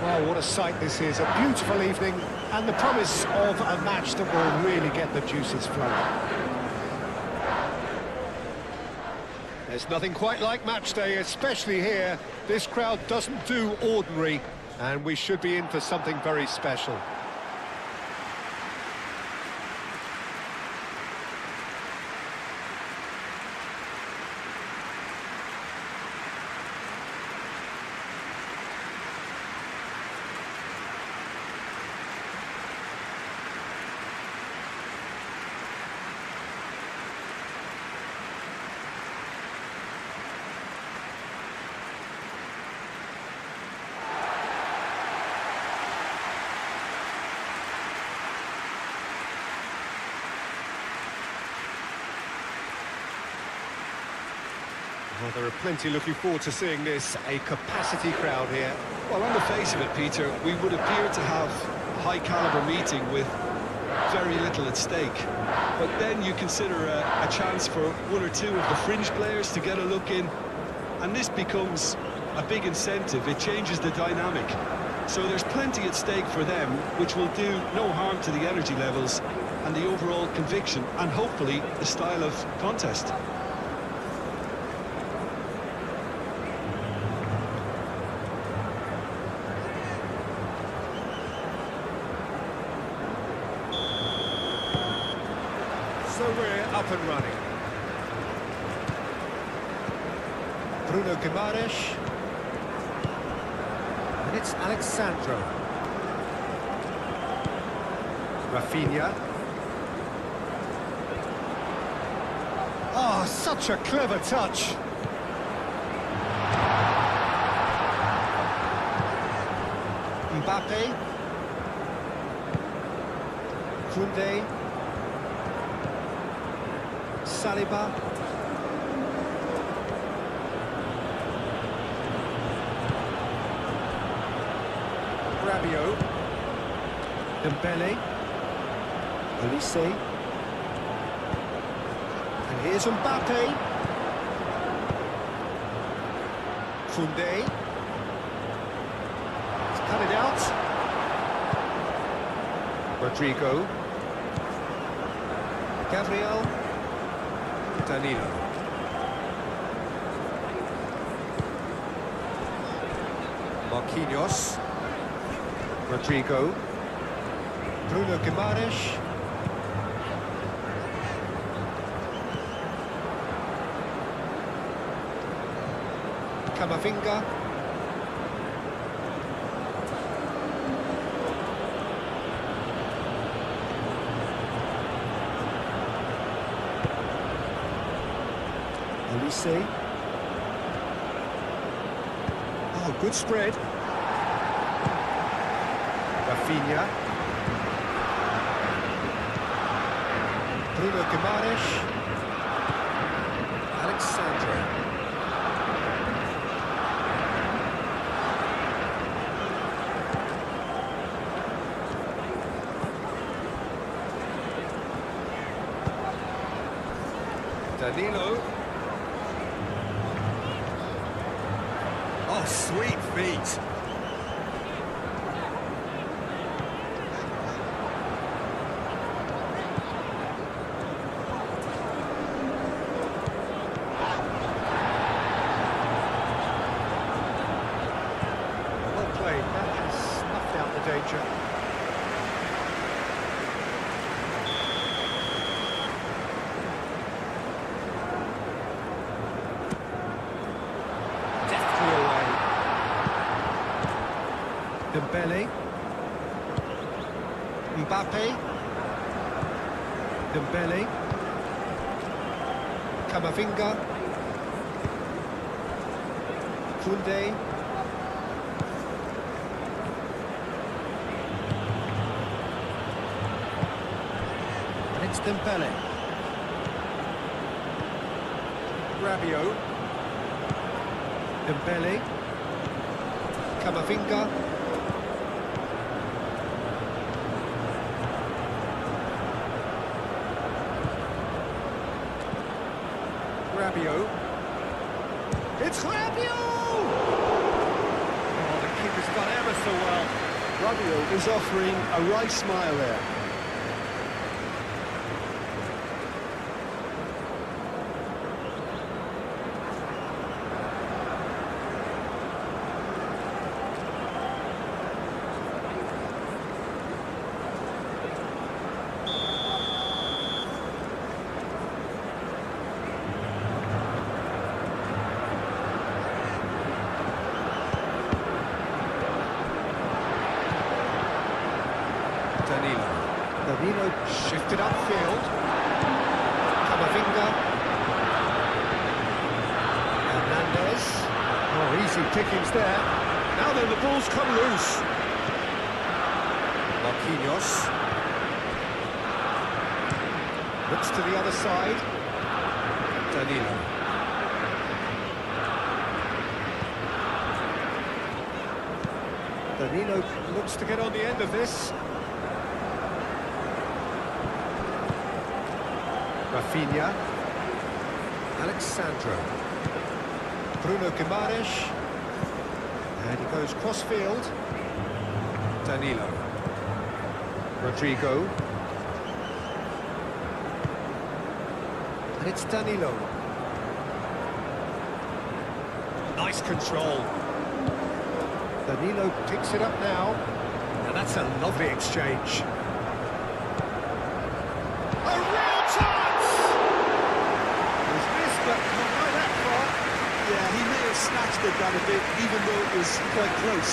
Well, what a sight this is. A beautiful evening and the promise of a match that will really get the juices flowing. There's nothing quite like match day, especially here. This crowd doesn't do ordinary, and we should be in for something very special. Well, there are plenty looking forward to seeing this, a capacity crowd here. Well, on the face of it, Peter, we would appear to have a high-caliber meeting with very little at stake. But then you consider a chance for one or two of the fringe players to get a look in, and this becomes a big incentive. It changes the dynamic. So there's plenty at stake for them, which will do no harm to the energy levels and the overall conviction, and hopefully the style of contest. So we're up and running. Bruno Guimaraes. And it's Alexandro. Rafinha. Oh, such a clever touch. Mbappe. Koundé. Saliba. Rabiot. Dembele. Olise. And here's Mbappe. Koundé. He's cut it out. Rodrigo. Gabriel. Danilo. Marquinhos. Rodrigo. Bruno Guimaraes. Camavinga. Olise. Oh, good spread. Rafinha. Bruno Guimaraes. Alexandro. Danilo. Oh, sweet feet. Well played. That has snuffed out the danger. Dembele. Mbappe. Dembele. Camavinga. Koundé. And it's Dembele. Rabiot. Dembele. Camavinga. Rabiot. It's Rabiot! Oh, the kick has done ever so well. Rabiot is offering a wry smile there. Danilo shifted upfield. Camavinga. Hernandez. Oh, easy pickings there. Now then, the ball's come loose. Marquinhos. Looks to the other side. Danilo. Danilo looks to get on the end of this. Rafinha, Alexandro, Bruno Guimaraes, and he goes cross-field. Danilo, Rodrigo, and it's Danilo. Nice control. Danilo picks it up now, and that's a lovely exchange. Yeah, he may have snatched it that a bit, even though it was quite close.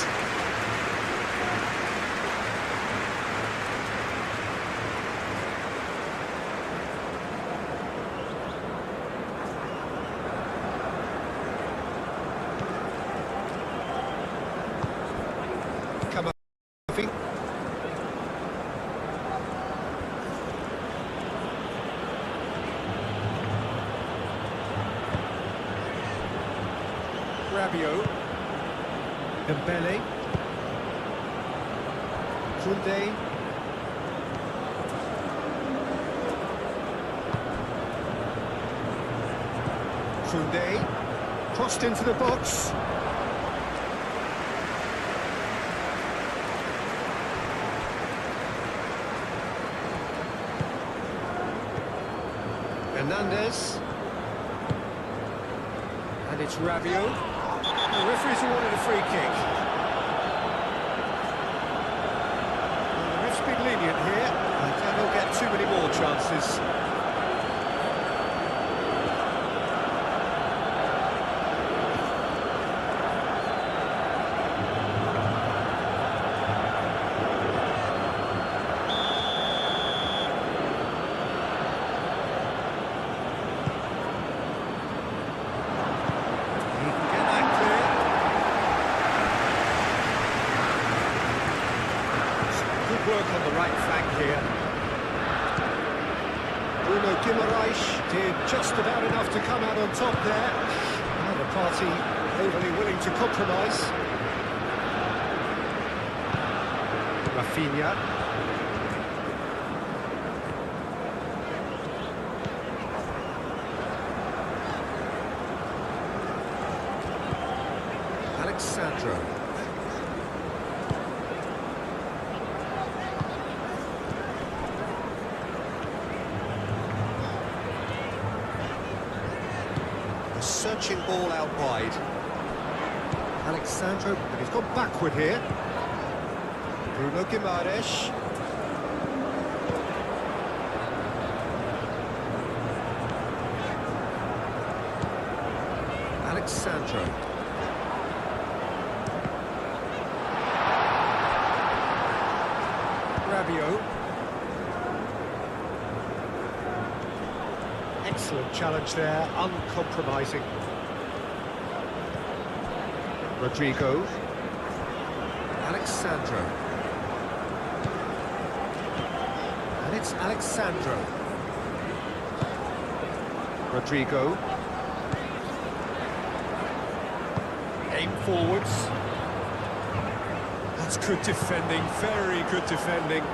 Come on, Rabiot, Dembele, Koundé, crossed into the box. Hernandez, and it's Rabiot. The referee's awarded a free kick. Well, the ref's been lenient here. I think he'll get too many more chances. Work on the right flank here. Bruno Guimaraes did just about enough to come out on top there. Neither party overly willing to compromise. Rafinha. Alexandro. Searching ball out wide. Alexandro, but he's gone backward here. Bruno Guimaraes. Alexandro. Rabiot. Excellent challenge there, uncompromising. Rodrigo. Alexandro. And it's Alexandro. Rodrigo. Aim forwards. That's good defending, very good defending.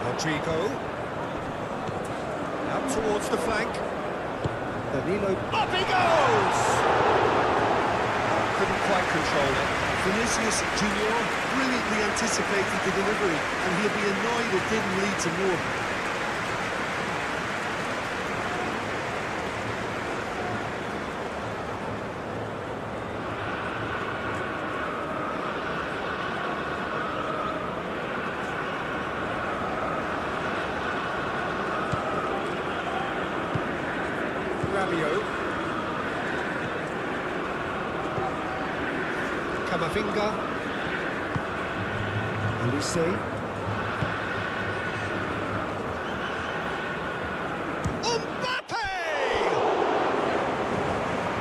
Rodrigo. Out towards the flank. Danilo. Up he goes! quite control it. Vinicius Junior brilliantly anticipated the delivery, and he'll be annoyed it didn't lead to more. Camavinga. Olise. Mbappe!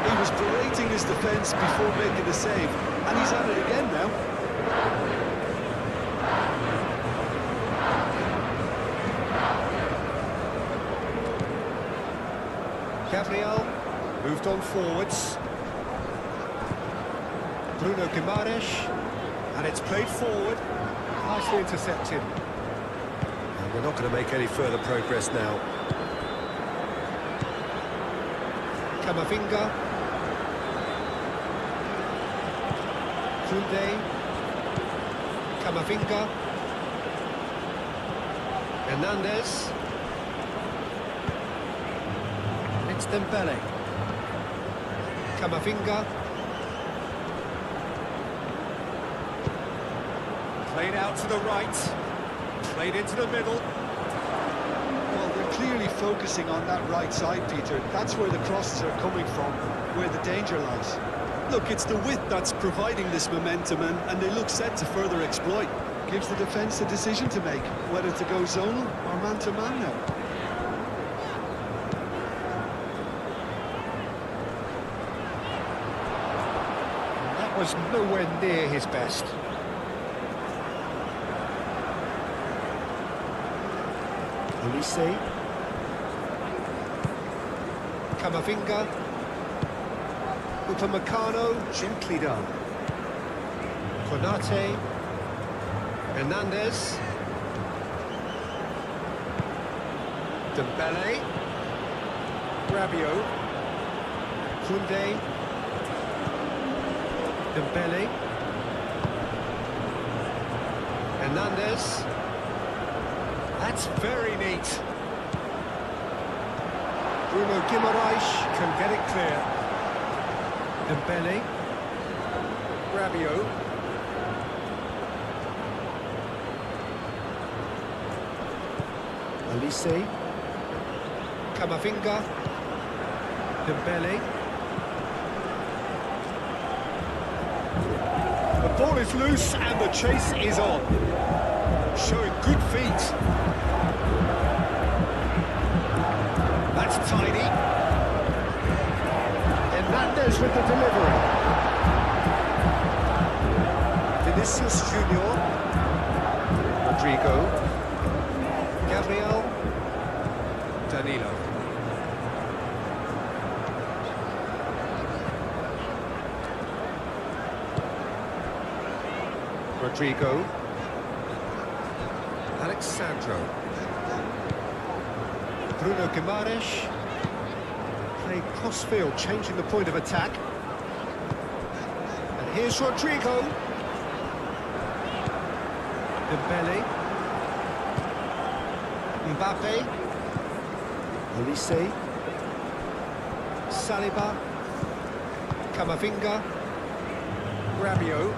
He was berating his defence before making the save, and he's at it again now. Gabriel moved on forwards. Bruno Guimaraes, and it's played forward, nicely intercepted. And we're not going to make any further progress now. Camavinga. Koundé. Camavinga. Hernandez. It's Dembele. Camavinga. Played out to the right, played into the middle. Well, they're clearly focusing on that right side, Peter. That's where the crosses are coming from, where the danger lies. Look, it's the width that's providing this momentum, and they look set to further exploit. Gives the defence a decision to make, whether to go zonal or man-to-man now. That was nowhere near his best. Olise. Camavinga. Upamecano, gently done. Konate. Hernandez. Dembele. Rabiot. Koundé. Dembele. Hernandez. That's very neat. Bruno Guimaraes can get it clear. Dembele. Rabiot. Olise. Camavinga. Dembele. The ball is loose and the chase is on. Showing good feet. That's tidy. Hernandez with the delivery. Vinicius Junior. Rodrigo. Gabriel. Danilo. Rodrigo. Alexandro. Bruno Guimaraes. Played cross-field, changing the point of attack. And here's Rodrigo. Dembele. Mbappe. Olise. Saliba. Camavinga. Rabiot.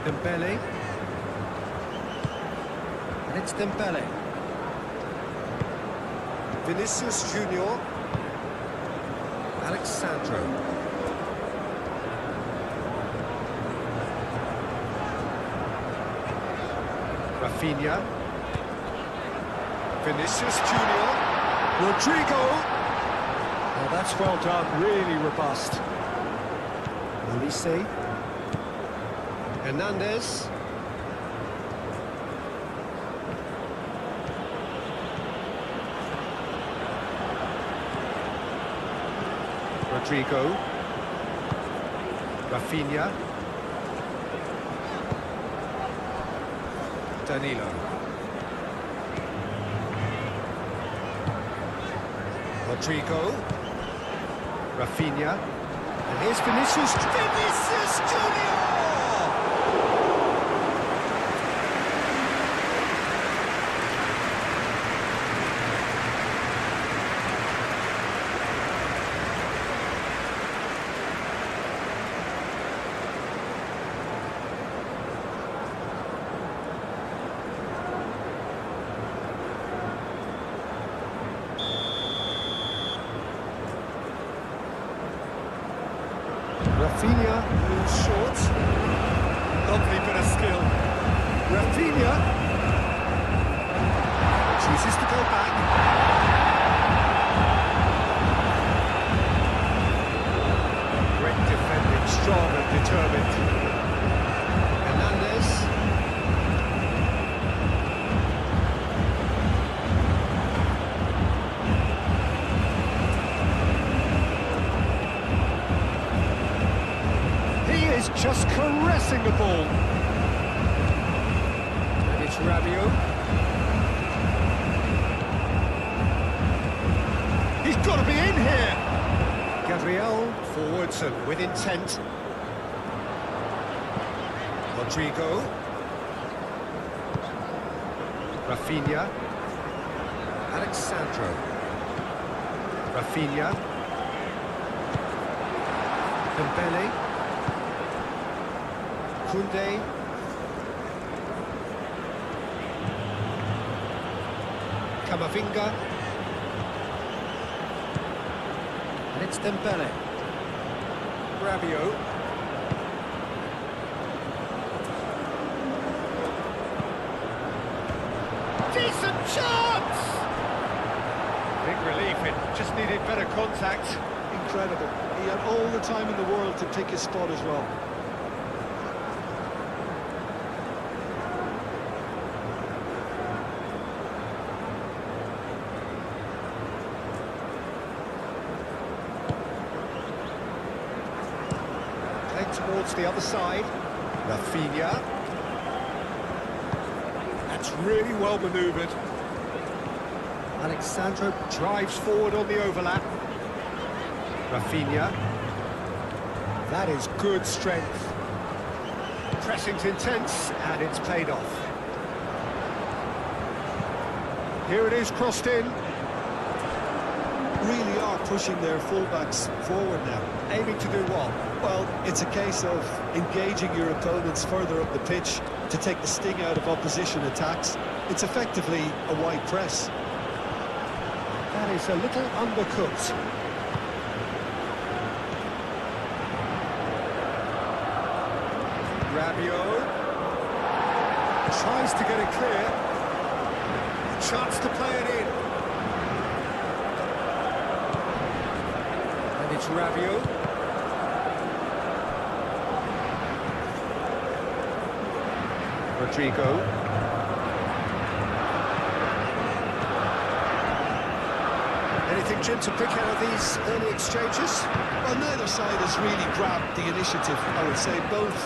Dembele. And it's Dembele. Vinicius Junior. Alexandro. Rafinha. Vinicius Junior. Rodrigo. Oh, that's well done, really robust. Olise. Hernandez. Rodrigo. Rafinha. Danilo. Rodrigo. Rafinha. Here's Vinicius Junior! Rafinha moves short. Lovely bit of skill. Rafinha chooses to go back. Great defending, strong and determined. Hernandez. Just caressing the ball. And it's Rabiot. He's got to be in here. Gabriel forwards and with intent. Rodrigo. Rafinha. Alexandro. Rafinha. Dembele. Koundé. Camavinga. And it's Dembele. Rabiot. Decent chance! Big relief, it just needed better contact. Incredible. He had all the time in the world to pick his spot as well. Towards the other side, Rafinha. That's really well manoeuvred. Alexandro drives forward on the overlap. Rafinha. That is good strength. Pressing's intense, and it's paid off. Here it is, crossed in. Really are pushing their fullbacks forward now. Aiming to do what? Well, it's a case of engaging your opponents further up the pitch to take the sting out of opposition attacks. It's effectively a wide press. That is a little undercooked. Rabiot tries to get it clear. A chance to play it in. And it's Rabiot. Rodrigo. Anything, Jim, to pick out of these early exchanges? Well, neither side has really grabbed the initiative, I would say. Both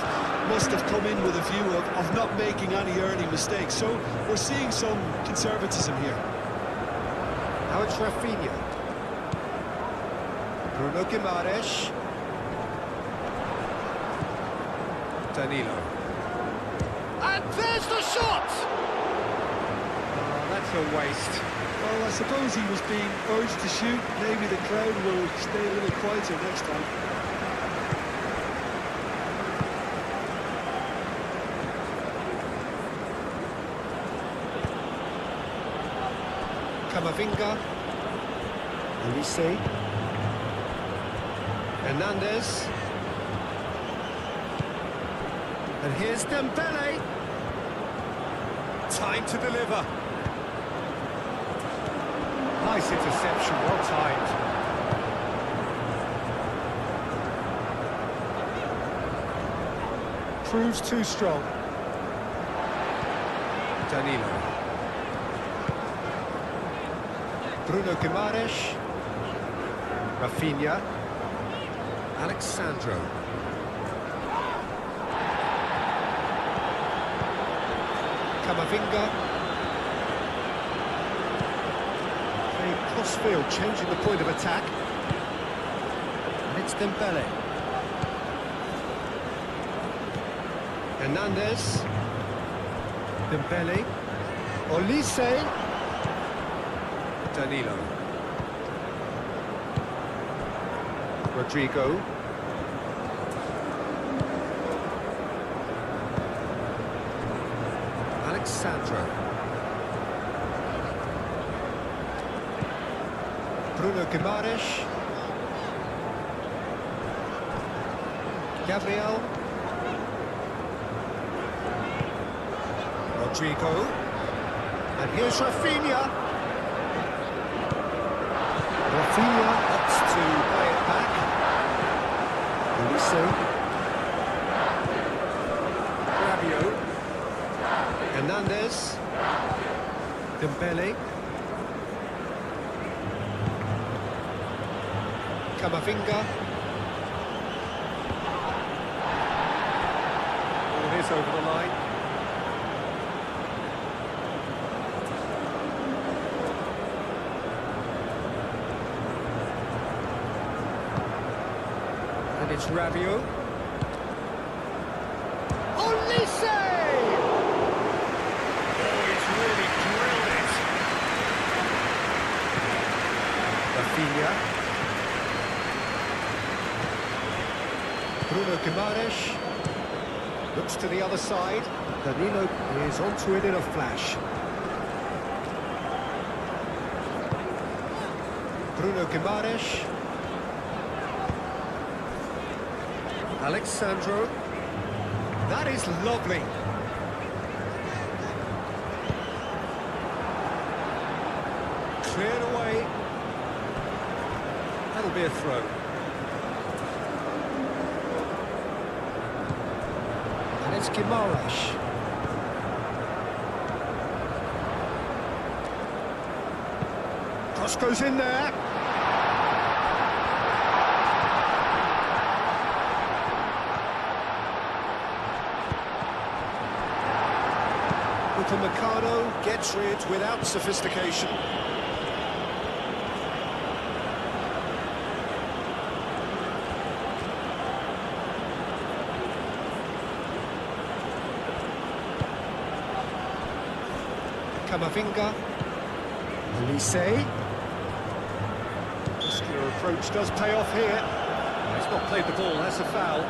must have come in with a view of not making any early mistakes. So we're seeing some conservatism here. Now it's Rafinha. Bruno Guimaraes. Danilo. And there's the shot! Oh, that's a waste. Well, I suppose he was being urged to shoot. Maybe the crowd will stay a little quieter next time. Camavinga. Olise. Hernandez. And here's Dembele. Time to deliver. Nice interception, well timed. Proves too strong. Danilo. Bruno Guimaraes. Rafinha. Alexandro. Camavinga. Playing cross-field, changing the point of attack. And it's Dembele. Hernandez. Dembele. Olise. Danilo. Rodrigo. Alexandro. Bruno Guimaraes. Gabriel. Rodrigo. And here's Rafinha. Rafinha opts to play it back. Olise. Rabiot. Hernandez. Dembele. Camavinga. Ball is over the line. And it's Rabiot. Olise! Oh, he's really drilled it. Rafinha. Bruno Guimaraes. Looks to the other side. Danilo is onto it in a flash. Bruno Guimaraes. Alexandro. That is lovely. Cleared away. That'll be a throw. And it's Guimaraes. Cross goes in there. Upamecano gets rid without sophistication. Camavinga. Olise. Muscular approach does pay off here. He's not played the ball, that's a foul.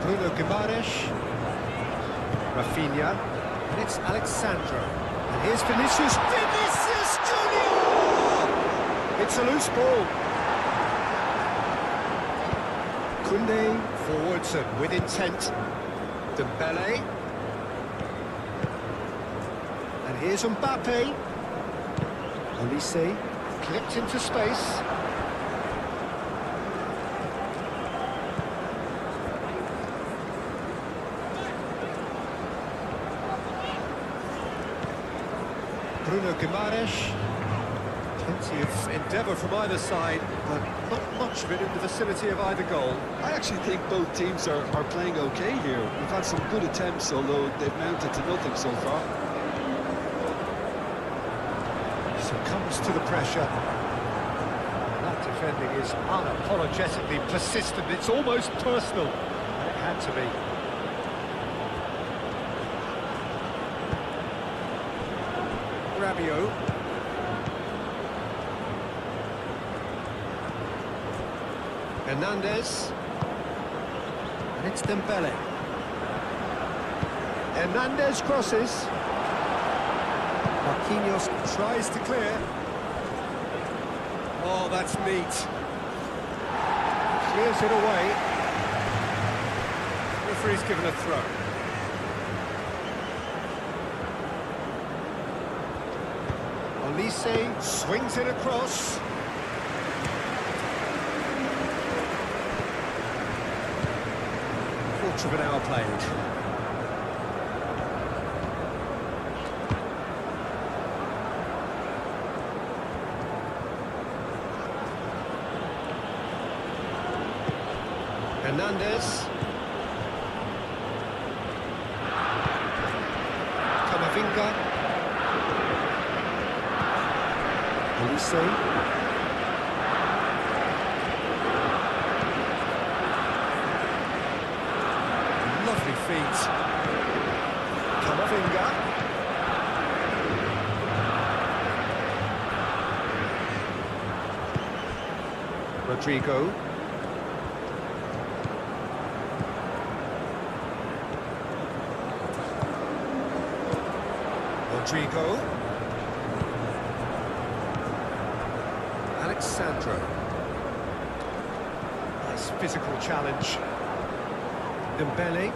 Bruno Guimaraes. Rafinha. And it's Alexandro. And here's Vinicius. Vinicius Junior! It's a loose ball. Koundé forwards and with intent. Dembele. And here's Mbappe. Olise clipped into space. Bruno Guimaraes. Plenty of endeavour from either side, but not much of it in the vicinity of either goal. I actually think both teams are playing okay here. We've had some good attempts, although they've mounted to nothing so far. Succumbs to the pressure. That defending is unapologetically persistent. It's almost personal, and it had to be. Rabiot. Hernandez. And it's Dembele. Hernandez crosses. Marquinhos tries to clear. Oh, that's neat. Clears it away. Referee's given a throw. Olise swings it across. Quarter of an hour played. Hernandez. Camavinga. Olise. Lovely feet. Camavinga. Rodrigo. Rodrigo. Alexandro. Nice physical challenge. Dembele.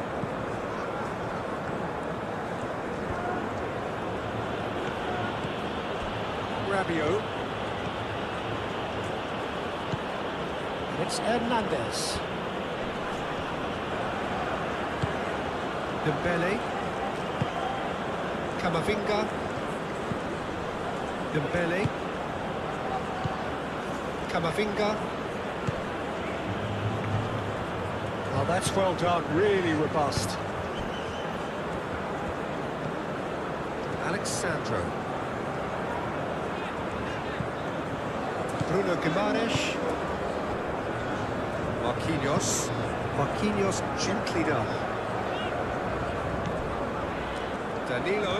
Rabiot. And it's Hernandez. Dembele. Camavinga. Dembele. Camavinga. Oh, that's well done, really robust. Alexandro. Bruno Guimaraes. Marquinhos. Marquinhos gently done. Danilo.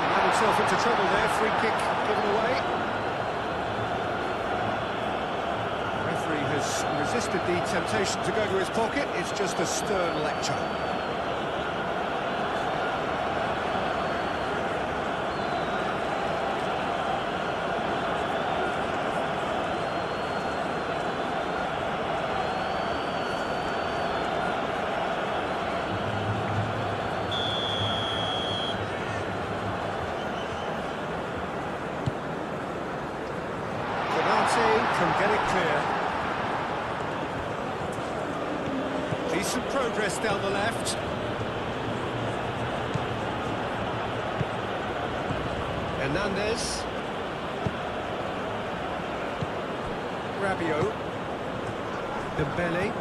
Ran himself into trouble there, free kick given away. Referee has resisted the temptation to go to his pocket. It's just a stern lecture. Can get it clear. Decent progress down the left. Hernandez. Rabiot. Dembele.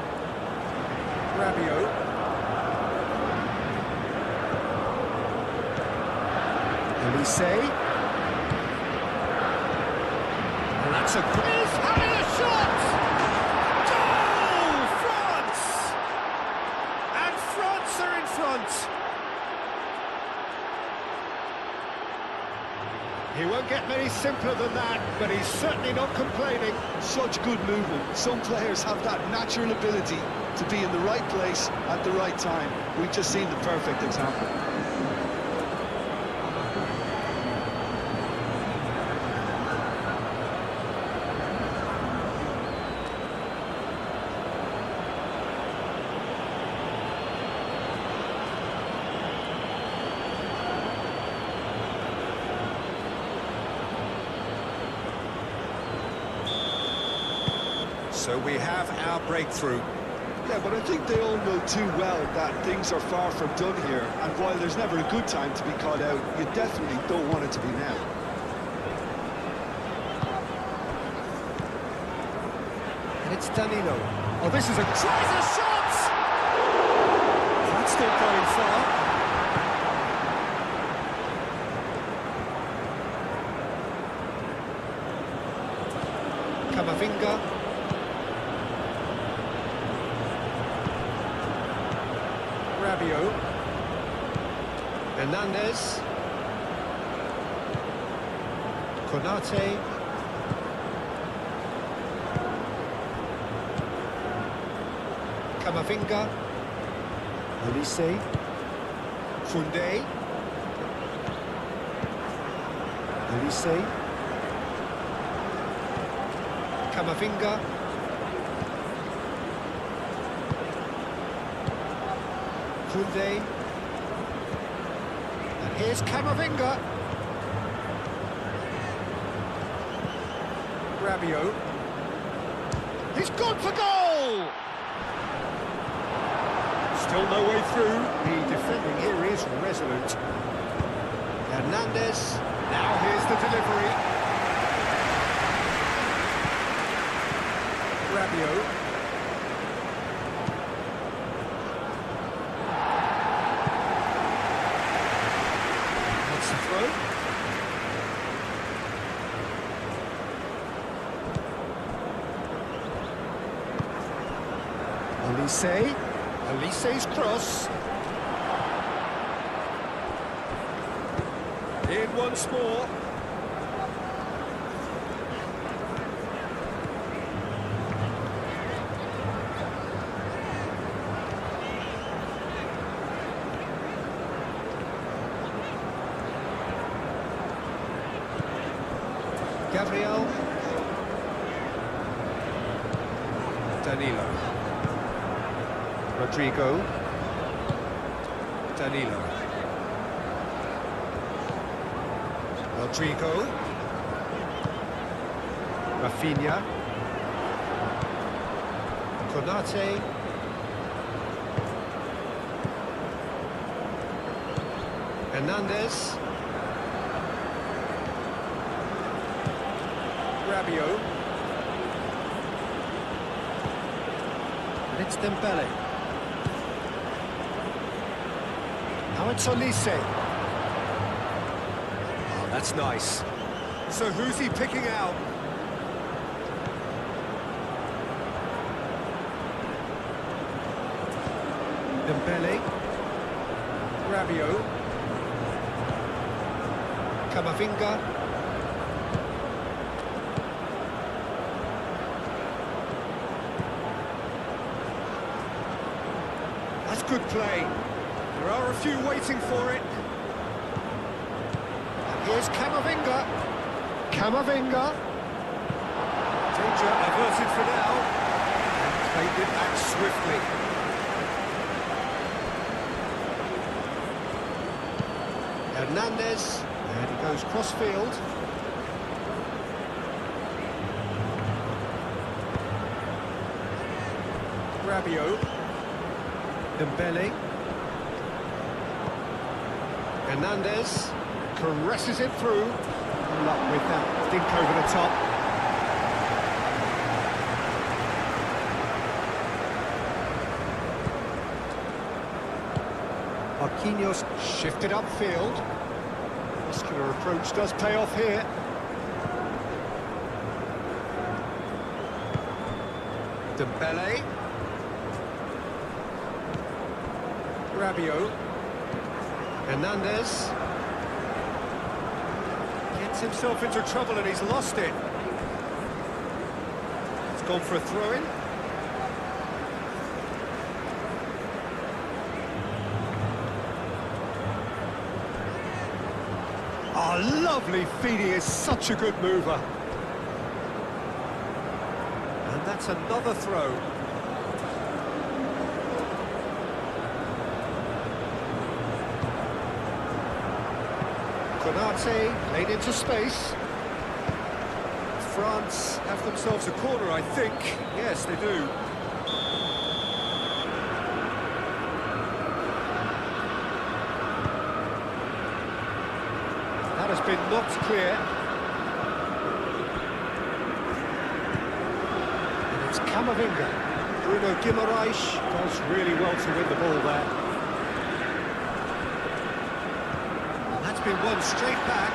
Rabiot. Olise. And that's a... He's having a shot! Goal! France! And France are in front. He won't get many simpler than that, but he's certainly not complaining. Such good movement. Some players have that natural ability to be in the right place at the right time. We've just seen the perfect example. So we have our breakthrough. Yeah, but I think they all know too well that things are far from done here. And while there's never a good time to be caught out, you definitely don't want it to be now. And it's Danilo. Oh, this is a... Tries a shot! That's still going far. Camavinga. Rabiot. Hernandez. Konate. Camavinga. Olise. Funde. Olise. Camavinga. Funde. And here's Camavinga. Rabiot. He's gone for goal! Still no way through. The defending here is resolute. Hernandez. Now here's the delivery. Rabiot. That's the throw. Olise. Olise's cross. In once more. Gabriel. Danilo. Rodrigo. Danilo. Rodrigo. Rafinha. Konate. Hernandez. Rabiot. And it's Dembele. Now it's Olise. Oh, that's nice. So who's he picking out? Dembele. Rabiot. Camavinga. That's good play. There are a few waiting for it. And here's Camavinga. Camavinga. Danger averted for now. And played it back swiftly. Hernandez. And he goes cross-field. Rabiot. Dembele. Hernandez caresses it through. Luck with that dink over the top. Marquinhos shifted upfield. Muscular approach does pay off here. Dembele. Rabiot. Hernandez gets himself into trouble and he's lost it. It's gone for a throw-in. Oh, lovely feed, he is such a good mover. And that's another throw. Konate laid into space. France have themselves a corner, I think. Yes, they do. That has been knocked clear. And it's Camavinga. Bruno Guimaraes does really well to win the ball there. Been won straight back.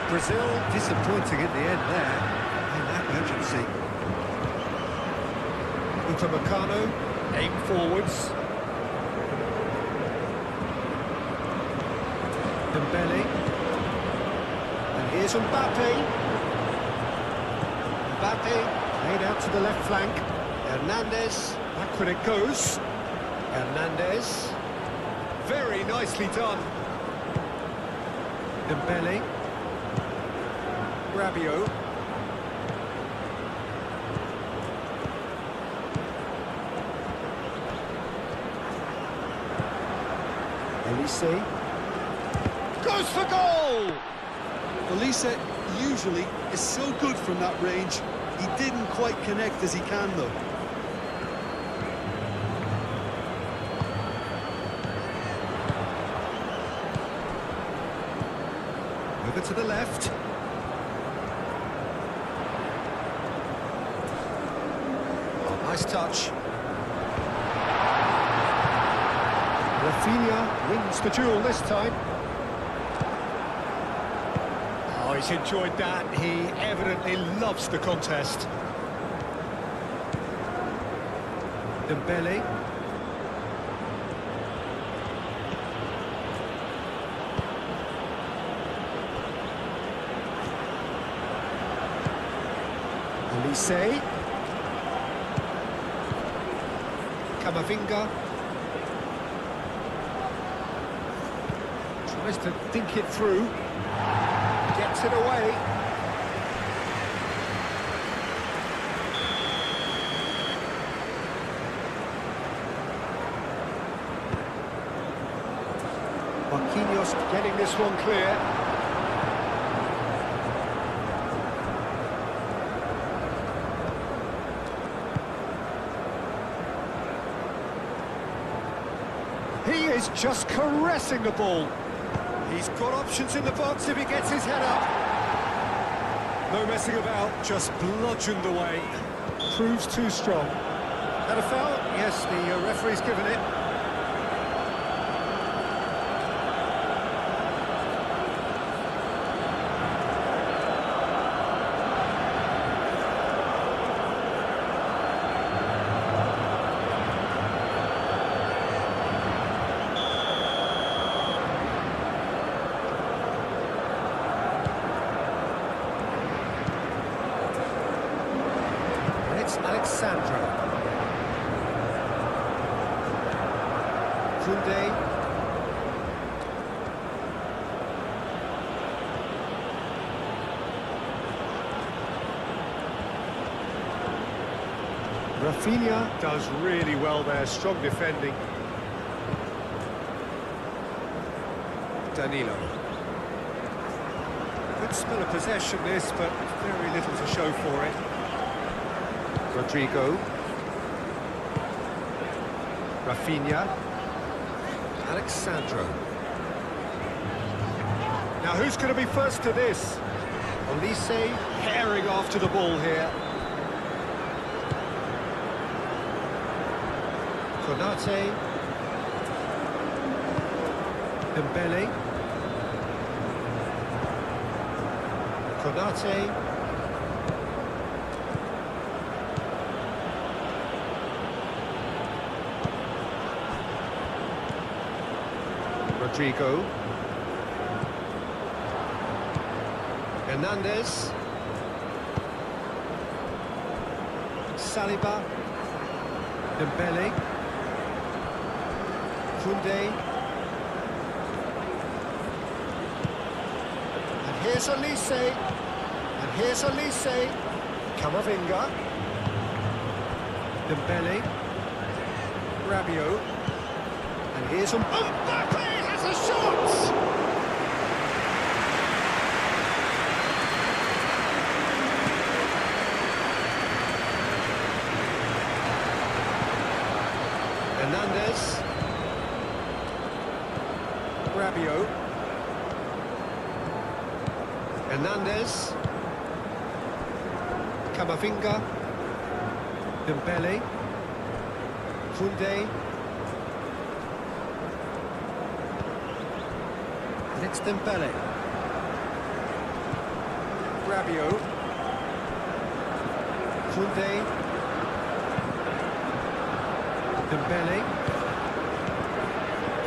Brazil disappointing in the end there. In that urgency. Upamecano, aim forwards. Dembele. And here's Mbappe. Mbappe played out to the left flank. Hernandez, back when it goes. Hernandez. Very nicely done. Dembele. Rabiot. Elise. Goes for goal! Elise usually is so good from that range. He didn't quite connect as he can, though. Over to the left. Oh, nice touch. Rafinha wins the duel this time. Oh, he's enjoyed that. He evidently loves the contest. Dembele. Elise. Camavinga. Tries to think it through. Gets it away. Marquinhos getting this one clear. He is just caressing the ball. He's got options in the box if he gets his head up. No messing about, just bludgeoned away. Proves too strong. Had a foul? Yes, the referee's given it. Alexandro. Koundé. Rafinha does really well there, strong defending. Danilo. Good spell of possession this, but very little to show for it. Rodrigo. Rafinha. Alexandro. Now who's going to be first to this? Elise herring after the ball here. Konate. Dembele. Konate. Rodrigo. Hernandez. Saliba. Dembele. Koundé. And here's Elise. And here's Elise. Camavinga. Dembele. Rabiot. And here's Mbappe has a shot! Hernandez. Rabiot. Hernandez. Camavinga. Dembele. Koundé. It's Dembele. Rabiot. Koundé. Dembele.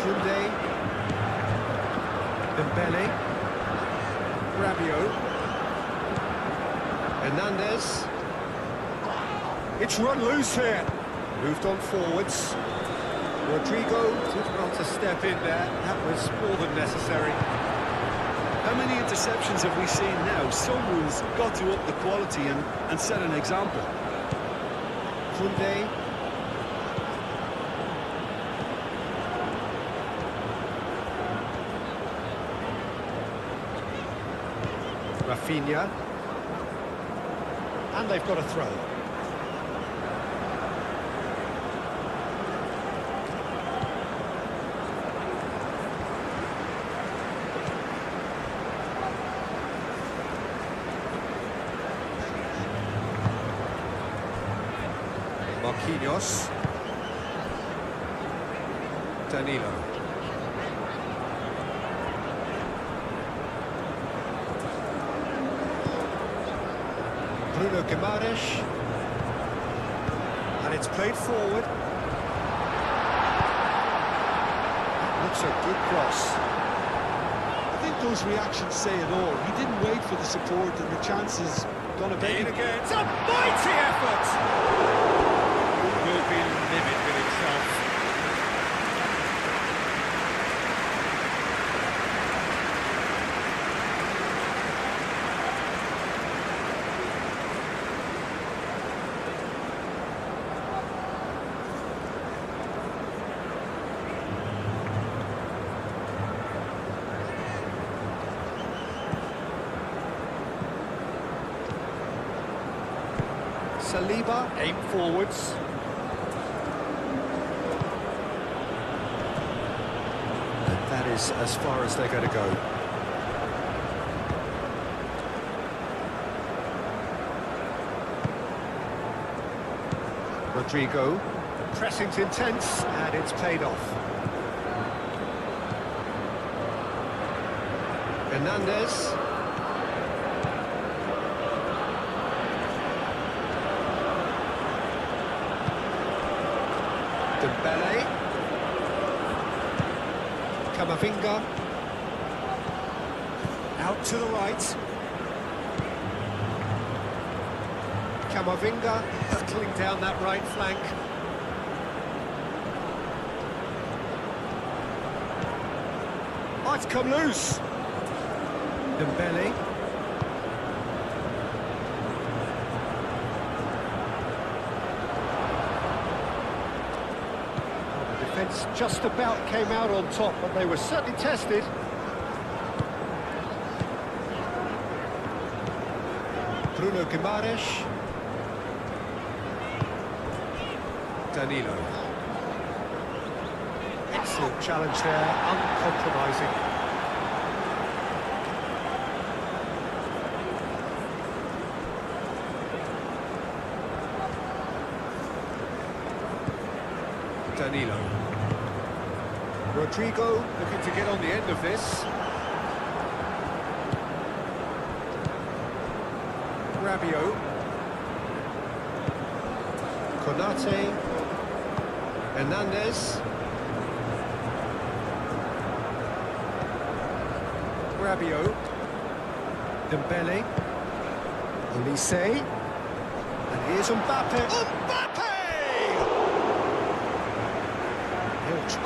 Koundé. Dembele. Rabiot. Hernandez. It's run loose here. Moved on forwards. Rodrigo did well to step in there. That was more than necessary. How many interceptions have we seen now? Someone's got to up the quality and set an example. Kunde. Rafinha. And they've got a throw. Marquinhos. Danilo. Bruno Guimaraes. And it's played forward. Looks a good cross. I think those reactions say it all. He didn't wait for the support and the chances gonna be In again. It's a mighty effort! Will be livid with himself. Saliba, aim forwards. And that is as far as they're going to go. Rodrigo, the pressing's intense, and it's paid off. Hernandez. Dembele. Camavinga. Out to the right. Camavinga hurtling down that right flank. Oh, it's come loose. Dembele. Defence just about came out on top, but they were certainly tested. Bruno Guimaraes. Danilo. Excellent challenge there, uncompromising. Danilo. Rodrigo looking to get on the end of this. Rabiot. Konate. Hernandez. Rabiot. Dembele. Olise. And here's Mbappe. Mbappe!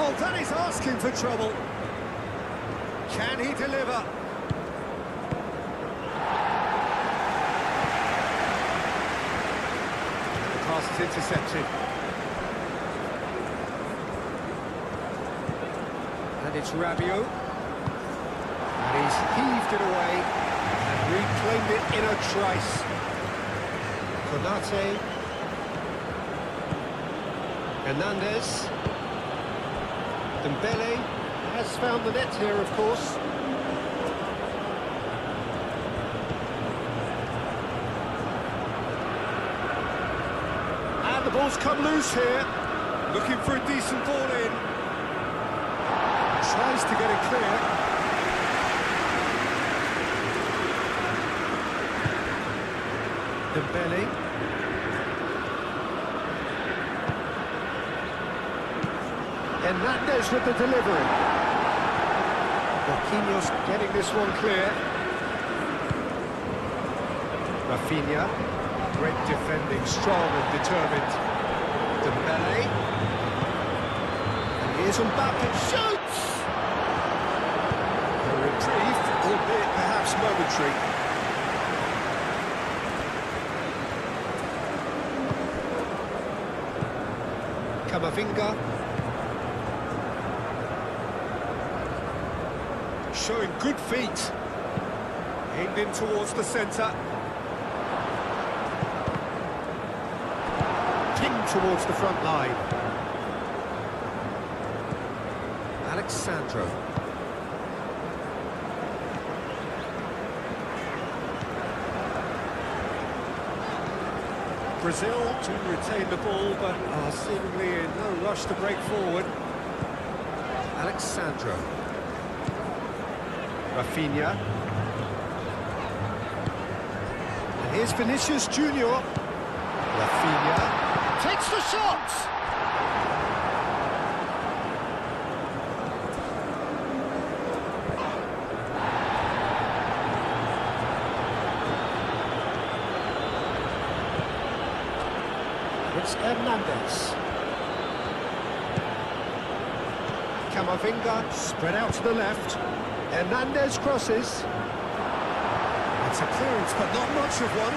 Oh, that is asking for trouble. Can he deliver? The pass is intercepted. And it's Rabiot. And he's heaved it away and reclaimed it in a trice. Konate. Hernandez. Dembele has found the net here, of course. And the ball's come loose here. Looking for a decent ball in. Tries to get it clear. Dembele. Hernandez with the delivery. Marquinhos getting this one clear. Rafinha, great defending, strong and determined. Dembele. Here's Mbappe, shoots! A reprieve, albeit perhaps momentary. Camavinga. Showing good feet. Aimed in towards the centre. Pinged towards the front line. Alexandro. Brazil do retain the ball, but are seemingly in no rush to break forward. Alexandro. Rafinha. And here's Vinicius Junior. Rafinha takes the shot! It's Hernandez. Camavinga spread out to the left. Hernandez crosses. It's a clearance, but not much of one.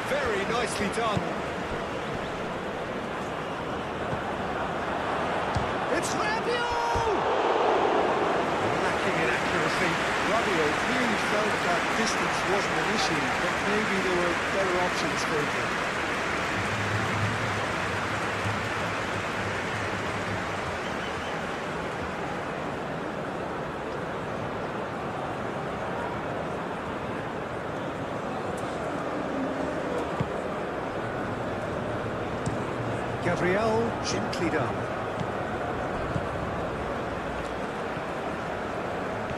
Very nicely done. It's Rabiot! Lacking in accuracy. Rabiot clearly felt that distance wasn't an issue, but maybe there were better options for him. Gabriel gently done.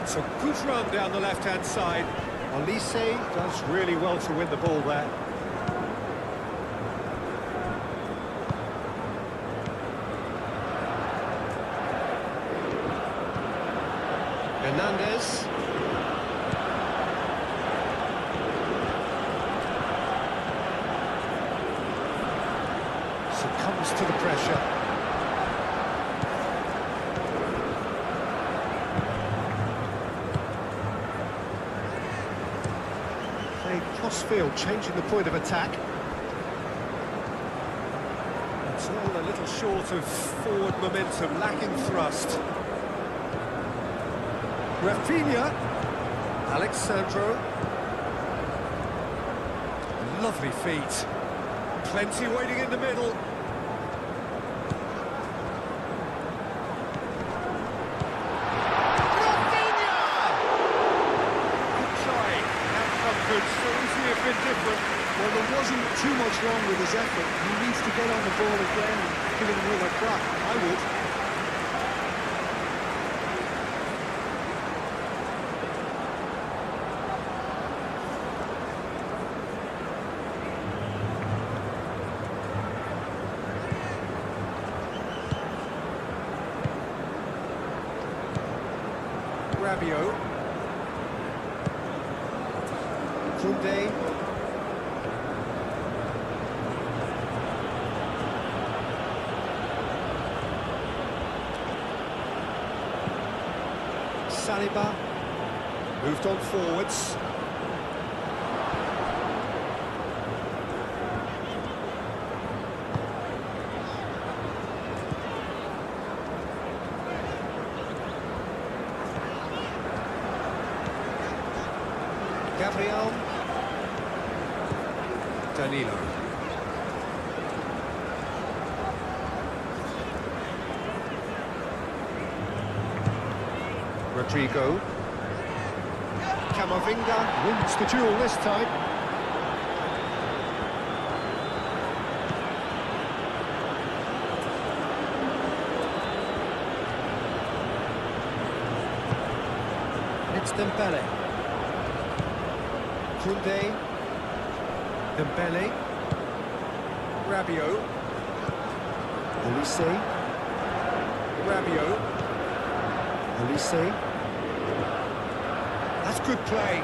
It's a good run down the left-hand side. Olise does really well to win the ball there. Hernandez. Succumbs to the pressure. Played cross-field, changing the point of attack. It's all a little short of forward momentum, lacking thrust. Rafinha. Alexandro. Lovely feet. Plenty waiting in the middle. Rafinha! Good try. Outcome could so easily have been different. Well, there wasn't too much wrong with his effort. He needs to get on the ball again and give it another crack. I would. Rabiot. Koundé. Saliba. Moved on forwards. Gabriel. Danilo. Rodrigo. Camavinga wins the duel this time. It's Dembele. Koundé. Dembele. Rabiot. Olise. Rabiot. Olise. That's good play.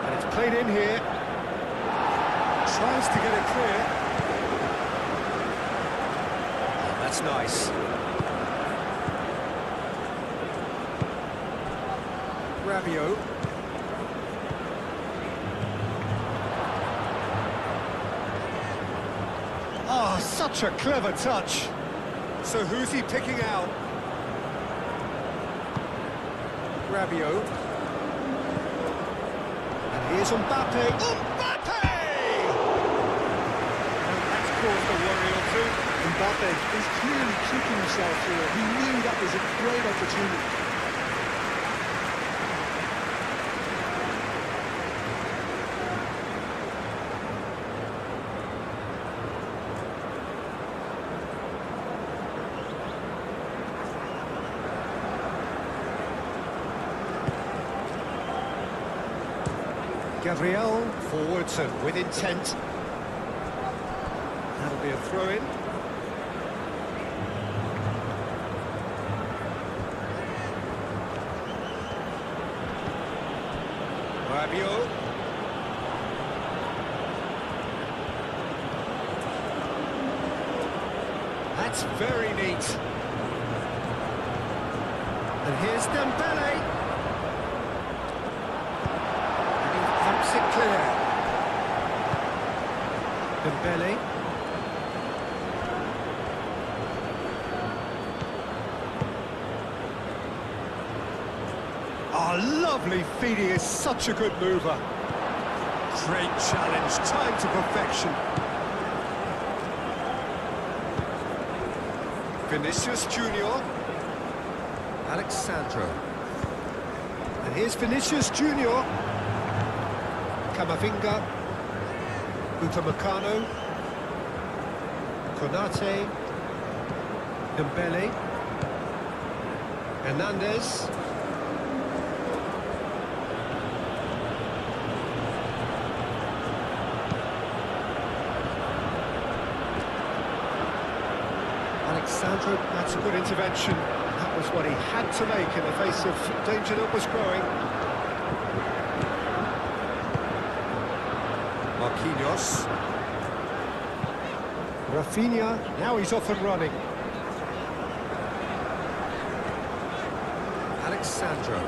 And it's played in here. Tries to get it clear. And that's that's nice. Rabiot. Oh, such a clever touch. So who's he picking out? Rabiot. And here's Mbappe. Mbappe! And that's caused a worry or two. Mbappe is clearly kicking himself here. He knew that was a great opportunity. Gabriel forwards and with intent. That'll be a throw-in. Rabiot. That's very neat. And here's Dembele. Pumps it clear. Dembele. Oh, lovely feed. He is such a good mover. Great challenge, time to perfection. Vinicius Junior. Alexandro. And here's Vinicius Junior. Camavinga, Upamecano, Konate, Dembele, Hernandez, Alexandro. That's a good intervention. That was what he had to make in the face of danger that was growing. Marquinhos. Rafinha, now he's off and running. Alexandro.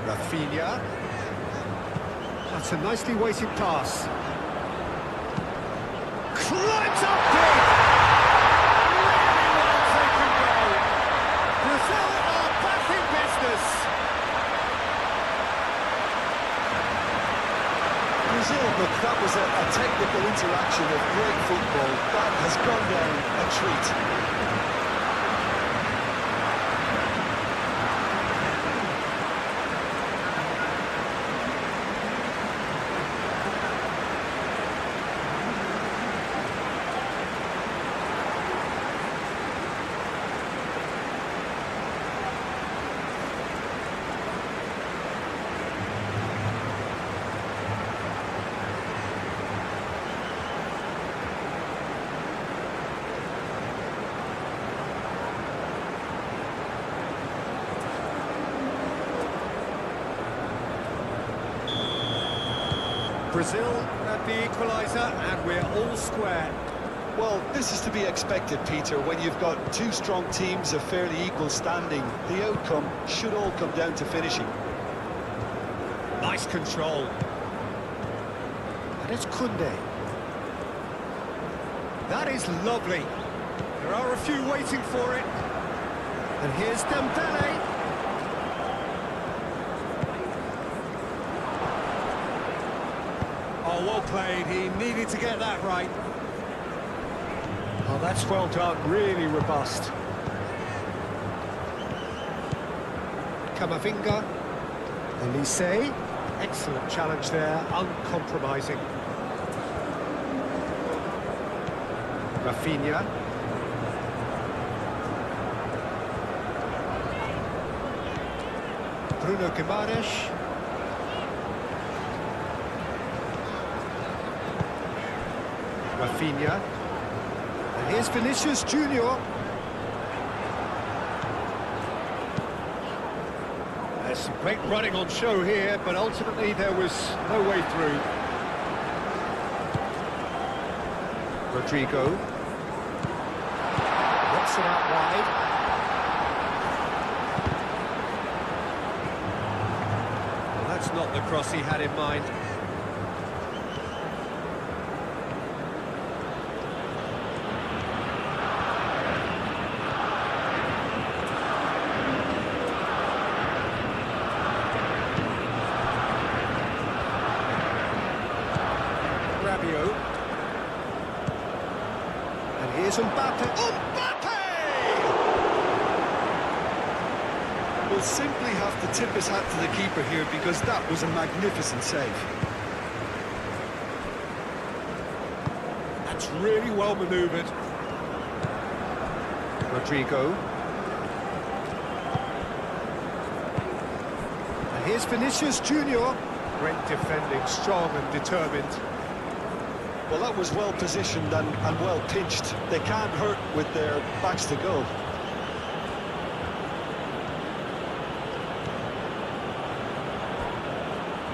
Rafinha. That's a nicely weighted pass. Climbs up big! Look, that was a technical interaction of great football. That has gone down a treat. Brazil at the equalizer, and we're all square. Well, this is to be expected, Peter, when you've got two strong teams of fairly equal standing. The outcome should all come down to finishing. Nice control. And it's Koundé. That is lovely. There are a few waiting for it. And here's Dembele. Oh, well played. He needed to get that right. Oh, that's well done. Really robust. Camavinga. Elise. Excellent challenge there. Uncompromising. Rafinha. Bruno Guimaraes. Rafinha. And here's Vinicius Junior. Some great running on show here, but ultimately there was no way through. Rodrigo. Knocks it out wide. Well, that's not the cross he had in mind. And here's Mbappe. Mbappe! We'll simply have to tip his hat to the keeper here because that was a magnificent save. That's really well manoeuvred. Rodrigo. And here's Vinicius Junior. Great defending, strong and determined. Well, that was well positioned and well pitched. They can't hurt with their backs to goal.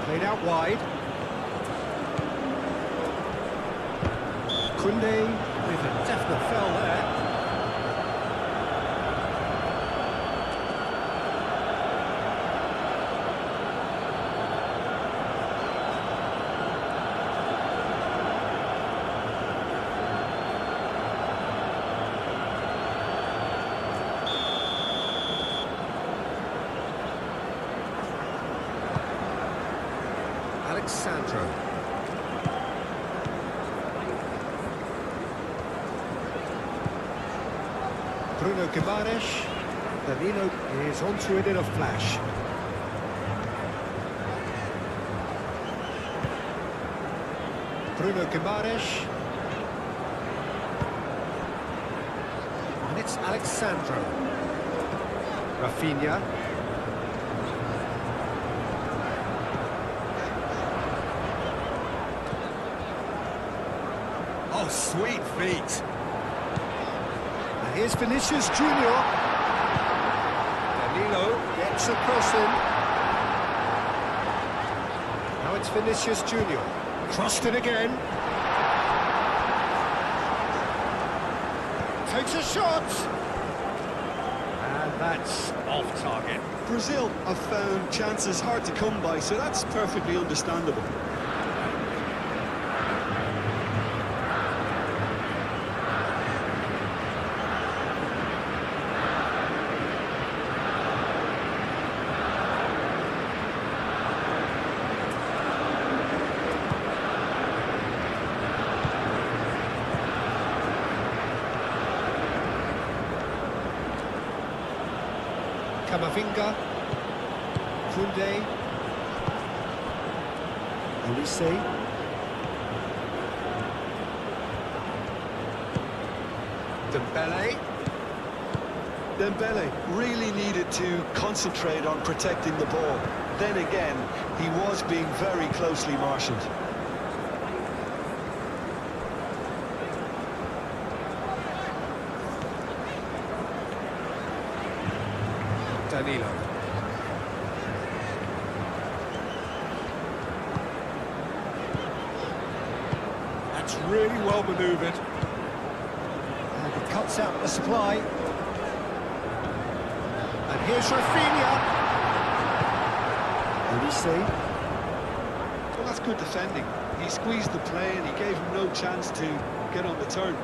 Played out wide. Koundé with a definite foul there. Alexandro. Bruno Guimaraes. Danilo is onto it in a flash. Bruno Guimaraes. And it's Alexandro. Rafinha. Oh, sweet feet. And here's Vinicius Junior. Danilo gets a cross in. Now it's Vinicius Junior. Crossed it again. Takes a shot. And that's off target. Brazil have found chances hard to come by, so that's perfectly understandable. Camavinga, Koundé, Olise, Dembele. Dembele really needed to concentrate on protecting the ball. Then again, he was being very closely marshalled. Danilo. That's really well manoeuvred. And it cuts out the supply. And here's Rafinha. Olise. Well, that's good defending. He squeezed the play and he gave him no chance to get on the turn.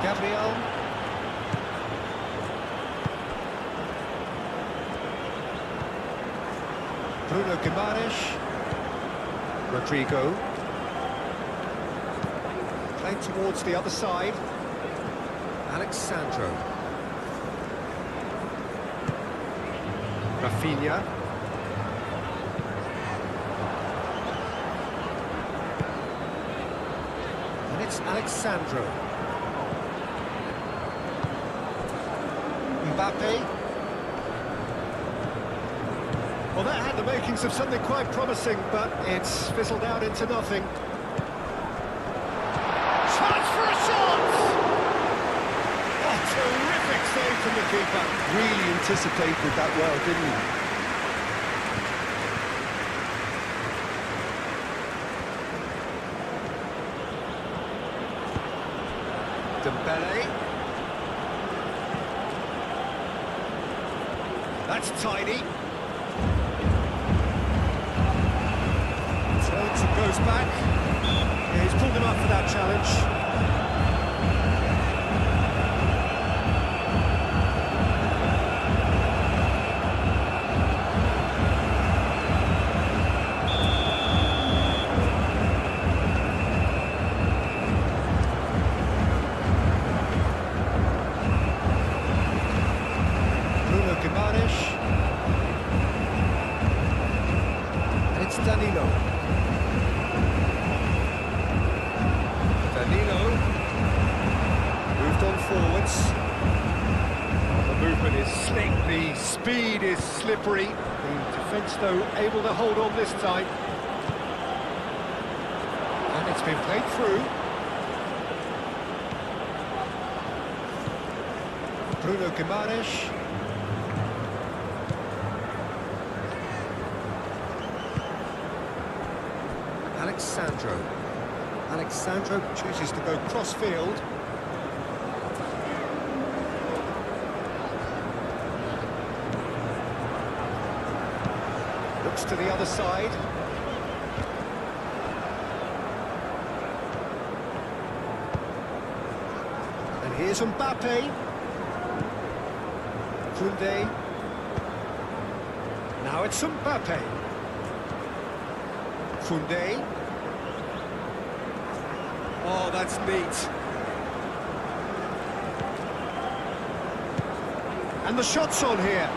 Gabriel. Bruno Guimaraes. Rodrigo. Played towards the other side. Alexandro. Rafinha. And it's Alexandro. Mbappe. Well, that had the makings of something quite promising, but it's fizzled out into nothing. Chance for a shot! goalkeeper. Really anticipated that well, didn't he? Dembele. That's tidy. Turns and goes back. Yeah, he's pulled him up for that challenge. Danilo. Danilo moved on forwards. Oh, the movement is slick, the speed is slippery. The defence, though, able to hold on this time. And it's been played through. Bruno Guimaraes. Alexandro chooses to go cross-field. Looks to the other side. And here's Mbappe. Koundé. Now it's Mbappe. Koundé. Oh, that's neat. And the shot's on here.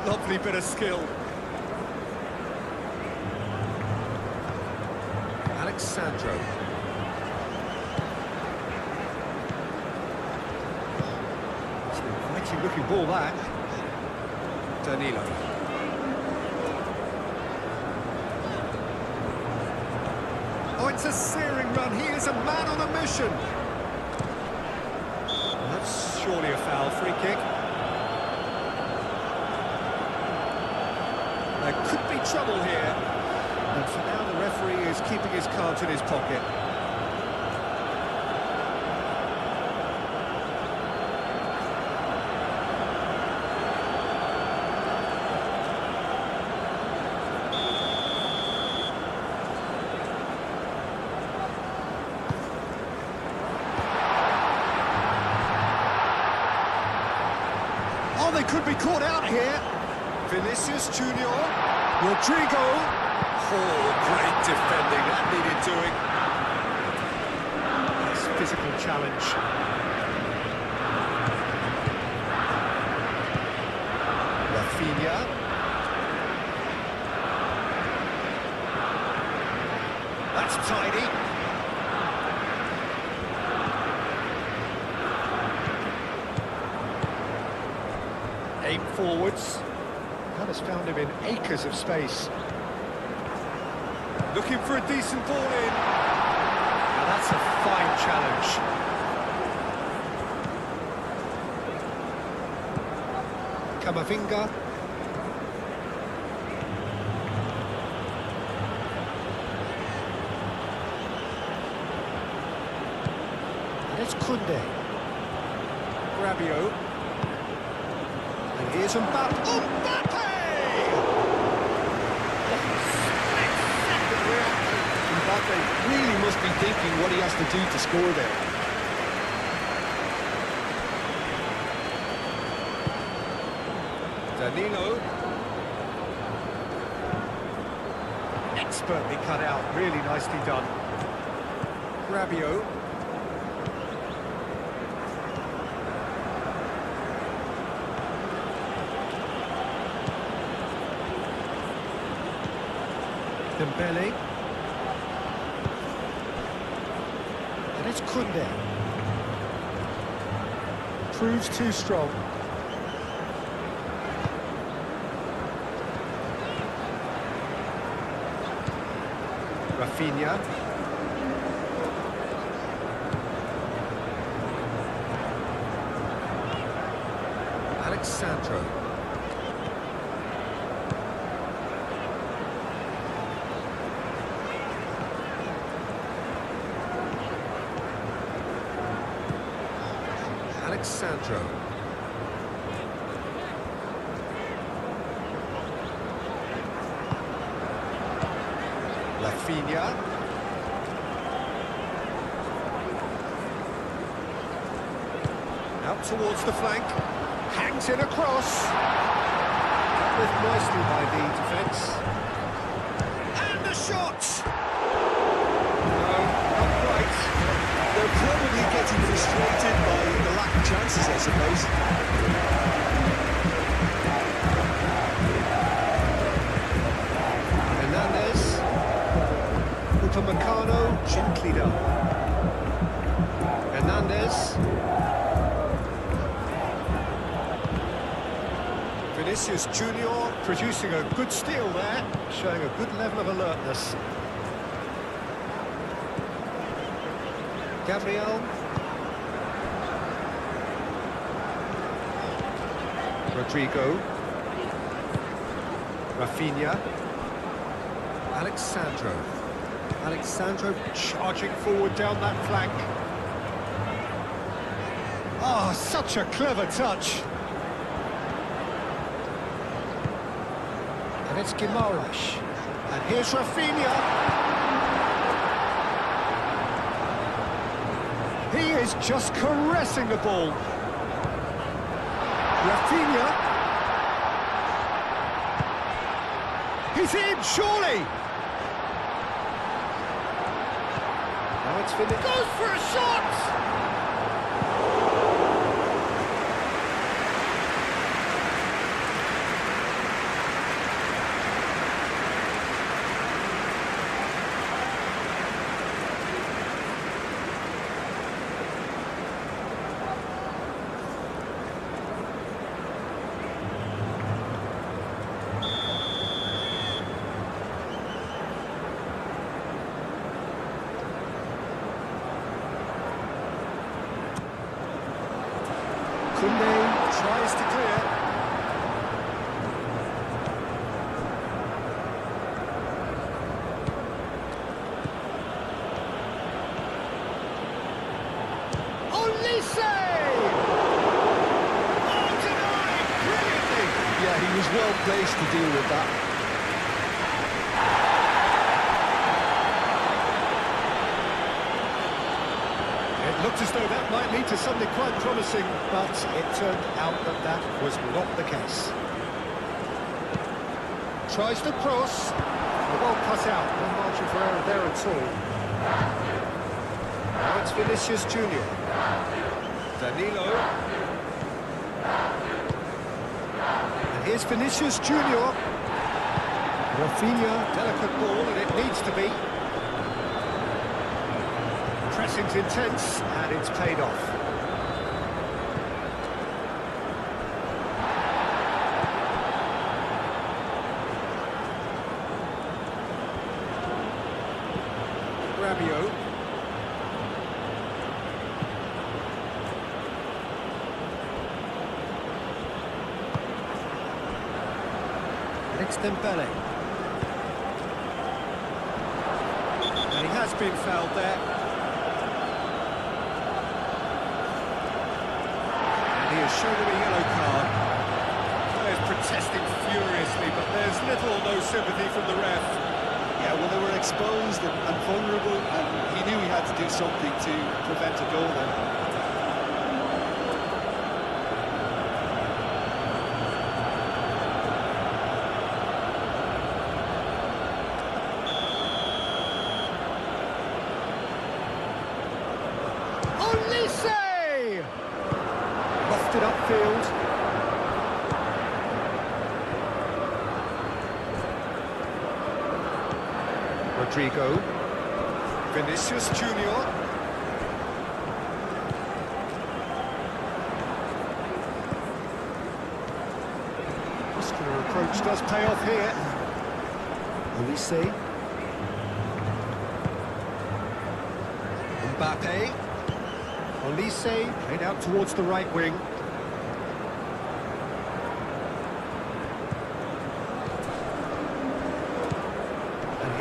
Lovely bit of skill. Alexandro. It's an inviting looking ball, that. Danilo. Oh, it's a searing run. He is a man on a mission. That's surely a foul. Free kick. There could be trouble here. And for now, the referee is keeping his cards in his pocket. Oh, they could be caught out here. Vinicius Junior. Rodrigo. Oh, great defending. That needed doing. Nice physical challenge. Rafinha. That's tidy. Aim forwards. That has found him in acres of space. Looking for a decent ball in. Now that's a fine challenge. Camavinga. And it's Koundé. Rabiot. And here's Mbappe. Oh, Mbappe! Mbappe really must be thinking what he has to do to score there. Danilo. Expertly cut out, really nicely done. Rabiot. Dembele. And it's Koundé. Proves too strong. Rafinha. Alexandro. Alexandro. Rafinha. Out towards the flank. Hangs in a cross. With nicely by the defence. And the shot! No, not quite. They're probably getting frustrated by the lack of chances, I suppose. Hernandez. Upamecano, gently done. Hernandez. Vinicius Junior producing a good steal there, showing a good level of alertness. Gabriel. Rodrigo. Rafinha. Alexandro. Alexandro charging forward down that flank. Oh, such a clever touch. And it's Guimaraes. And here's Rafinha. He is just caressing the ball. Rafinha. He's in, surely. Now it's finished. Goes for a shot! Koundé tries to clear. Olise! Oh, denied brilliantly! Yeah, he was well placed to deal with that. It looked as though that might lead to something quite promising, but it turned out that that was not the case. Tries to cross. Well cut out, no margin for error there at all. Now it's Vinicius Junior. Danilo. And here's Vinicius Junior. Rafinha, delicate ball, and it needs to be. Pressing's intense, and it's paid off. Rabiot. Alex Dembele. And he has been fouled there. He has shown him a yellow card. Players protesting furiously, but there's little or no sympathy from the ref. Yeah, well, they were exposed and vulnerable, and he knew he had to do something to prevent a goal there. Olise! Lofted upfield. Rodrigo. Vinicius Junior. Muscular approach does pay off here. Olise. Mbappe. Olise played out towards the right wing.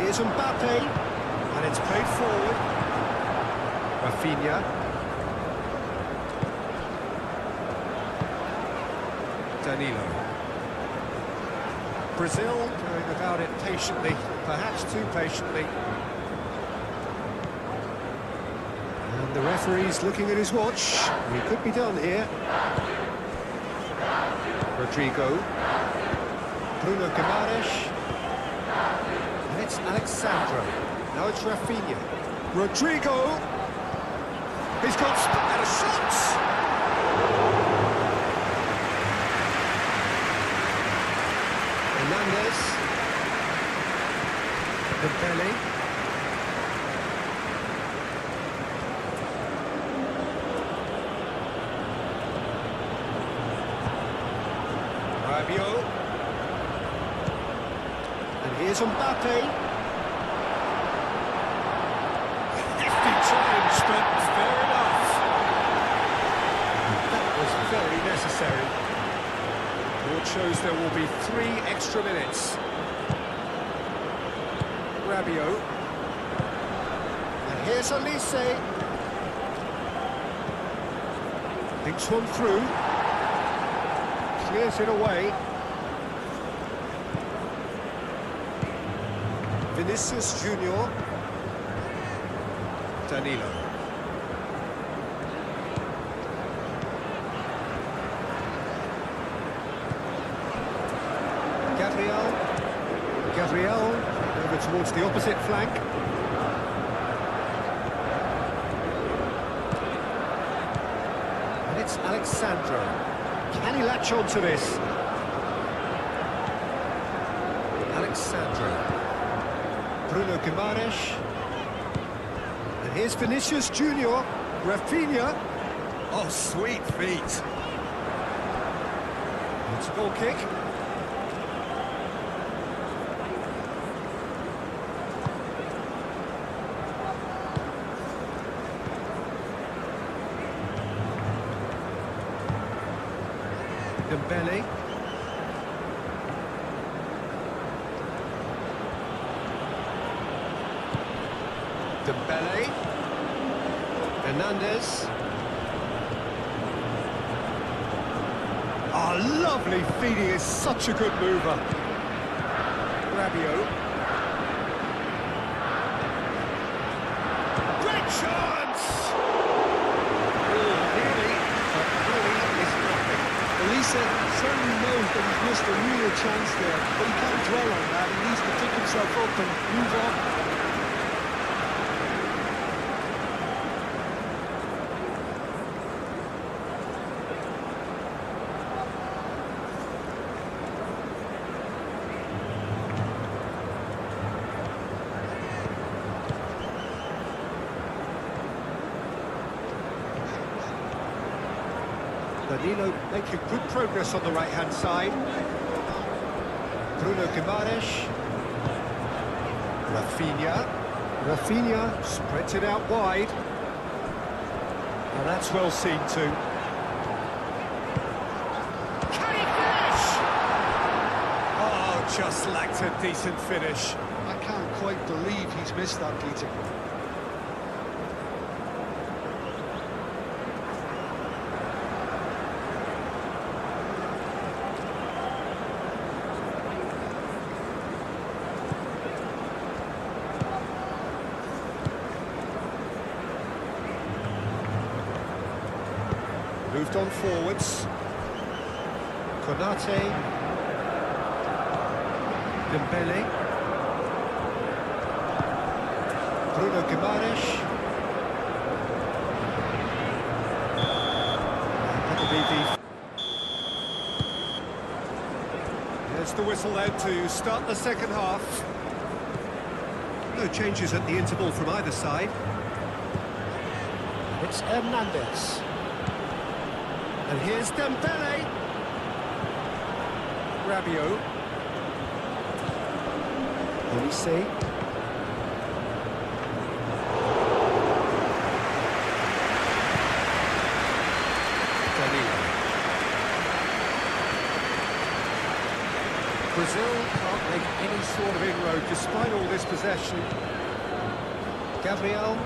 Here's Mbappe, and it's played forward. Rafinha. Danilo. Brazil going about it patiently, perhaps too patiently. And the referee's looking at his watch. We could be done here. Rodrigo. Bruno Guimaraes. And it's Alexandro. Now it's Rafinha. Rodrigo. He's got a shot! Hernandez. Dembele. Rabiot. And here's Mbappe. Hefty challenge, but fair enough. That was very necessary. Board shows there will be 3 extra minutes. Rabiot. And here's Elise. Thinks one through. Clears it away. Vinicius Junior. Danilo. Gabriel over towards the opposite flank. And it's Alexandro. Can he latch on to this? Alexandro. Bruno Guimaraes. And here's Vinicius Junior. Rafinha. Oh, sweet feet. It's a goal kick. Dembele. Dembele. Hernandez. Oh, lovely feet, he is such a good mover. Rabiot. Great chance! Oh, nearly, but really is nothing. Elise certainly knows that he's missed a real chance there, but he can't dwell on that. He needs to pick himself up and move on. Danilo making good progress on the right-hand side. Bruno Guimaraes. Rafinha spreads it out wide. And that's well seen too. Can he finish? Oh, just lacked a decent finish. I can't quite believe he's missed that, Peter. Moved on forwards. Konate. Dembele. Bruno Guimaraes. That'll be the... There's the whistle then to start the second half. No changes at the interval from either side. It's Hernandez. And here's Dembele. Rabiot. Olise. Danilo. Brazil can't make any sort of inroad despite all this possession. Gabriel.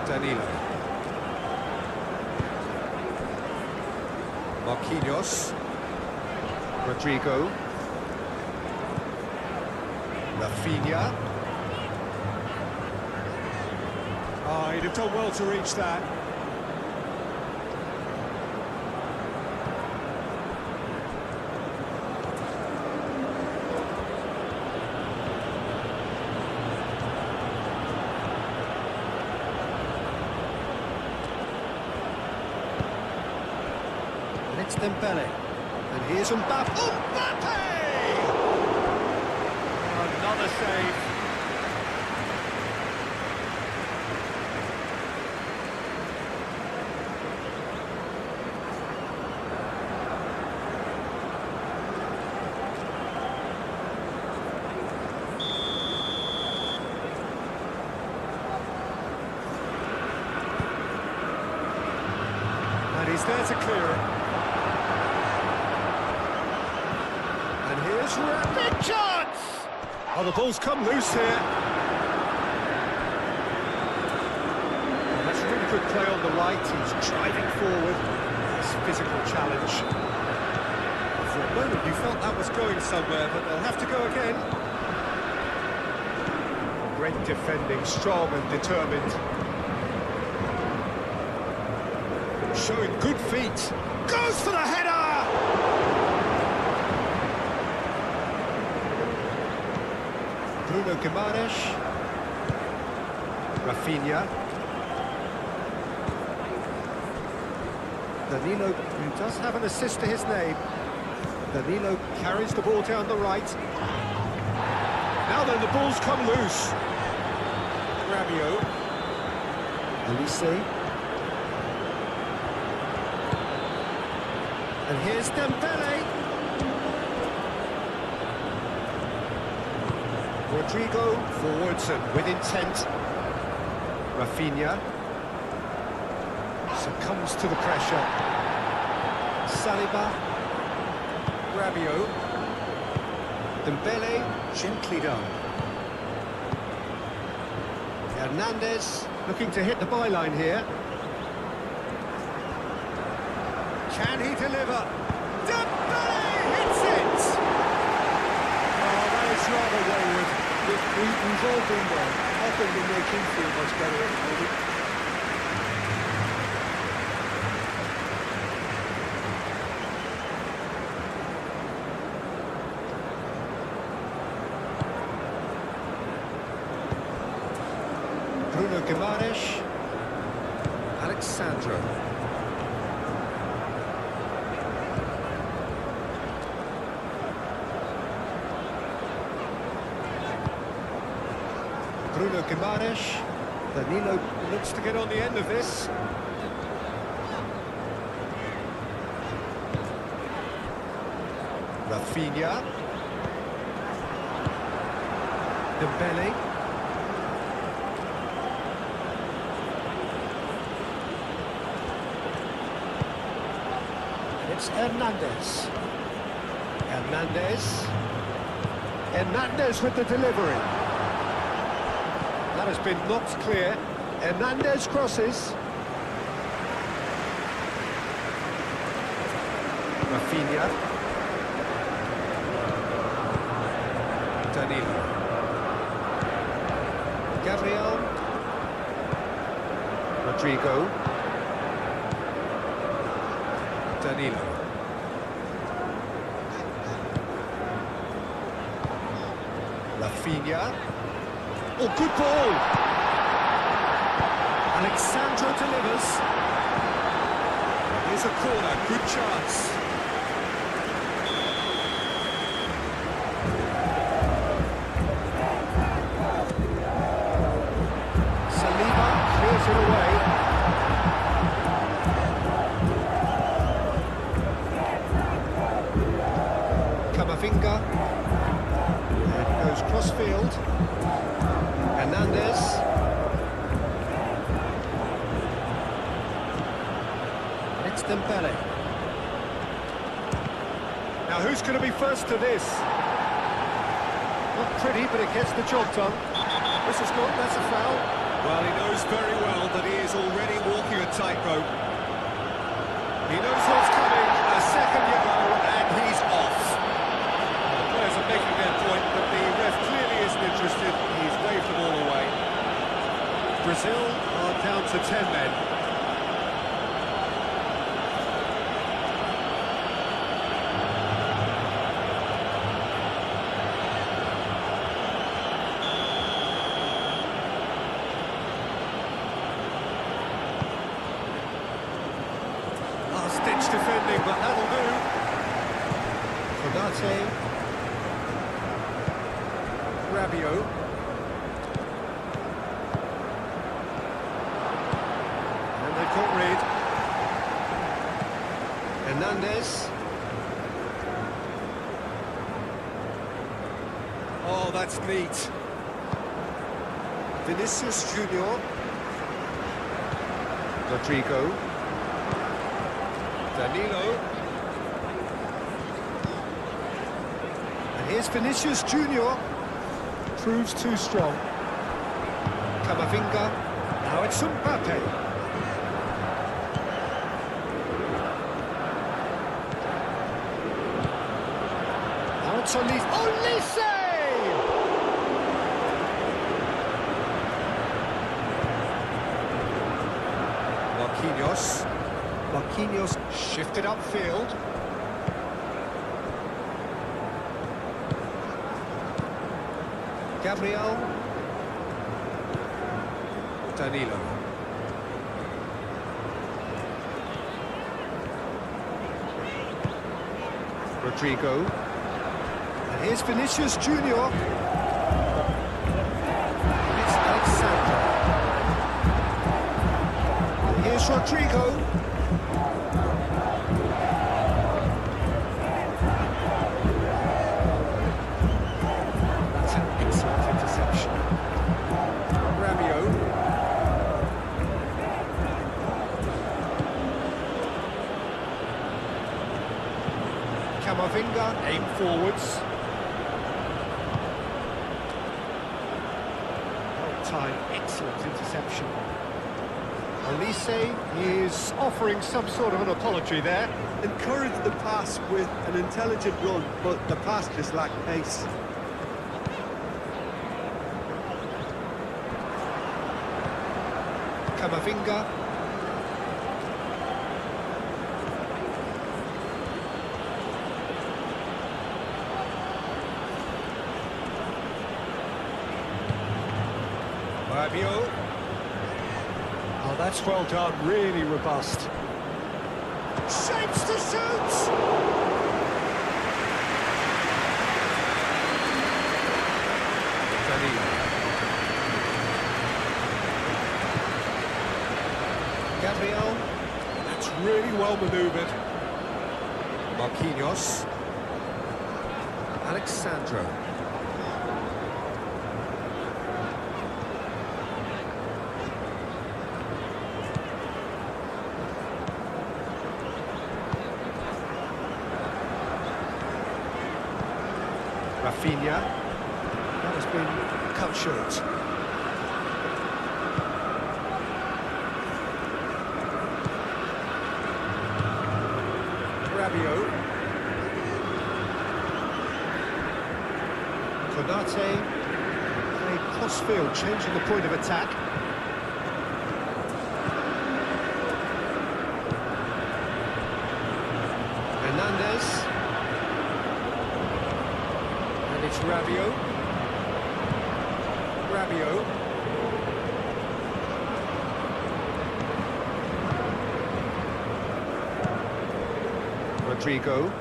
Danilo. Marquinhos. Rodrigo. Rafinha. Oh, he'd have done well to reach that. And it's Dembele. And here's Mbappe. Mbappe! Another save. And he's there to clear it. And here's big chance! Oh, the ball's come loose here. Oh, that's a really good play on the right. He's driving forward. Nice physical challenge. For a moment you felt that was going somewhere, but they'll have to go again. Great defending, strong and determined. Showing good feet. Goes for the header! Bruno Guimaraes. Rafinha. Danilo, who does have an assist to his name. Danilo carries the ball down the right. Now then, the ball's come loose. Rabiot. Elise. And here's Dembele. Rodrigo forwards and with intent. Rafinha succumbs to the pressure. Saliba. Rabiot. Dembele, gently done. Hernandez looking to hit the byline here. Can he deliver? Dembele hits it! Oh, that is rather wayward. We've all been there. How can we make him feel much better? Bruno Guimaraes. Alexandro. Bruno Guimaraes. Danilo looks to get on the end of this. Rafinha. Dembele. It's Hernandez. Hernandez. Hernandez with the delivery. That has been knocked clear. Hernandez crosses. Rafinha. Danilo. Gabriel. Rodrigo. Danilo. Rafinha. Oh, good ball! Alexandro delivers. Here's a corner, good chance. Saliba clears it away. Camavinga. And he goes cross-field. Hernandez. Dembele. Now who's going to be first to this? Not pretty, but it gets the job done. This is good, that's a foul. Well, he knows very well that he is already walking a tightrope. He knows what's coming, a second yellow, and he's off. The players are making their point, but the ref clearly isn't interested. He's waved them all away. Brazil are down to 10 men. Last-ditch defending, but that'll do. Konate. Rabiot. And they've got rid. Hernandez. Oh, that's neat. Vinicius Junior. Rodrigo. Danilo. And here's Vinicius Junior. Proves too strong. Camavinga. Now it's Mbappe. Now it's Olise. Olise! Marquinhos. Marquinhos shifted upfield. Gabriel. Danilo. Rodrigo. And here's Vinicius Junior. And it's Alexander. And here's Rodrigo. Camavinga, aim forwards. Time, excellent interception. Olise is offering some sort of an apology there. Encouraged the pass with an intelligent run, but the pass just lacked pace. Camavinga. Rabiot. Oh, that's well done, really robust. Shapes to shoot! Danilo. Gabriel. That's really well manoeuvred. Marquinhos. Alexandro. Rafinha. That has been cut short. Rabiot. Konate. Played cross-field, changing the point of attack. Hernandez. It's Rabiot. Rabiot. Rodrigo.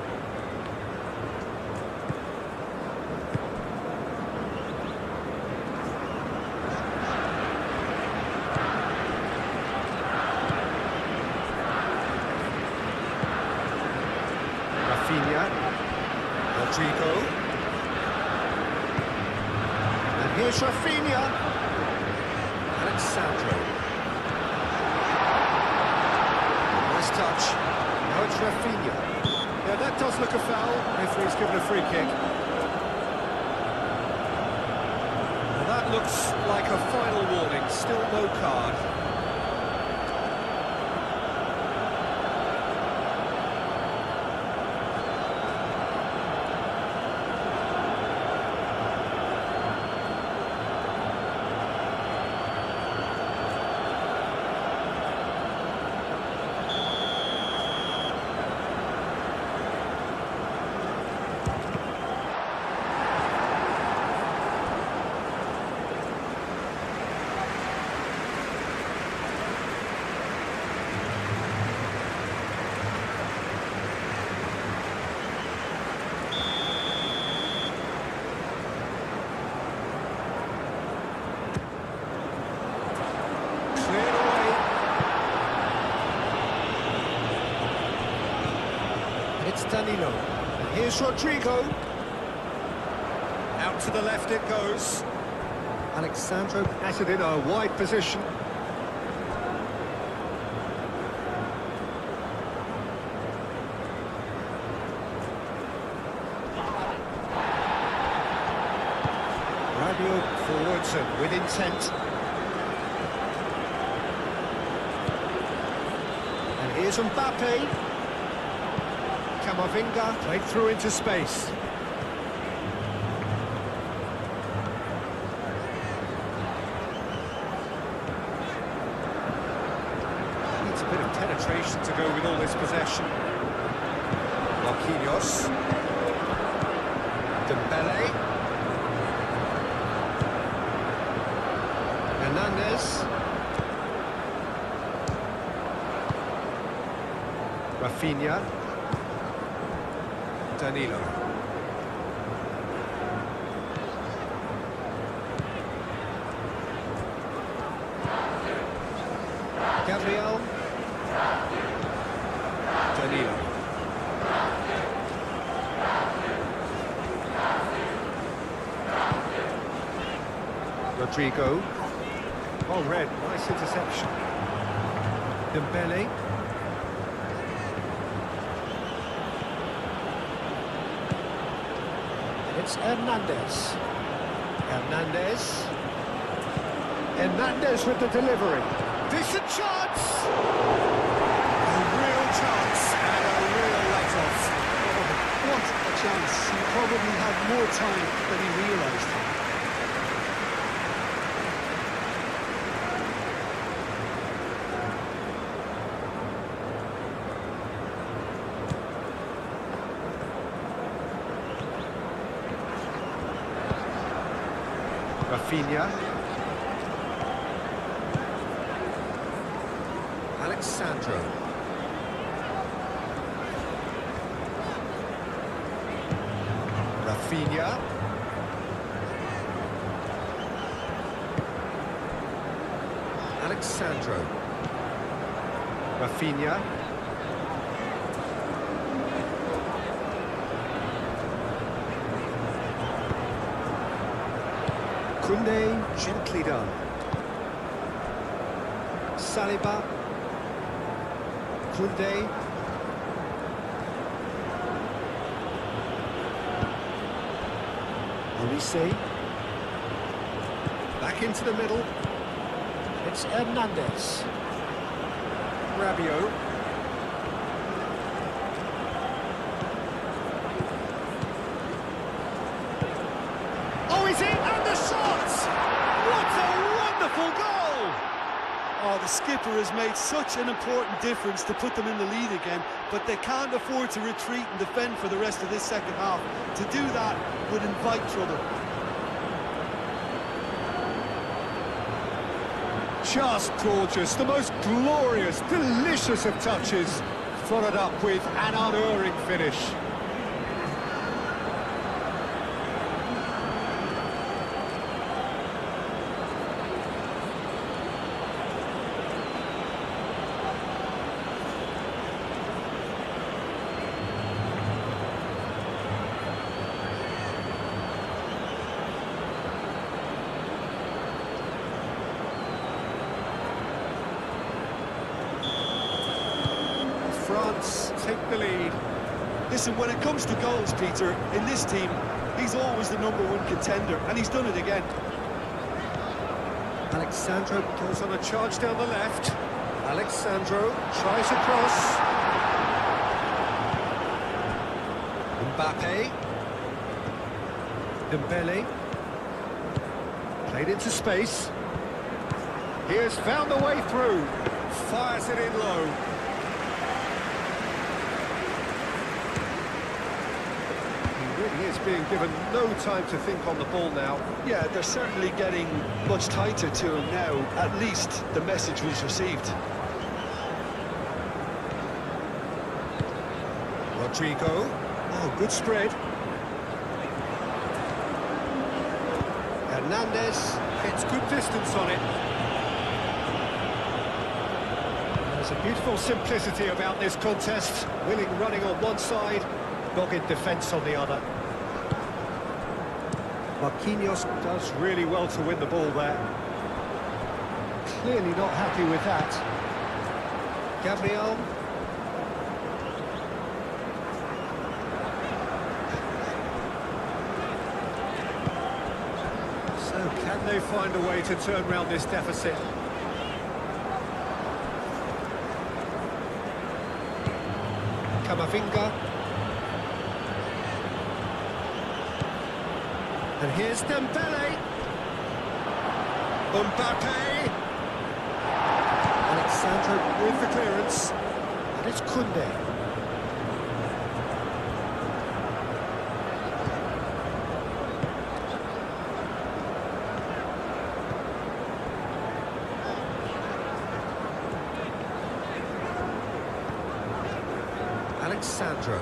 Rafinha. Rodrigo. Here's Rafinha. Alexandro. Nice touch. Rafinha. Yeah, that does look a foul. Referee's given a free kick. Well, that looks like a final warning. Still no card. It's Danilo. And here's Rodrigo. Out to the left it goes. Alexandro has it in a wide position. Rabiot forwards and with intent. And here's Mbappe. Camavinga played through into space. Needs a bit of penetration to go with all this possession. Marquinhos. Dembele. Hernandez. Rafinha. Danilo. Gabriel. Danilo. Rodrigo. Oh, red. Nice interception. Dembele. It's Hernandez. Hernandez. Hernandez with the delivery. Decent chance! A real chance and a real let-off. Oh, what a chance. He probably had more time than he realised. Rafinha. Alexandro. Rafinha. Alexandro. Rafinha. Koundé, gently done. Saliba. Koundé. Olise. Back into the middle. It's Hernandez. Rabiot. Oh, he's in, and the shot! What a wonderful goal! Oh, the skipper has made such an important difference to put them in the lead again, but they can't afford to retreat and defend for the rest of this second half. To do that would invite trouble. Just gorgeous, the most glorious, delicious of touches, followed up with an unerring finish. France take the lead. Listen, when it comes to goals, Peter, in this team, he's always the #1 contender, and he's done it again. Alexandro goes on a charge down the left. Alexandro tries a cross. Mbappe. Dembele. Played into space. He has found the way through. Fires it in low. He really is being given no time to think on the ball now. Yeah, they're certainly getting much tighter to him now. At least the message was received. Rodrigo. Oh, good spread. Hernandez gets good distance on it. There's a beautiful simplicity about this contest. Willing running on one side, dogged defence on the other. Marquinhos does really well to win the ball there. Clearly not happy with that. Gabriel. So can they find a way to turn around this deficit? Camavinga. And here's Dembele. Mbappe. Alexandro with the clearance. And it's Koundé. Alexandro.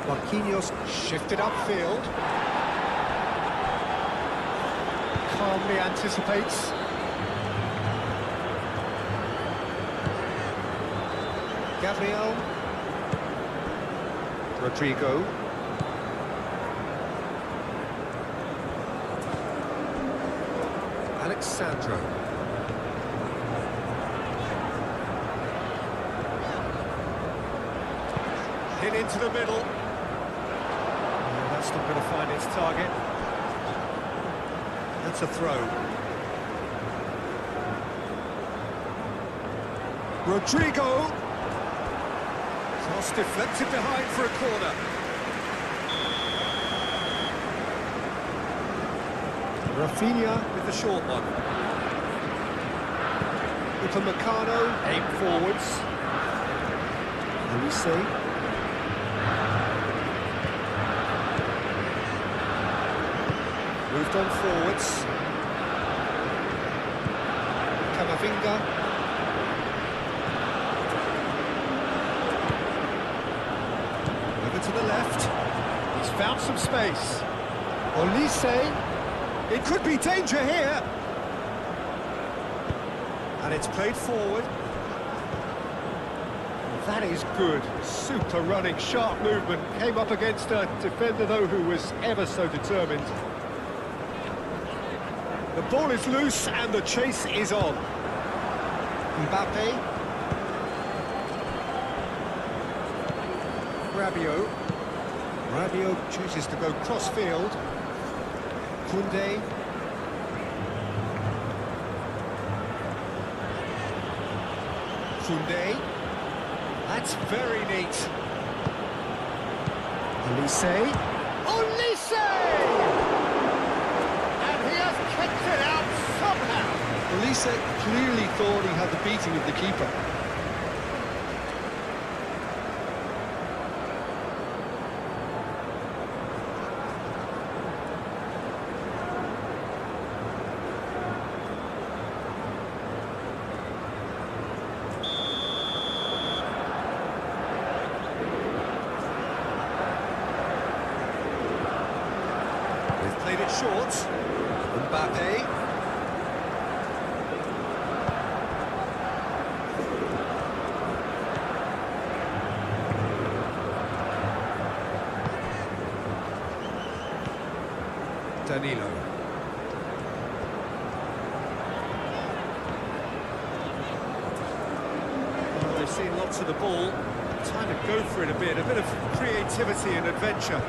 Marquinhos shifted upfield. Calmly anticipates. Gabriel. Rodrigo. Alexandro. Hit into the middle. Oh, that's not going to find its target. That's a throw. Rodrigo. Toss deflected behind for a corner. Rafinha with the short one. Upamecano, aim forwards. Olise. Moved on forwards. Camavinga. Over to the left. He's found some space. Olise. It could be danger here. And it's played forward. That is good. Super running, sharp movement. Came up against a defender, though, who was ever so determined. The ball is loose and the chase is on. Mbappe. Rabiot. Rabiot chooses to go cross-field. Koundé. Koundé. That's very neat. Olise. Olise! And he has kicked it out somehow. Olise clearly thought he had the beating of the keeper. Played it short. Mbappe. Danilo. Well, they've seen lots of the ball. Time to go for it a bit of creativity and adventure.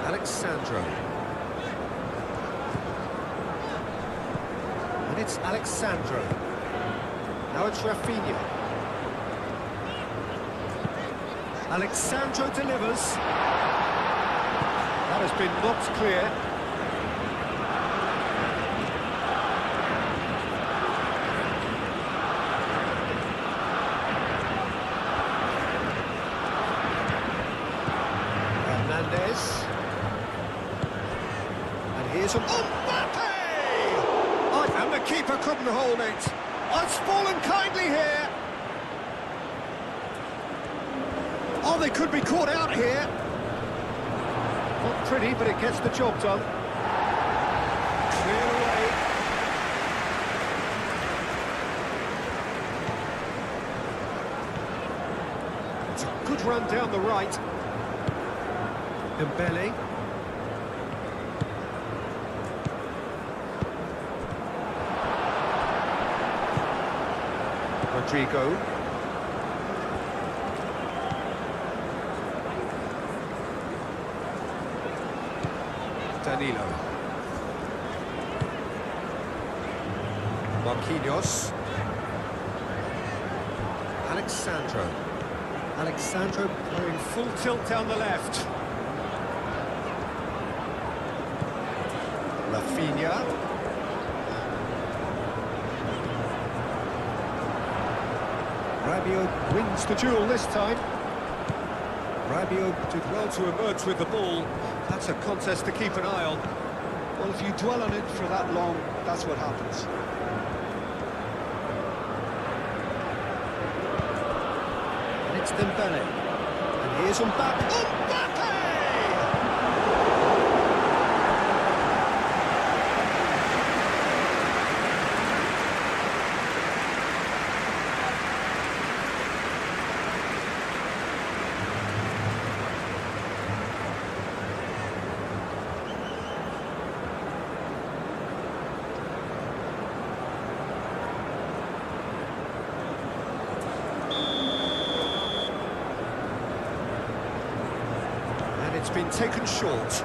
Alexandro. And it's Alexandro. Now it's Rafinha. Alexandro delivers. That has been knocked clear. Hernandez. And here's a... Mbappe! Oh, and the keeper couldn't hold it. Oh, it's fallen kindly here. Oh, they could be caught out here. Not pretty, but it gets the job done. Clear away. It's a good run down the right. Dembele. Rodrigo. Danilo. Marquinhos. Alexandro. Alexandro going full tilt down the left. Rafinha. Rabiot wins the duel this time. Rabiot did well to emerge with the ball. That's a contest to keep an eye on. Well, if you dwell on it for that long, that's what happens. And it's Dembele. And here's Mbappe. Mbappe! It's been taken short.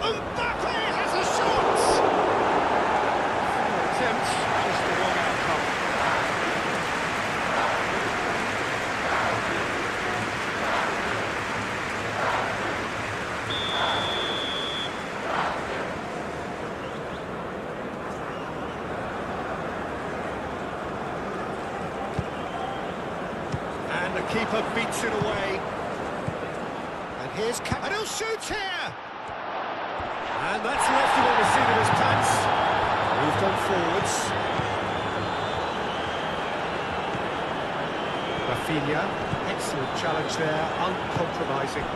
Mbappe has a shot! Attempt, just the wrong outcome. And the keeper beats it away. Here's and he'll shoot here! And that's left him on the seat of his pants. Moved on forwards. Rafinha, excellent challenge there, uncompromising.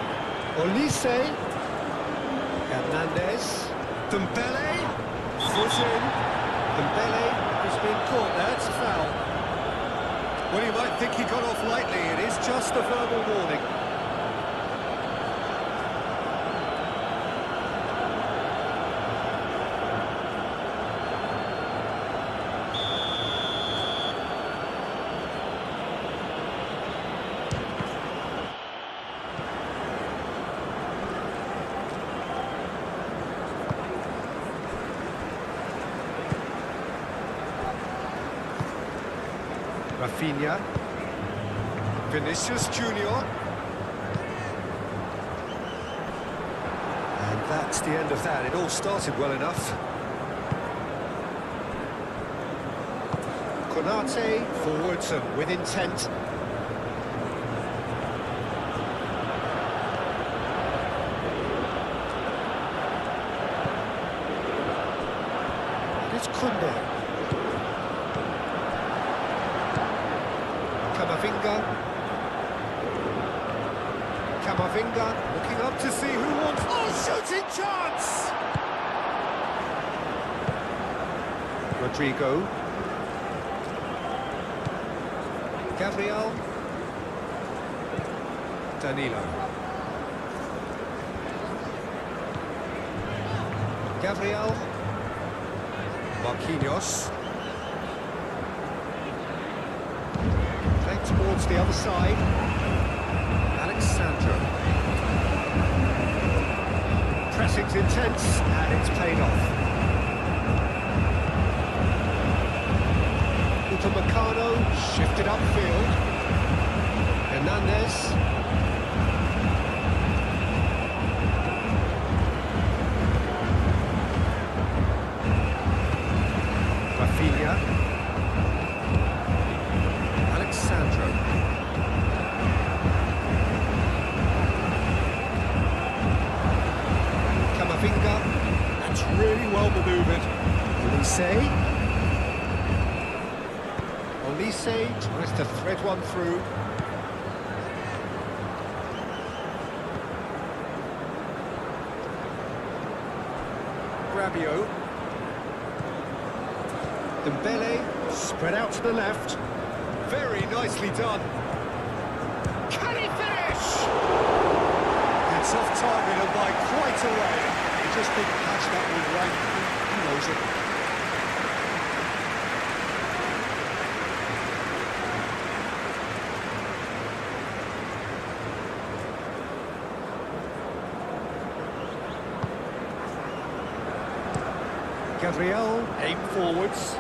Olise. Hernandez. Dembele. Foot in. Dembele has been caught there, it's a foul. Well, you might think he got off lightly, it is just a verbal warning. Rafinha. Vinicius Junior. And that's the end of that. It all started well enough. Konate forwards and with intent. It's Kunde. Camavinga looking up to see who wants... Oh, shooting chance! Rodrigo. Gabriel. Danilo. Gabriel. Marquinhos. Playing towards the other side. Alexandro. Pressing's intense, and it's paid off. Upamecano shifted upfield. Hernandez. Rafinha. Alexandro. Camavinga. That's really well manoeuvred. Olise tries to thread one through. Rabiot. Dembele, spread out to the left. Very nicely done. Can he finish? It's off target and by quite a way. He just didn't catch that one right. He knows it. Gabriel, aim forwards.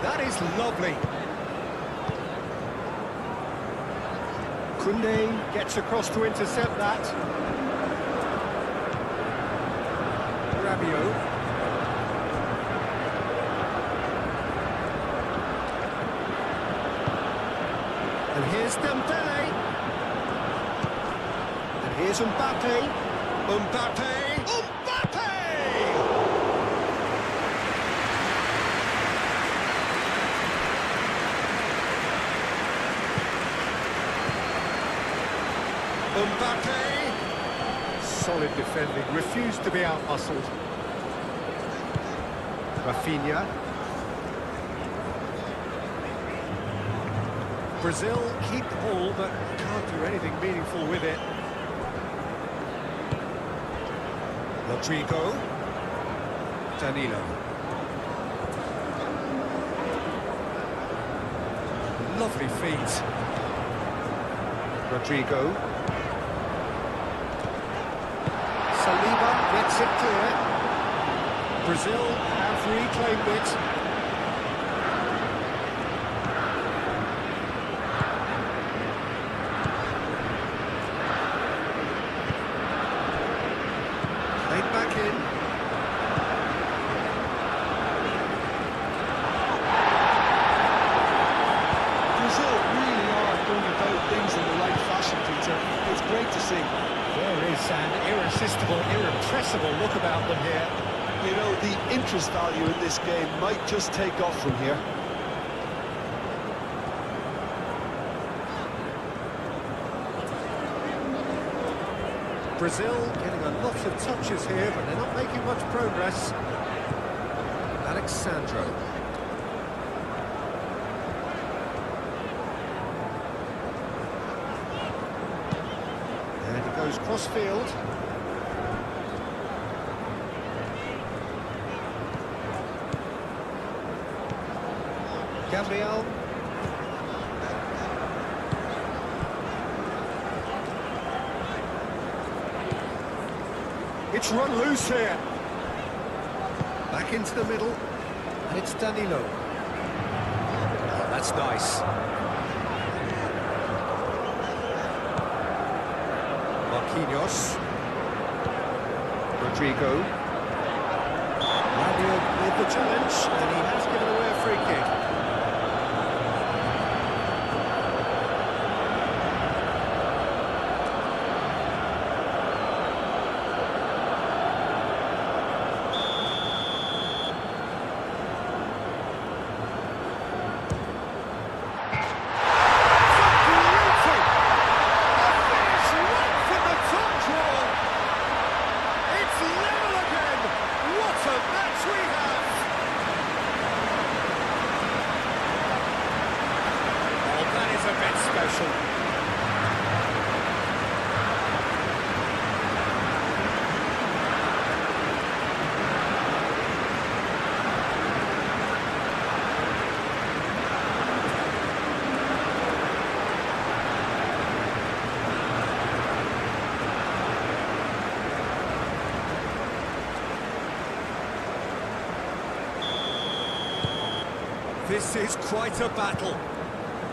That is lovely. Koundé gets across to intercept that. Rabiot. And here's Dembele. And here's Mbappe. Mbappe. Mbappe! Mbappe. Solid defending, refused to be out-muscled. Rafinha. Brazil keep the ball, but can't do anything meaningful with it. Rodrigo. Danilo. Lovely feet. Rodrigo. Saliba gets it clear. Brazil have reclaimed it. Back in. Brazil really are going about things in the right fashion, Peter. It's great to see. There is an irresistible, irrepressible look about them here. You know, the interest value in this game might just take off from here. Brazil getting a lot of touches here, but they're not making much progress. Alexandro. And he goes cross-field. Gabriel. It's run loose here. Back into the middle. And it's Danilo. Oh, that's nice. Marquinhos. Rodrigo. Rabiot with the challenge, and he has given away a free kick. This is quite a battle.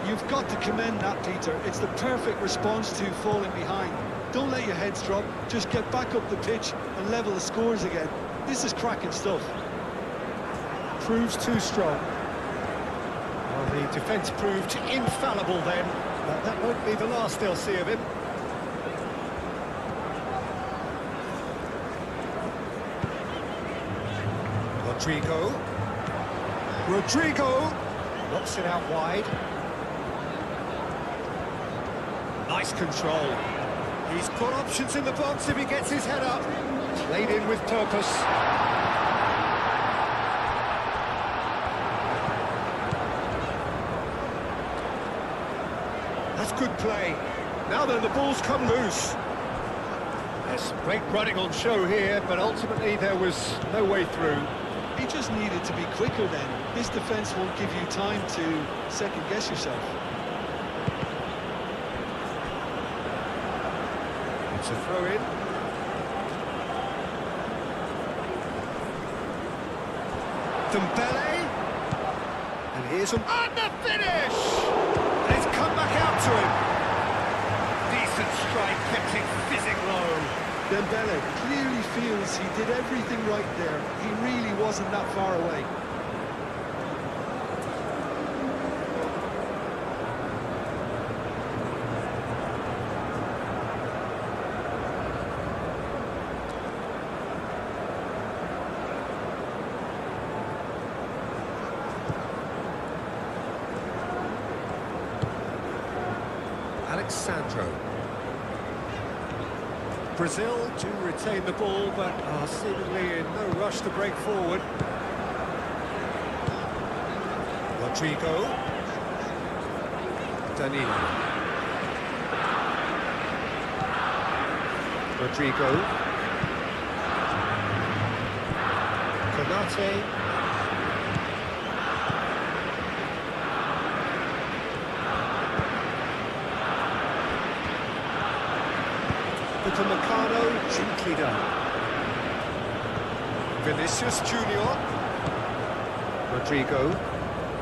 You've got to commend that, Peter. It's the perfect response to falling behind. Don't let your heads drop, just get back up the pitch and level the scores again. This is cracking stuff. Proves too strong. Well, the defence proved infallible then, but that won't be the last they'll see of him. Rodrigo knocks it out wide. Nice control. He's got options in the box if he gets his head up. Played in with purpose. That's good play. Now then, the ball's come loose. There's great running on show here, but ultimately there was no way through. He just needed to be quicker then. This defence won't give you time to second-guess yourself. It's a throw-in. Dembele. And here's him. And the finish! And it's come back out to him. Decent strike, kept it fizzing low. Dembele clearly feels he did everything right there. He really wasn't that far away. Alexandro. Brazil do retain the ball, but are seemingly in no rush to break forward. Rodrigo. Danilo. Rodrigo. Konate. Upamecano, gently done. Vinicius Junior. Rodrigo.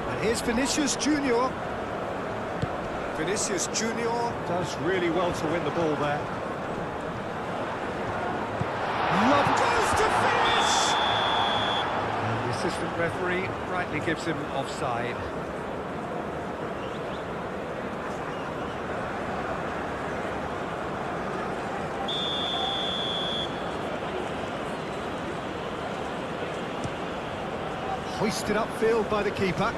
And here's Vinicius Junior. Vinicius Junior does really well to win the ball there. Love goes to finish! And the assistant referee rightly gives him offside. Hoisted upfield by the keeper.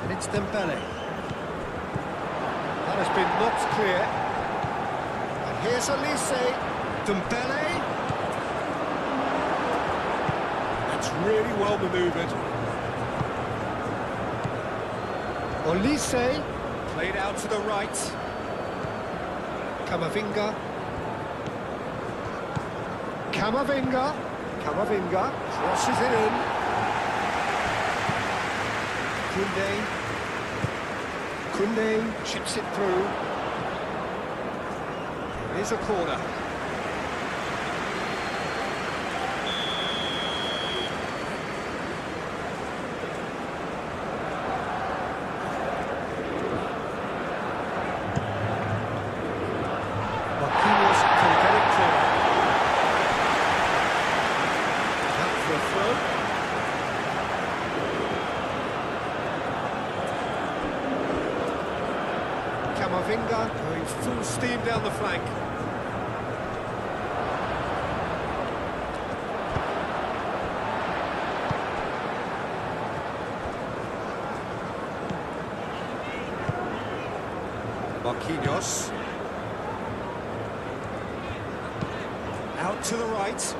And it's Dembele. That has been knocked clear. And here's Elise. Dembele. That's really well manoeuvred. Olise. Played out to the right. Camavinga. Camavinga crosses it in. Kunde chips it through. Here's a corner. Marquinhos can get it clear. Camavinga going full steam down the flank. Marquinhos. Out to the right.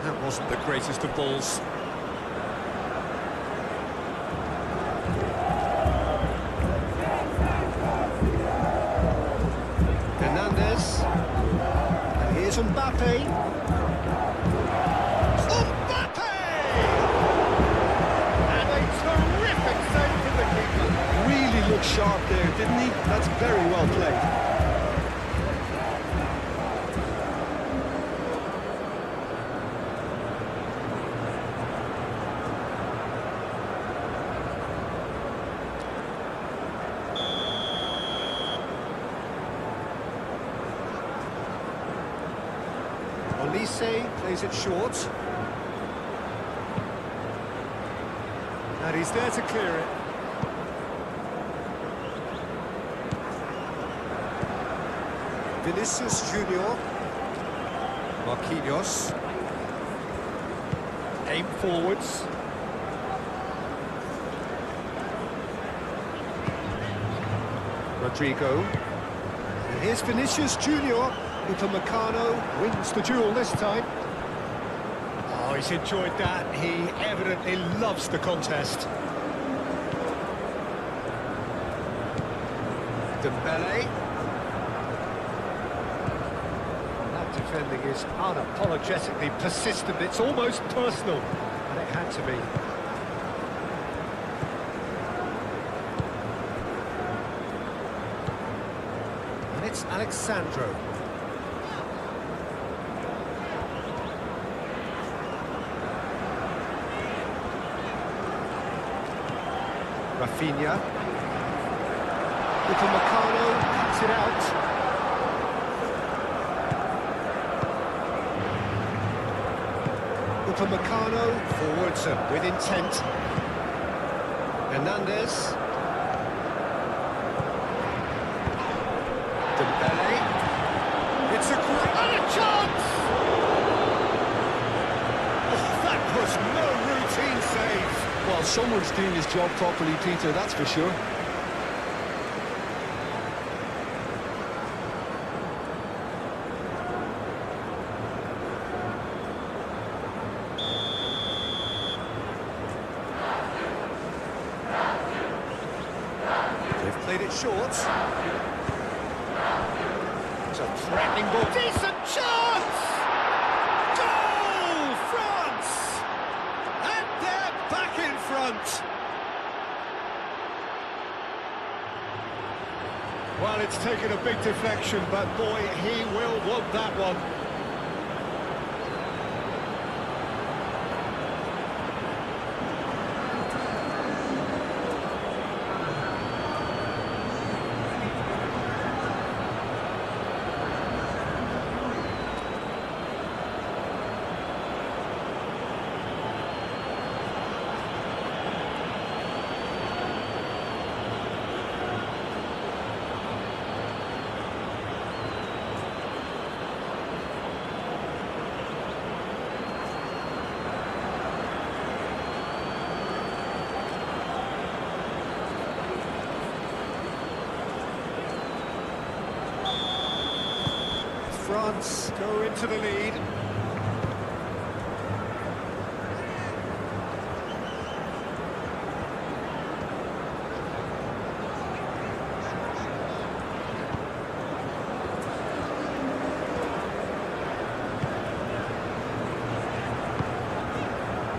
That wasn't the greatest of balls. Hernandez. And here's Mbappe. Mbappe! And a terrific save from the keeper. Really looked sharp there, didn't he? That's very well played. Elise plays it short. And he's there to clear it. Vinicius Junior. Marquinhos. Aim forwards. Rodrigo. And here's Vinicius Junior. Upamecano wins the duel this time. Oh, he's enjoyed that. He evidently loves the contest. Dembele. That defending is unapologetically persistent. It's almost personal, and it had to be. And it's Alexandro. Rafinha. Upamecano cuts it out. Upamecano forwards with intent. Hernandez. Dembele. It's a great... And a chance! Oh, that was no routine save. Well, someone's doing his job properly, Peter, that's for sure. They've played it short. It's a threatening ball. Decent chance! Goal! France! And they're back in front. Well, it's taken a big deflection, but boy, he will want that one. France go into the lead.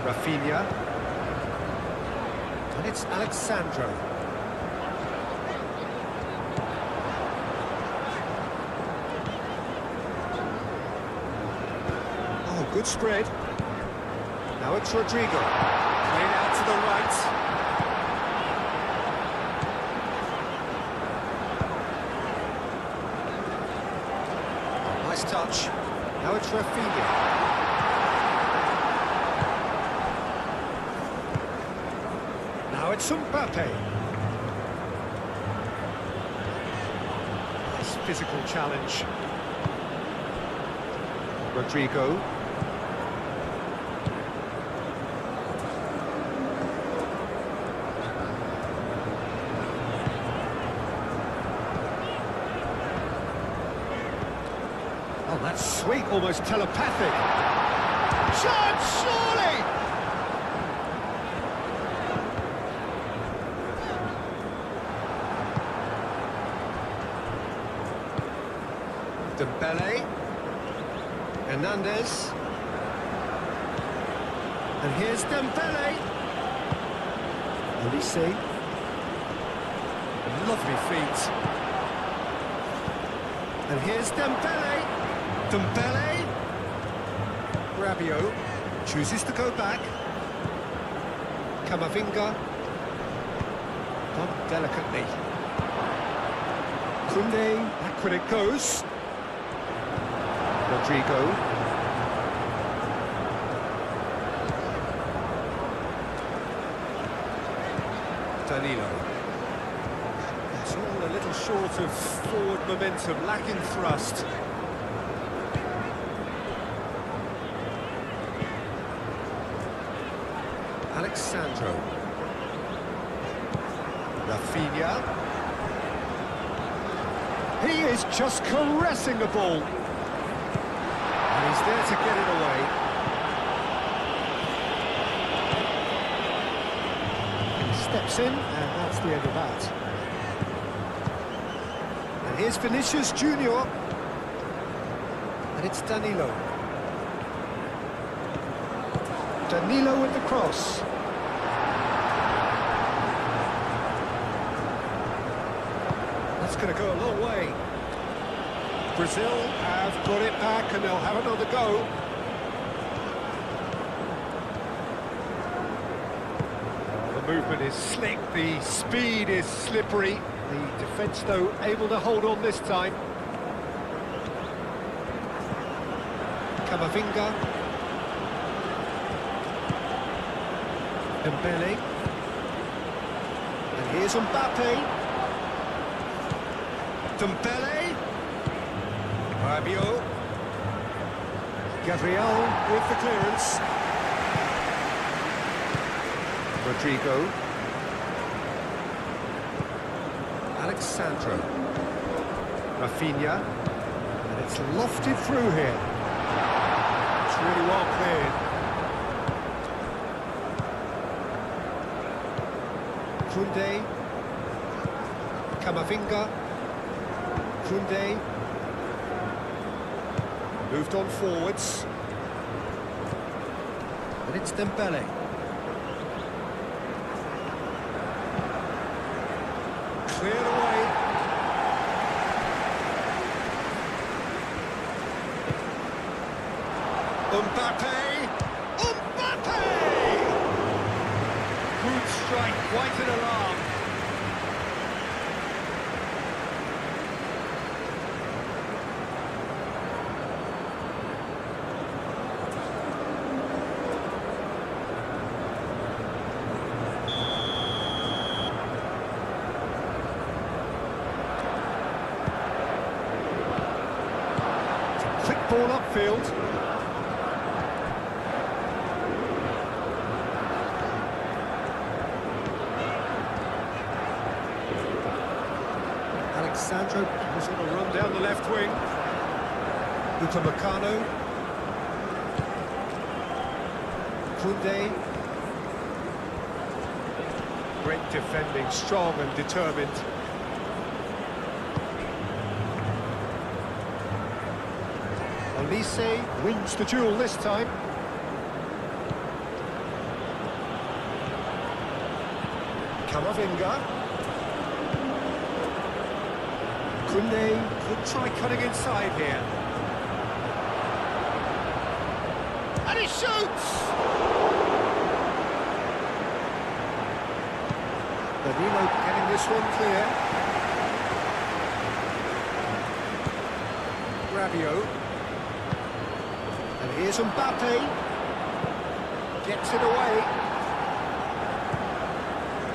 Rafinha. And it's Alexandro. Good spread. Now it's Rodrigo. Played out to the right. Nice touch. Now it's Rafinha. Now it's Mbappe. Nice physical challenge. Rodrigo. Oh, that's sweet, almost telepathic. Chance, surely! Dembele. Hernandez. And here's Dembele. Elise. Lovely feet. And here's Dembele. Dembele. Rabiot chooses to go back. Camavinga. Done delicately. Koundé, back when it goes. Rodrigo. Danilo. It's all a little short of forward momentum, lacking thrust. Alexandro. Rafinha. He is just caressing the ball. And he's there to get it away. He steps in, and that's the end of that. And here's Vinicius Junior. And it's Danilo. Danilo with the cross. That's going to go a long way. Brazil have got it back and they'll have another go. Oh, the movement is slick, the speed is slippery. The defence, though, able to hold on this time. Camavinga. Dembele. And here's Mbappe. Dembele. Rabiot. Gabriel with the clearance. Rodrigo. Alexandro. Rafinha. And it's lofted through here. It's really well cleared. Koundé. Camavinga. Koundé. Moved on forwards. And it's Dembele. Cleared away. Mbappe! Mbappe! Good strike, quite an alarm. Quick ball upfield. Alexandro was on a run down the left wing. Upamecano. Koundé. Great defending, strong and determined. Olise wins the duel this time. Camavinga. Koundé could try cutting inside here. And he shoots! Danilo getting this one clear. Rabiot. And here's Mbappe. Gets it away.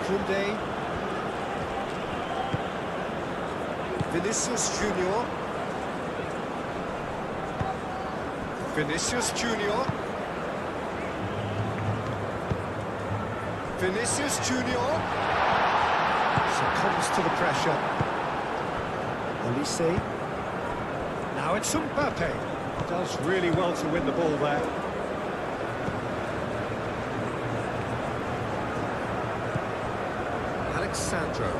Koundé. Vinicius Junior. Vinicius Junior. Vinicius Junior. Succumbs to the pressure. Olise. Now it's Mbappe. Does really well to win the ball there. Alexandro.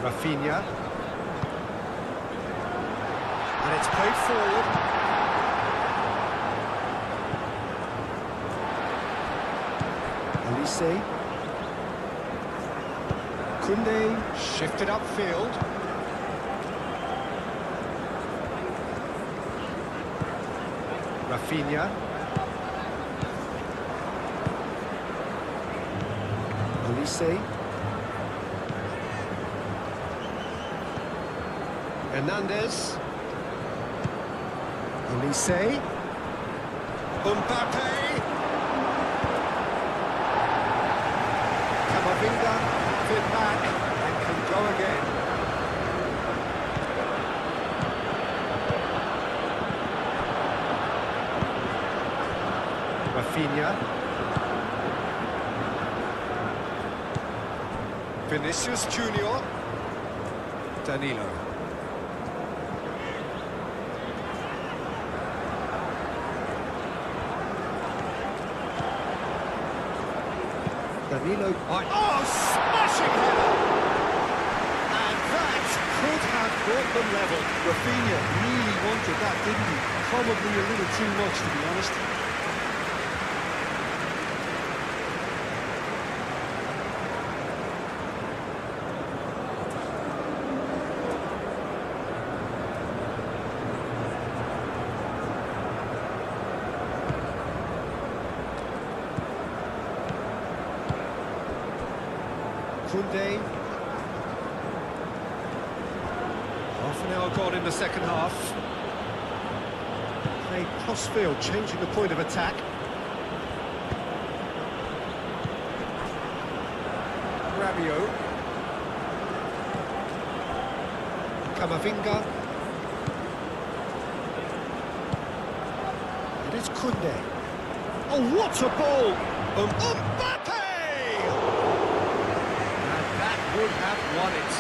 Rafinha. And it's played forward. Olise. Koundé shifted upfield. Rafinha. Olise. Hernandez. Olise. Mbappe. Camavinga, fit back, and can go again. Rafinha. Vinicius Junior. Danilo. Danilo. Oh, smashing header! And that could have brought them level. Rafinha really wanted that, didn't he? Probably a little too much, to be honest. Koundé. Half an hour gone in the second half. Played cross-field, changing the point of attack. Rabiot. Camavinga. It is Koundé. Oh, what a ball! Mbappe! Would have won it.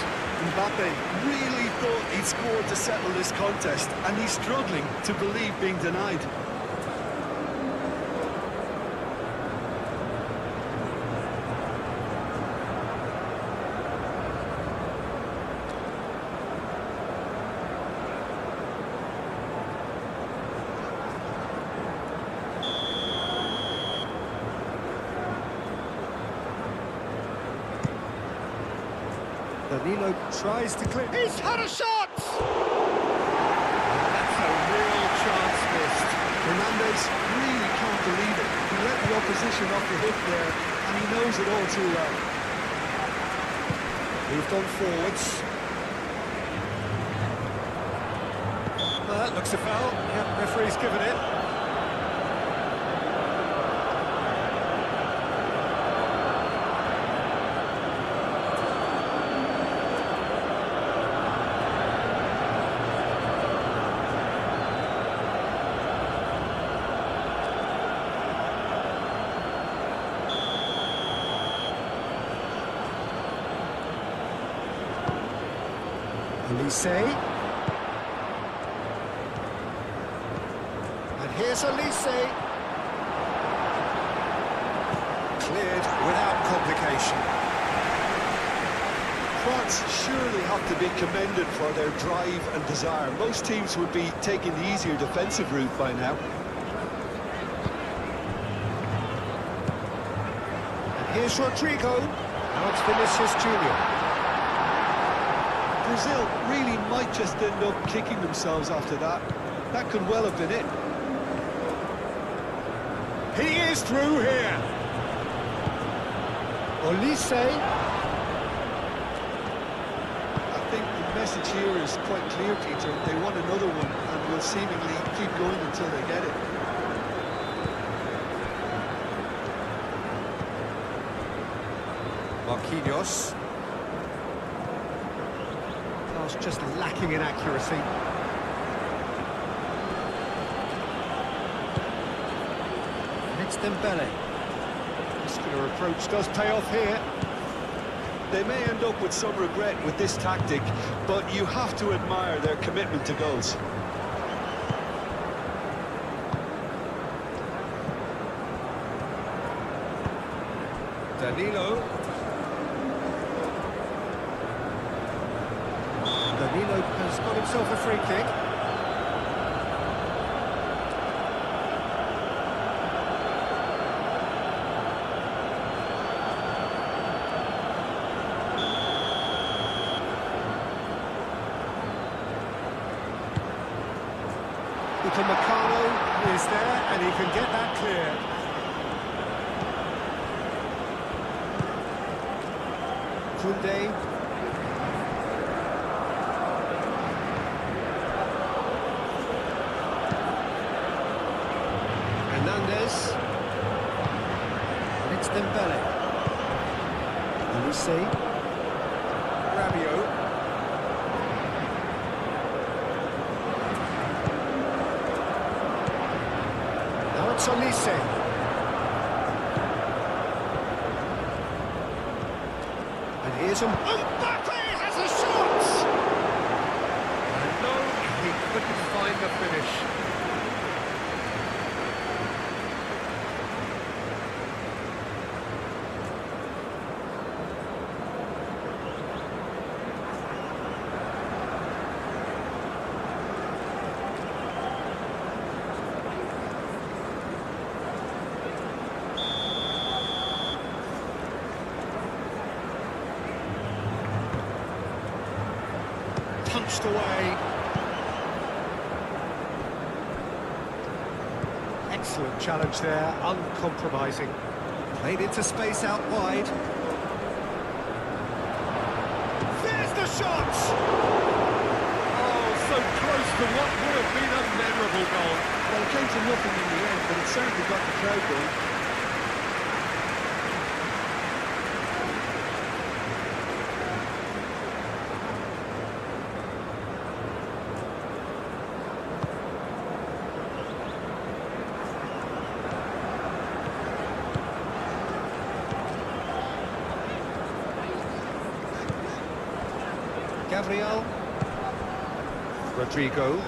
Mbappe really thought he'd scored to settle this contest, and he's struggling to believe being denied. Danilo tries to clear. He's had a shot! That's a real chance missed. Hernandez really can't believe it. He let the opposition off the hook there, and he knows it all too well. Moved on forwards. That looks a foul. Yep, referee's given it. Elise. And here's Elise. Cleared without complication. France surely have to be commended for their drive and desire. Most teams would be taking the easier defensive route by now. And here's Rodrigo. Now it's Vinicius Junior. Brazil really might just end up kicking themselves after that. That could well have been it. He is through here. Olise. I think the message here is quite clear, Peter. They want another one and will seemingly keep going until they get it. Marquinhos. Pass just lacking in accuracy. And it's Dembele. Muscular approach does pay off here. They may end up with some regret with this tactic, but you have to admire their commitment to goals. Danilo. Danilo has got himself a free kick. Upamecano is there and he can get that clear. Koundé. Hernandez. And it's Dembele. Olise. Rabiot. Now it's Olise. And here's Mbappe has a shot! And no, he couldn't find the finish. Punched away. Excellent challenge there, uncompromising. Played into space out wide. There's the shot! Oh, so close to what would have been a memorable goal. Well, it came to nothing in the end, but it certainly got the crowd going. Gabriel. Rodrigo.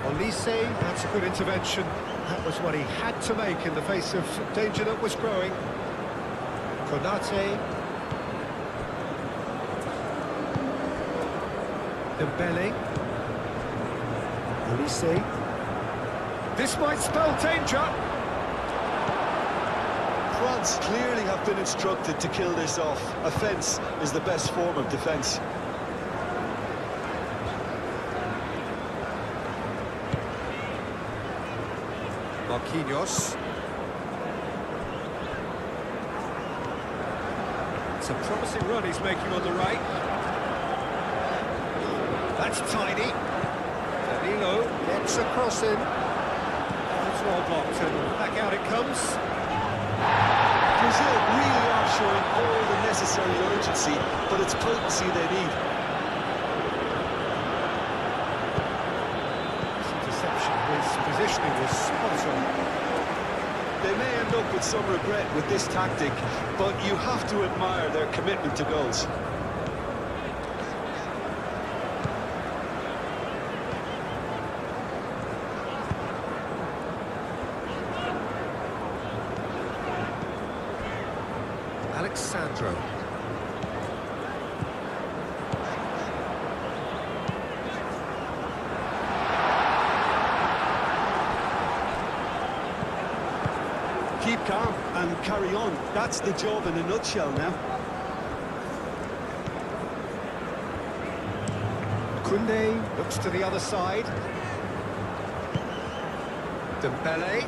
Olise, that's a good intervention. That was what he had to make in the face of danger that was growing. Konate. Dembele. Olise. This might spell danger. France clearly have been instructed to kill this off. Offence is the best form of defence. Marquinhos. It's a promising run he's making on the right. That's tiny. Danilo gets a cross in. It's well blocked and back out it comes. Brazil really are showing all the necessary urgency, but it's potency they need. His interception, his positioning was spot on. They may end up with some regret with this tactic, but you have to admire their commitment to goals. Alexandro. Keep calm and carry on. That's the job in a nutshell now. Koundé looks to the other side. Dembele.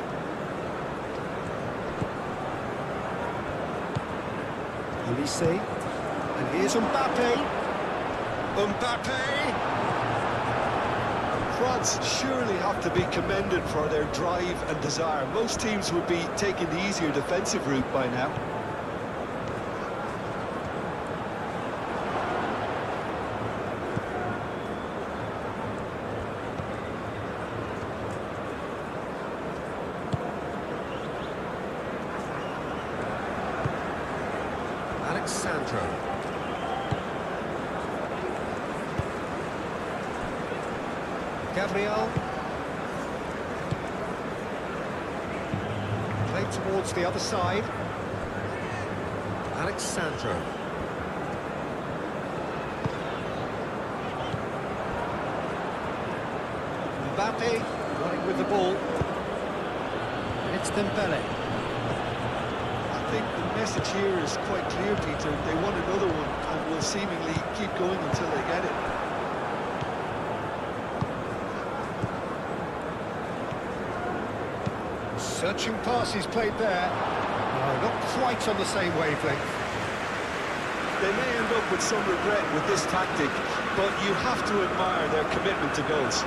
Olise. And here's Mbappe. Mbappe! France surely have to be commended for their drive and desire. Most teams would be taking the easier defensive route by now. Alexandro. Gabriel. Played towards the other side. Alexandro. Mbappe running with the ball. And it's Dembele. I think the message here is quite clear, Peter. They want another one and will seemingly keep going until they get it. Searching passes played there. Not quite on the same wavelength. They may end up with some regret with this tactic, but you have to admire their commitment to goals.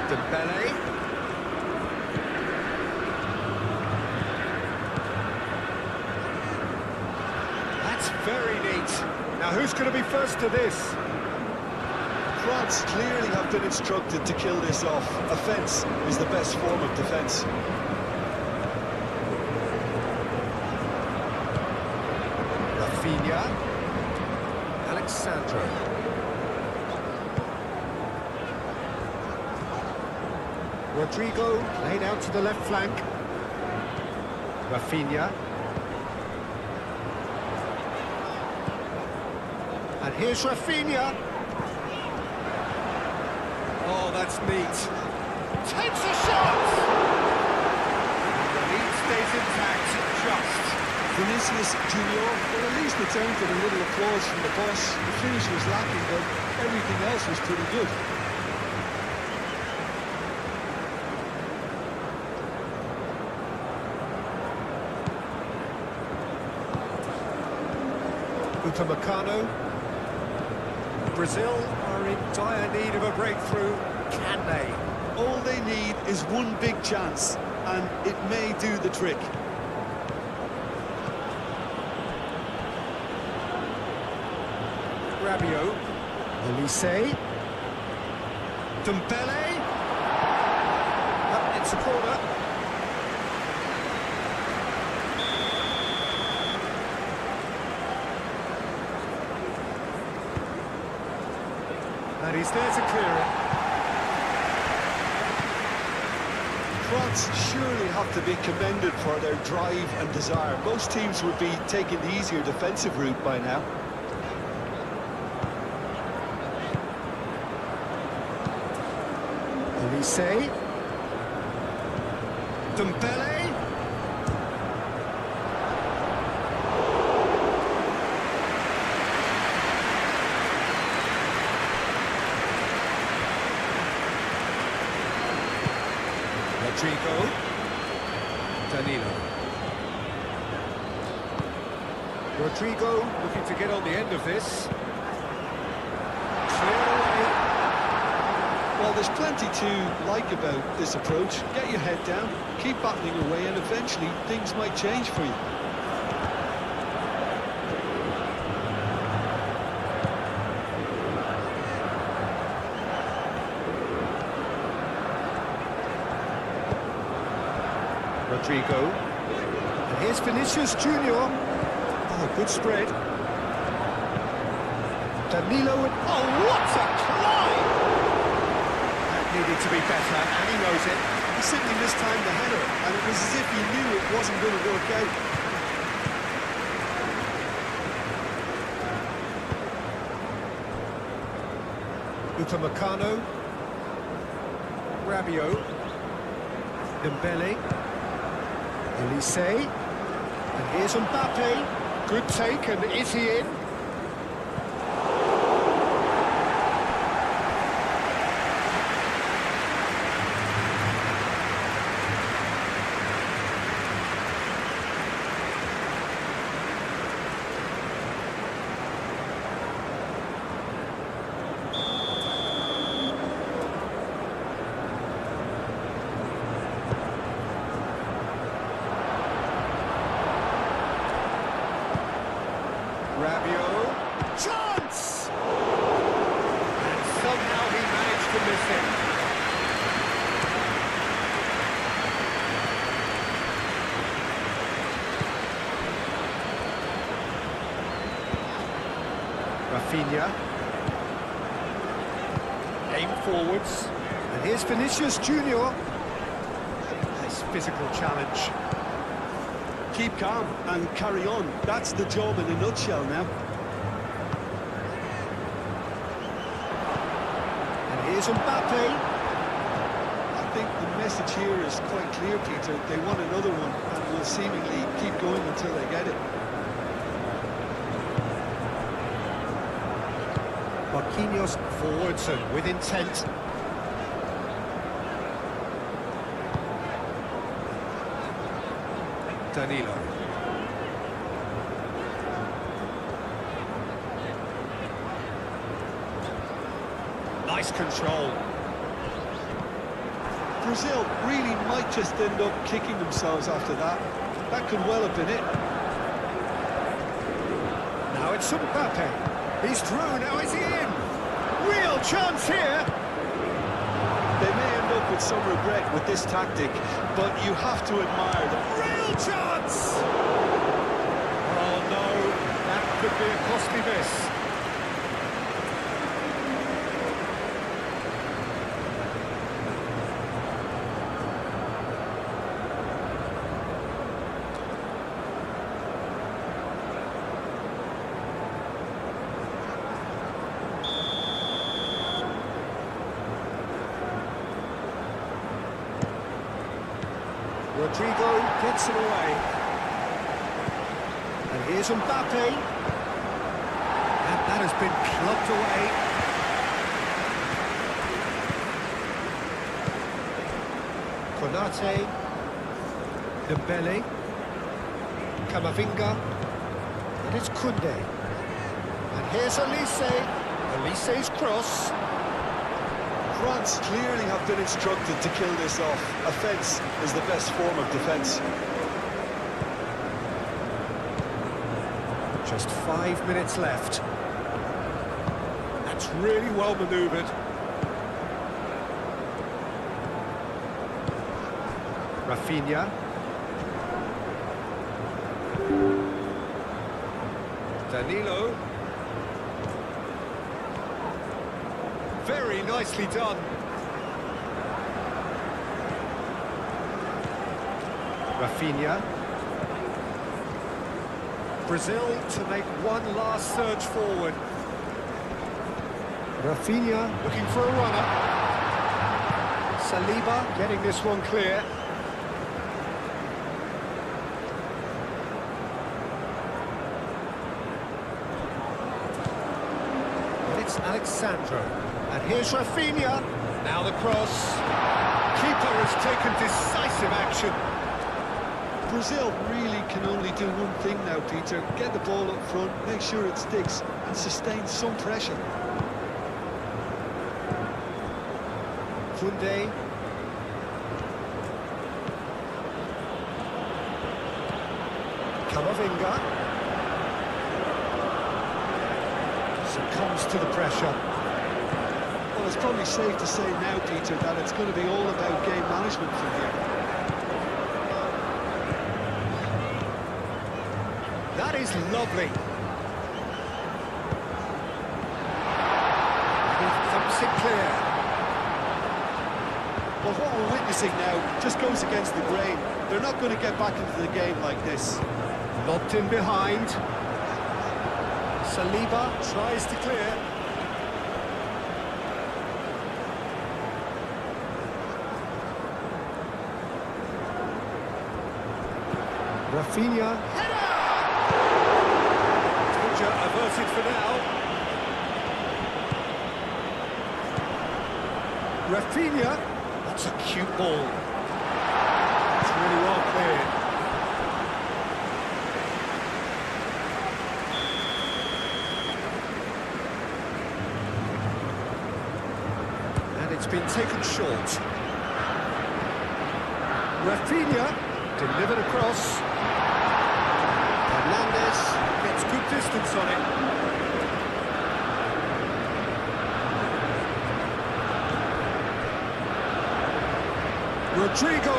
Dembele. That's very neat. Now who's going to be first to this? France clearly have been instructed to kill this off. Offence is the best form of defence. Rafinha. Alexandro. Rodrigo laid out to the left flank. Rafinha. And here's Rafinha. Oh, that's neat. Takes a shot! The lead stays intact, just. Vinicius Junior, well, at least it's earned a little applause from the boss. The finish was lacking, but everything else was pretty good. Upamecano. Brazil are in dire need of a breakthrough. Can they? All they need is one big chance, and it may do the trick. Rabiot. Olise. Dembele. It's a corner. And he's there to clear it. France surely have to be commended for their drive and desire. Most teams would be taking the easier defensive route by now. Olise. Dembele. Rodrigo. Danilo. Rodrigo looking to get on the end of this. Clear away. Well, there's plenty to like about this approach. Get your head down, keep battling away, and eventually things might change for you. Rodrigo. And here's Vinicius Junior. Oh, good spread. Danilo. Oh, what a climb! That needed to be better, and he knows it. He simply mistimed the header, and it was as if he knew it wasn't going to work out. Upamecano. Rabiot. Dembele. Olise. And here's Mbappe. Good take, and is he in? Rabiot. Chance! And somehow he managed to miss it. Rafinha. Aim forwards. And here's Vinicius Junior. Nice physical challenge. Keep calm and carry on. That's the job in a nutshell now. And here's Mbappe. I think the message here is quite clear, Peter. They want another one and will seemingly keep going until they get it. Marquinhos forwards and with intent. Danilo. Nice control. Brazil really might just end up kicking themselves after that. That could well have been it. Now it's Mbappe. He's through, now is he in? Real chance here! They may end up with some regret with this tactic, but you have to admire them. Real chance! Oh no, that could be a costly miss. Rodrigo gets it away. And here's Mbappe. And that has been clubbed away. Konate. Dembele. Camavinga. And it's Koundé. And here's Olise. Olise's cross. France clearly have been instructed to kill this off. Offence is the best form of defence. Just 5 minutes left. That's really well manoeuvred. Rafinha. Danilo. Very nicely done. Rafinha. Brazil to make one last surge forward. Rafinha looking for a runner. Saliba getting this one clear. And it's Alexandro. And here's Rafinha. Now the cross. Keeper has taken decisive action. Brazil really can only do one thing now, Peter. Get the ball up front, make sure it sticks, and sustain some pressure. Koundé. Camavinga. Succumbs to the pressure. Well, it's probably safe to say now, Peter, that it's going to be all about game management from here. That is lovely. And he thumps it clear. Well, what we're witnessing now just goes against the grain. They're not going to get back into the game like this. Locked in behind. Saliba tries to clear. Rafinha. Header! Danger averted for now. Rafinha. That's a cute ball. It's really well cleared. And it's been taken short. Rafinha delivered across. Hernandez gets good distance on it. Rodrigo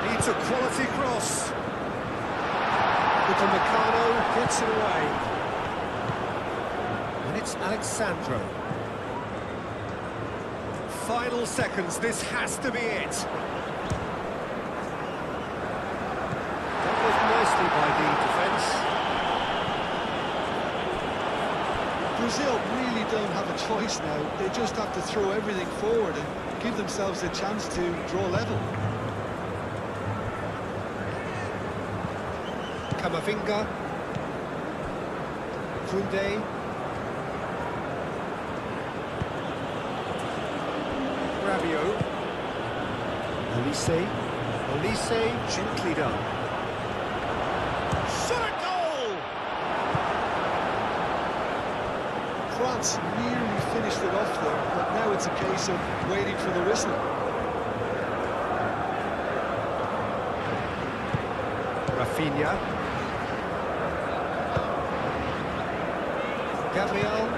needs a quality cross. Upamecano gets it away. And it's Alexandro. Final seconds, this has to be it. That was nicely by the defence. Brazil really don't have a choice now. They just have to throw everything forward and give themselves a chance to draw level. Camavinga. Koundé. Rabiot. Olise gently done. Shot a goal! France nearly finished it off there, but now it's a case of waiting for the whistle. Rafinha. Gabriel.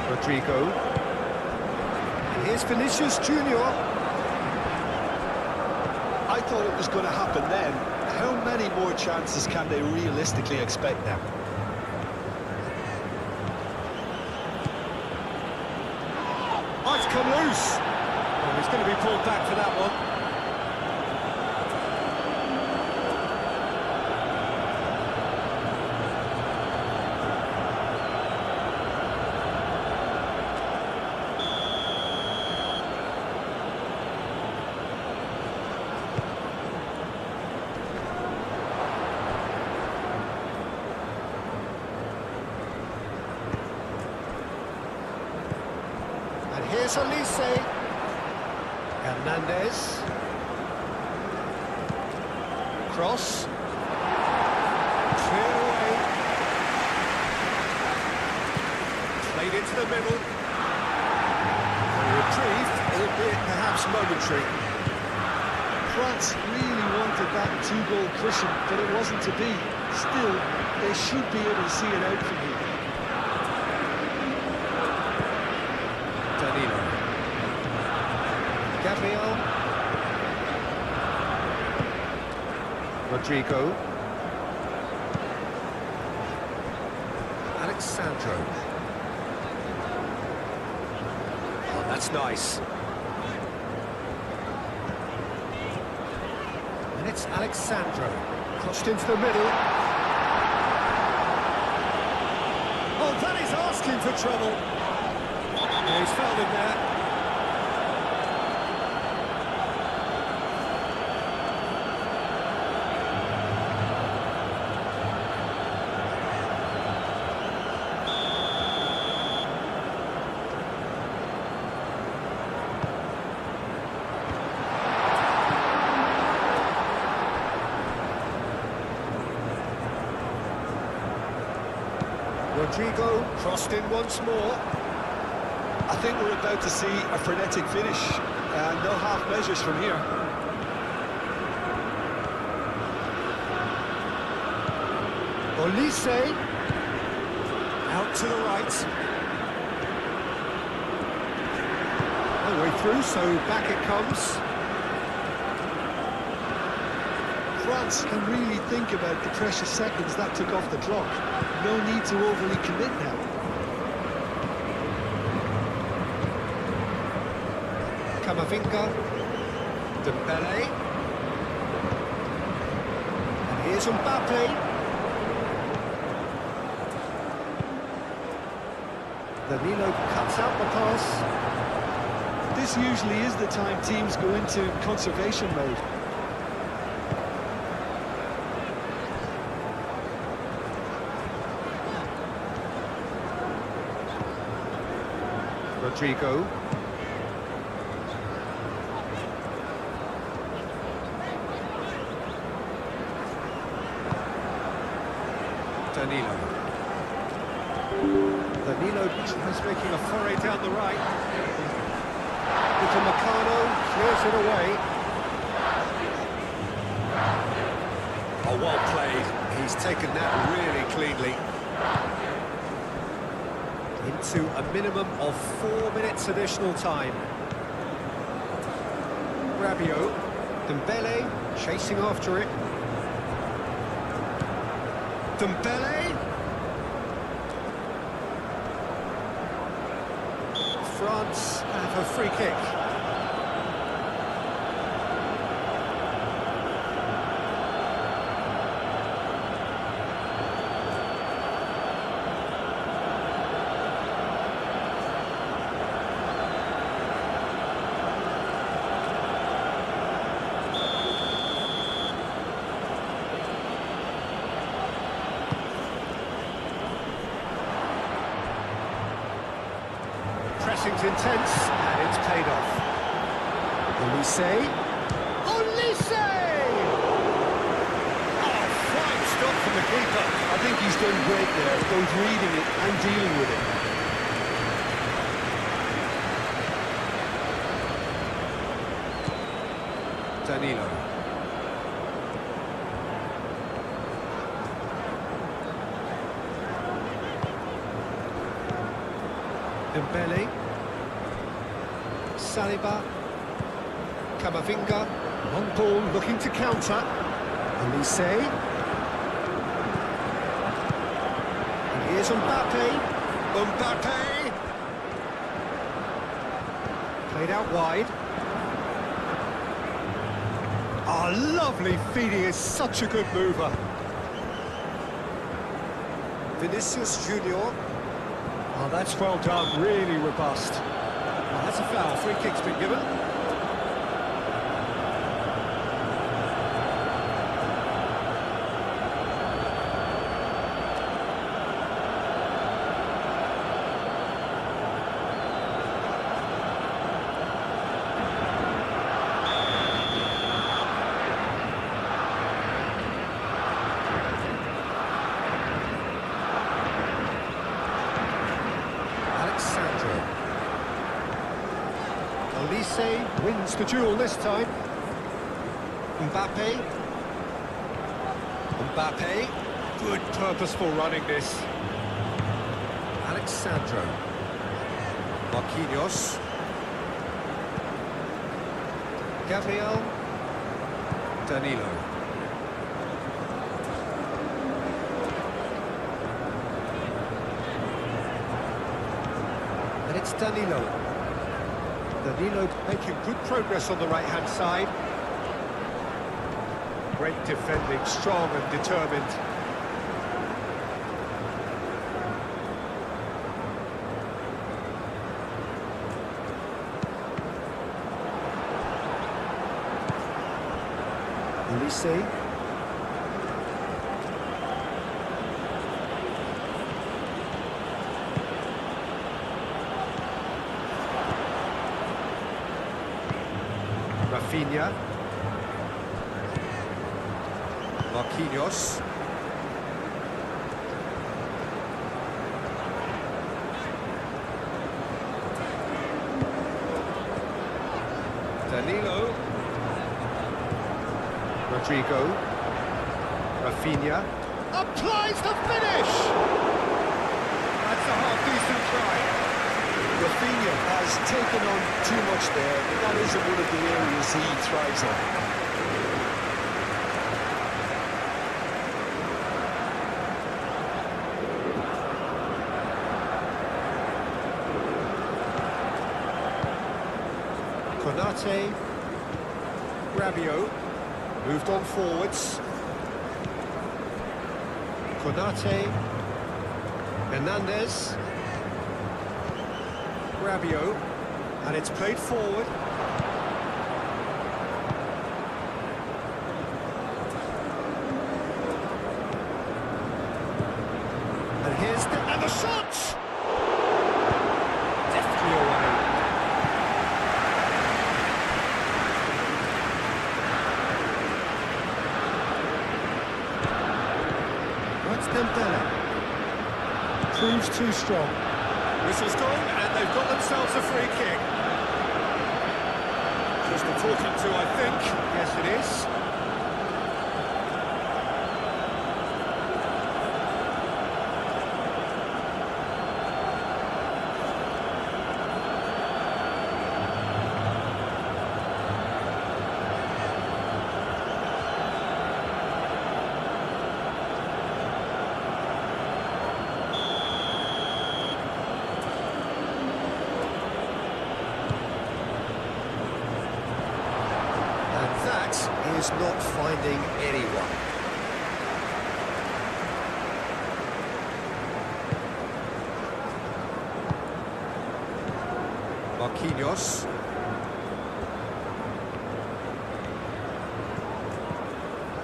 Rodrigo. And here's Vinicius Junior. I thought it was going to happen then. How many more chances can they realistically expect now? Oh, it's come loose. Oh, he's going to be pulled back for that one. Here's Olise. Hernandez. Cross. Cleared away. Played into the middle. A reprieve, albeit perhaps momentary. France really wanted that two-goal cushion, but it wasn't to be. Still, they should be able to see it out from here. Danilo. Gabriel. Rodrigo. Alexandro. Oh, that's nice. And it's Alexandro. Crossed into the middle. Oh, that is asking for trouble. Yeah, he's fouled him there. Rodrigo crossed in once more. I think we're about to see a frenetic finish, and no half measures from here. Olise. Out to the right. All the way through, so back it comes. France can really think about the precious seconds that took off the clock. No need to overly commit now. Camavinga. Dembele. And here's Mbappe. Danilo cuts out the pass. This usually is the time teams go into conservation mode. Rodrigo. Danilo. Danilo is making a foray down the right. Upamecano clears it away. Oh, well played. He's taken that really cleanly. Into a minimum of 4 minutes additional time. Rabiot. Dembele chasing after it. Dembele. France have a free kick. Pressing's intense, and it's paid off. Olise. Olise! Oh, fine stop from the keeper. I think he's done great there, both reading it and dealing with it. Danilo. Dembele. Saliba. Camavinga. Long ball looking to counter. Elise. And here's Mbappe. Mbappe. Played out wide. Oh, lovely feed, he is such a good mover. Vinicius Junior. Oh, that's well done, really robust. Oh, that's a foul, free kick's been given. Elise wins the duel this time. Mbappe. Mbappe. Good purposeful running this. Alexandro. Marquinhos. Gabriel. Danilo. And it's Danilo. Danilo making good progress on the right-hand side. Great defending, strong and determined. Elise. Rafinha. Marquinhos. Danilo. Rodrigo. Rafinha. Applies the finish! That's a half-decent try. Rafinha has taken on too much there, but that isn't one of the areas he thrives on. Konate. Rabiot. Moved on forwards. Konate. Hernandez. Rabiot, and it's played forward. And here's the shot! Deftly away. That's Dembele. Proves too strong. Whistle's gone, and they've got themselves a free kick. Just a talking to, I think. Yes, it is. Is not finding anyone. Marquinhos.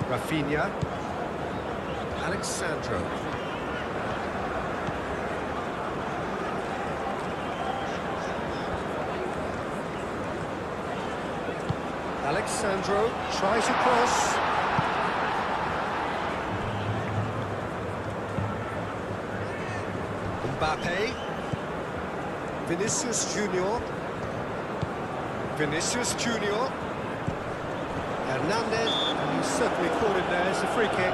Rafinha. Alexandro. Alexandro tries a cross. Mbappe. Vinicius Junior. Vinicius Junior. Hernandez, and he's certainly caught him there. It's a free kick.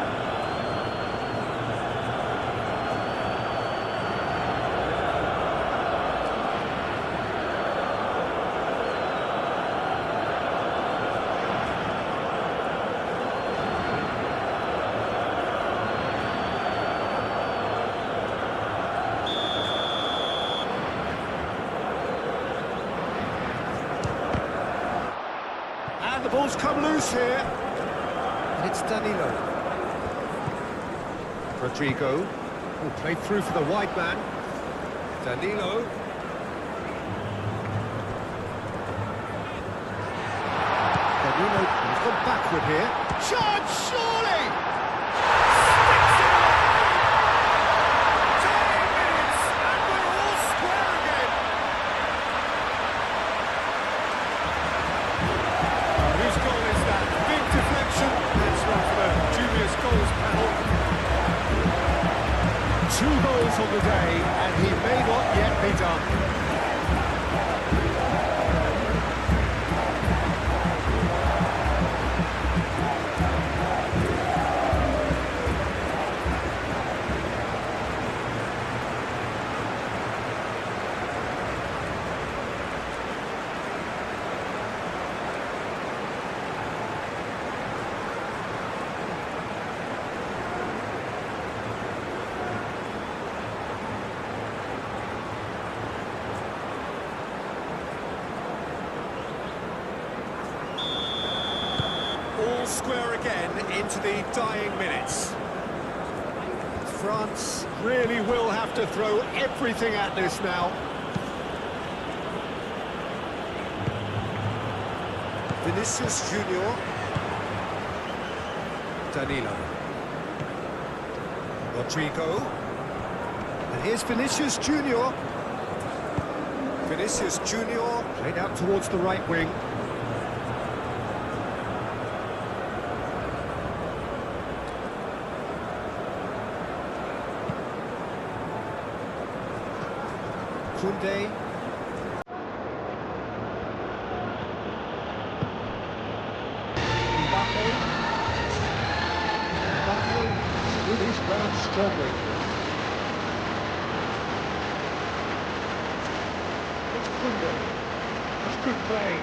And the ball's come loose here. And it's Danilo. Rodrigo will play through for the wide man. Danilo. Danilo has gone backward here. Charge, surely! Sticks it up! 10 minutes, and we're all square again. Whose goal is that? Big deflection. That's one for the Julius goals panel. 2 goals on the day, and he may not yet be done. All square again into the dying minutes. France really will have to throw everything at this now. Vinicius Junior. Danilo. Rodrigo. And here's Vinicius Junior. Vinicius Junior played out towards the right wing. Kunde. Mbappe. Mbappe with his ground struggling. It's Kunde. That's good play.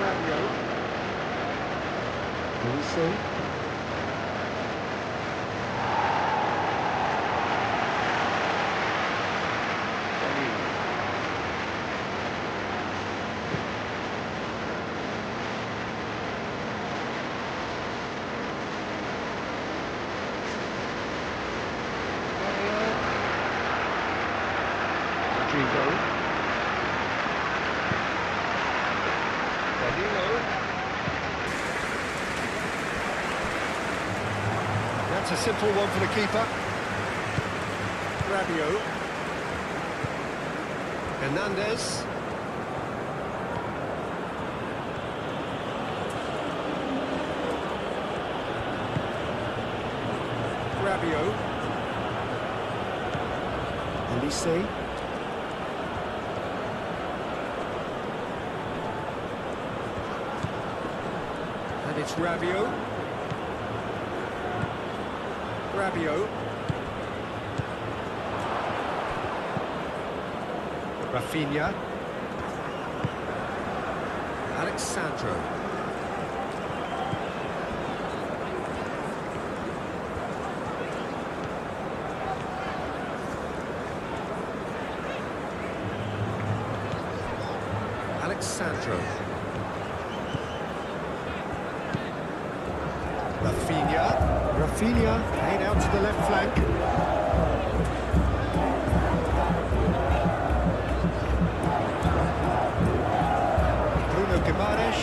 Rabiot. Will we see? Rodrigo. Danilo. That's a simple one for the keeper. Rabiot. Hernandez. Rabiot. Elise. And it's Rabiot. Rabiot. Rafinha. Alexandro. Alexandro. Rafinha played out to the left flank. Bruno Guimaraes.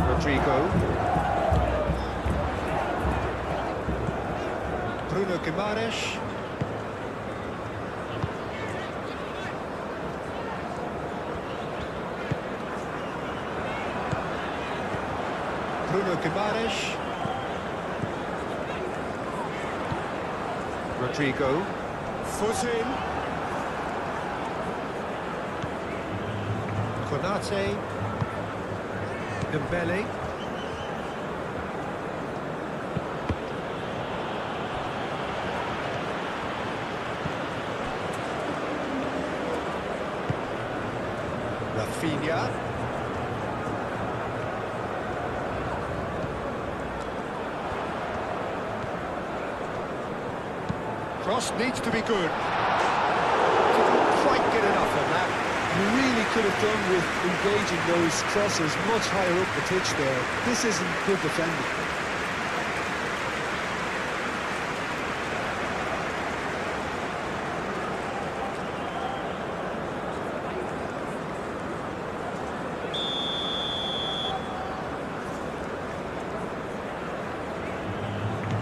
Rodrigo. Bruno Guimaraes. Guimaraes. Rodrigo. Foot in. Konate. Dembele. Rafinha. Cross needs to be good. Didn't quite get enough on that. You really could have done with engaging those crosses much higher up the pitch there. This isn't good defending.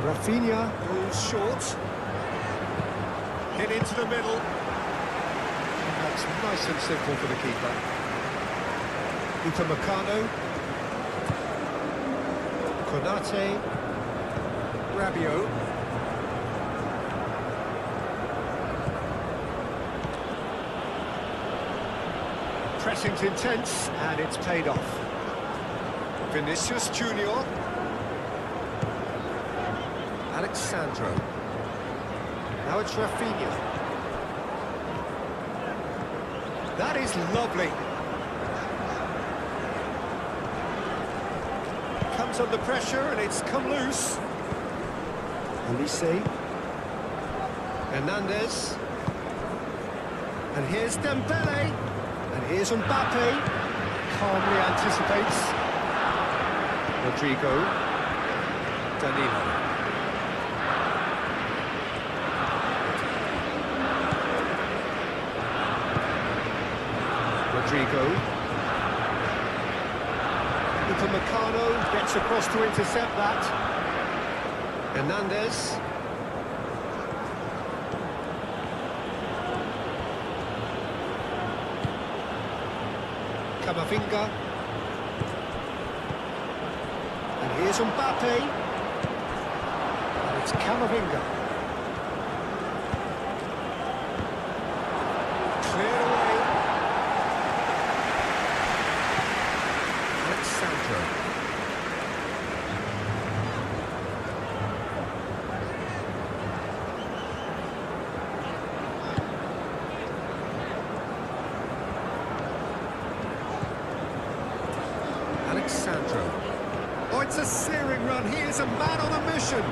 Rafinha goes short. Hit into the middle. And that's nice and simple for the keeper. Upamecano. Konate. Rabiot. Pressing's intense, and it's paid off. Vinicius Junior. Alexandro. Now it's Rafinha. That is lovely. Comes under pressure and it's come loose. Olise. Hernandez. And here's Dembele. And here's Mbappe. Calmly anticipates. Rodrigo. Danilo. Rodrigo. Upamecano gets across to intercept that. Hernandez. Camavinga. And here's Mbappe. And it's Camavinga. Clear away. Alexandro. Alexandro. Oh, it's a searing run. He is a man on a mission.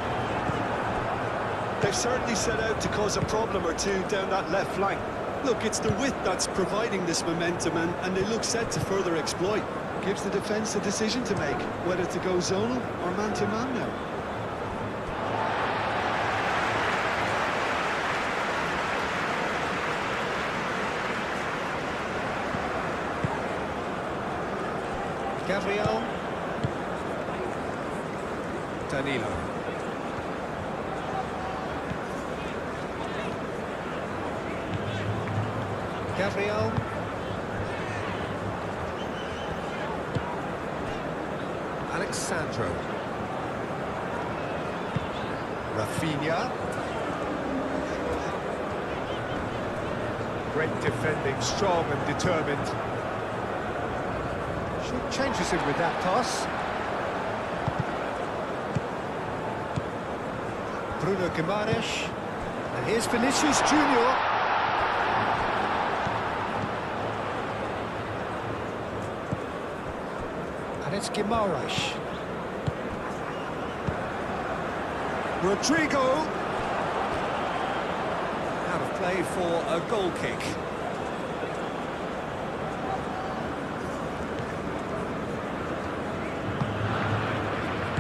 They've certainly set out to cause a problem or two down that left flank. Look, it's the width that's providing this momentum, and they look set to further exploit. Gives the defence a decision to make, whether to go zonal or man-to-man now. Gabriel. Danilo. Gabriel. Alexandro. Rafinha. Great defending, strong and determined. She changes him with that pass. Bruno Guimaraes. And here's Vinicius Junior. And it's Guimaraes. Rodrigo. Out of play for a goal kick.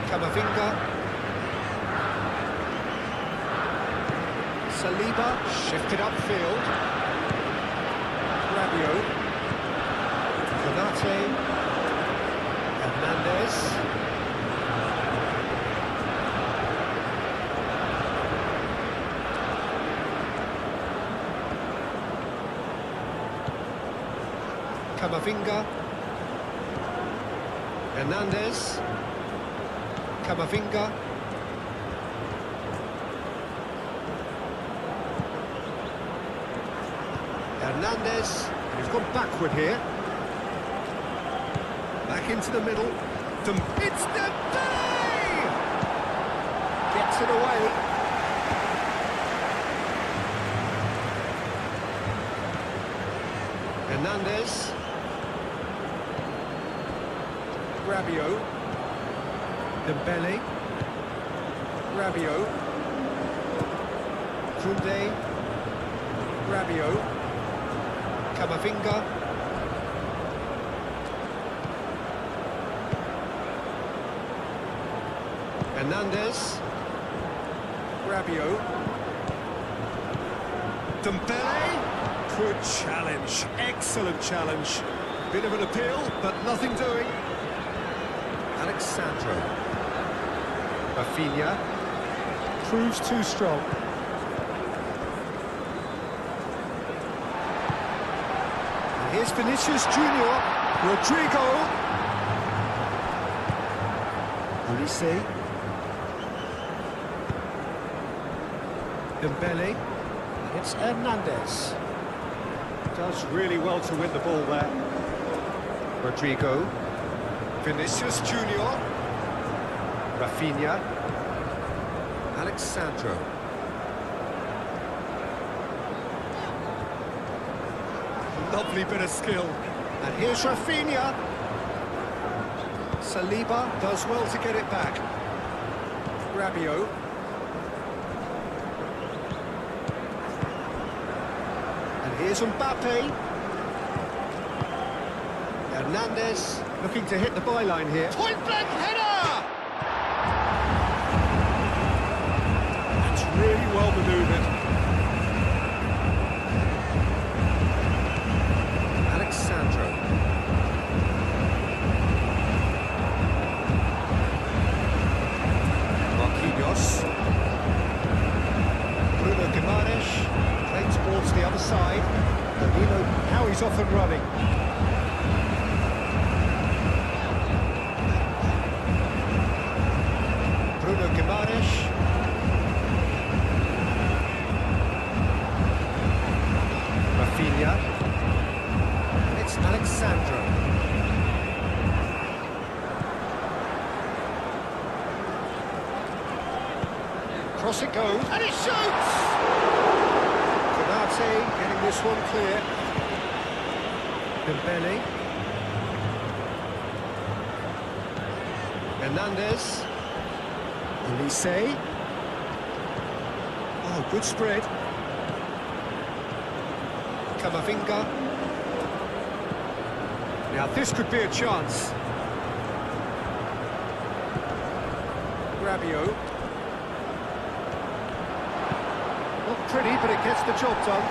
Camavinga. Saliba shifted upfield. Rabiot. Konate. Hernandez. Camavinga. Hernandez. Camavinga. Hernandez. He's gone backward here. Back into the middle. It's Dembele! Gets it away. Hernandez. Rabiot. Dembele. Rabiot. Koundé. Rabiot. Camavinga. Hernandez. Rabiot. Dembele. Good challenge. Excellent challenge. Bit of an appeal, but nothing doing. Alexandro. Rafinha. Proves too strong. And here's Vinicius Junior. Rodrigo. Ulisse. Dembele. And it's Hernandez. Does really well to win the ball there. Rodrigo. Vinicius Junior. Rafinha. Alexandro. Lovely bit of skill. And here's Rafinha. Saliba does well to get it back. Rabiot. And here's Mbappe. Hernandez looking to hit the byline here. Point blank header! That's really well manoeuvred. Alexandro. Marquinhos. Bruno Guimaraes playing towards the other side. And you know how he's off and running. Bruno Guimaraes. Rafinha. It's Alexandro. Cross it goes, and it shoots! Konate getting this one clear. Dembele. Hernandez. Ulisse. Oh, good spread. Camavinga. Now this could be a chance. Rabiot. Not pretty, but it gets the job done.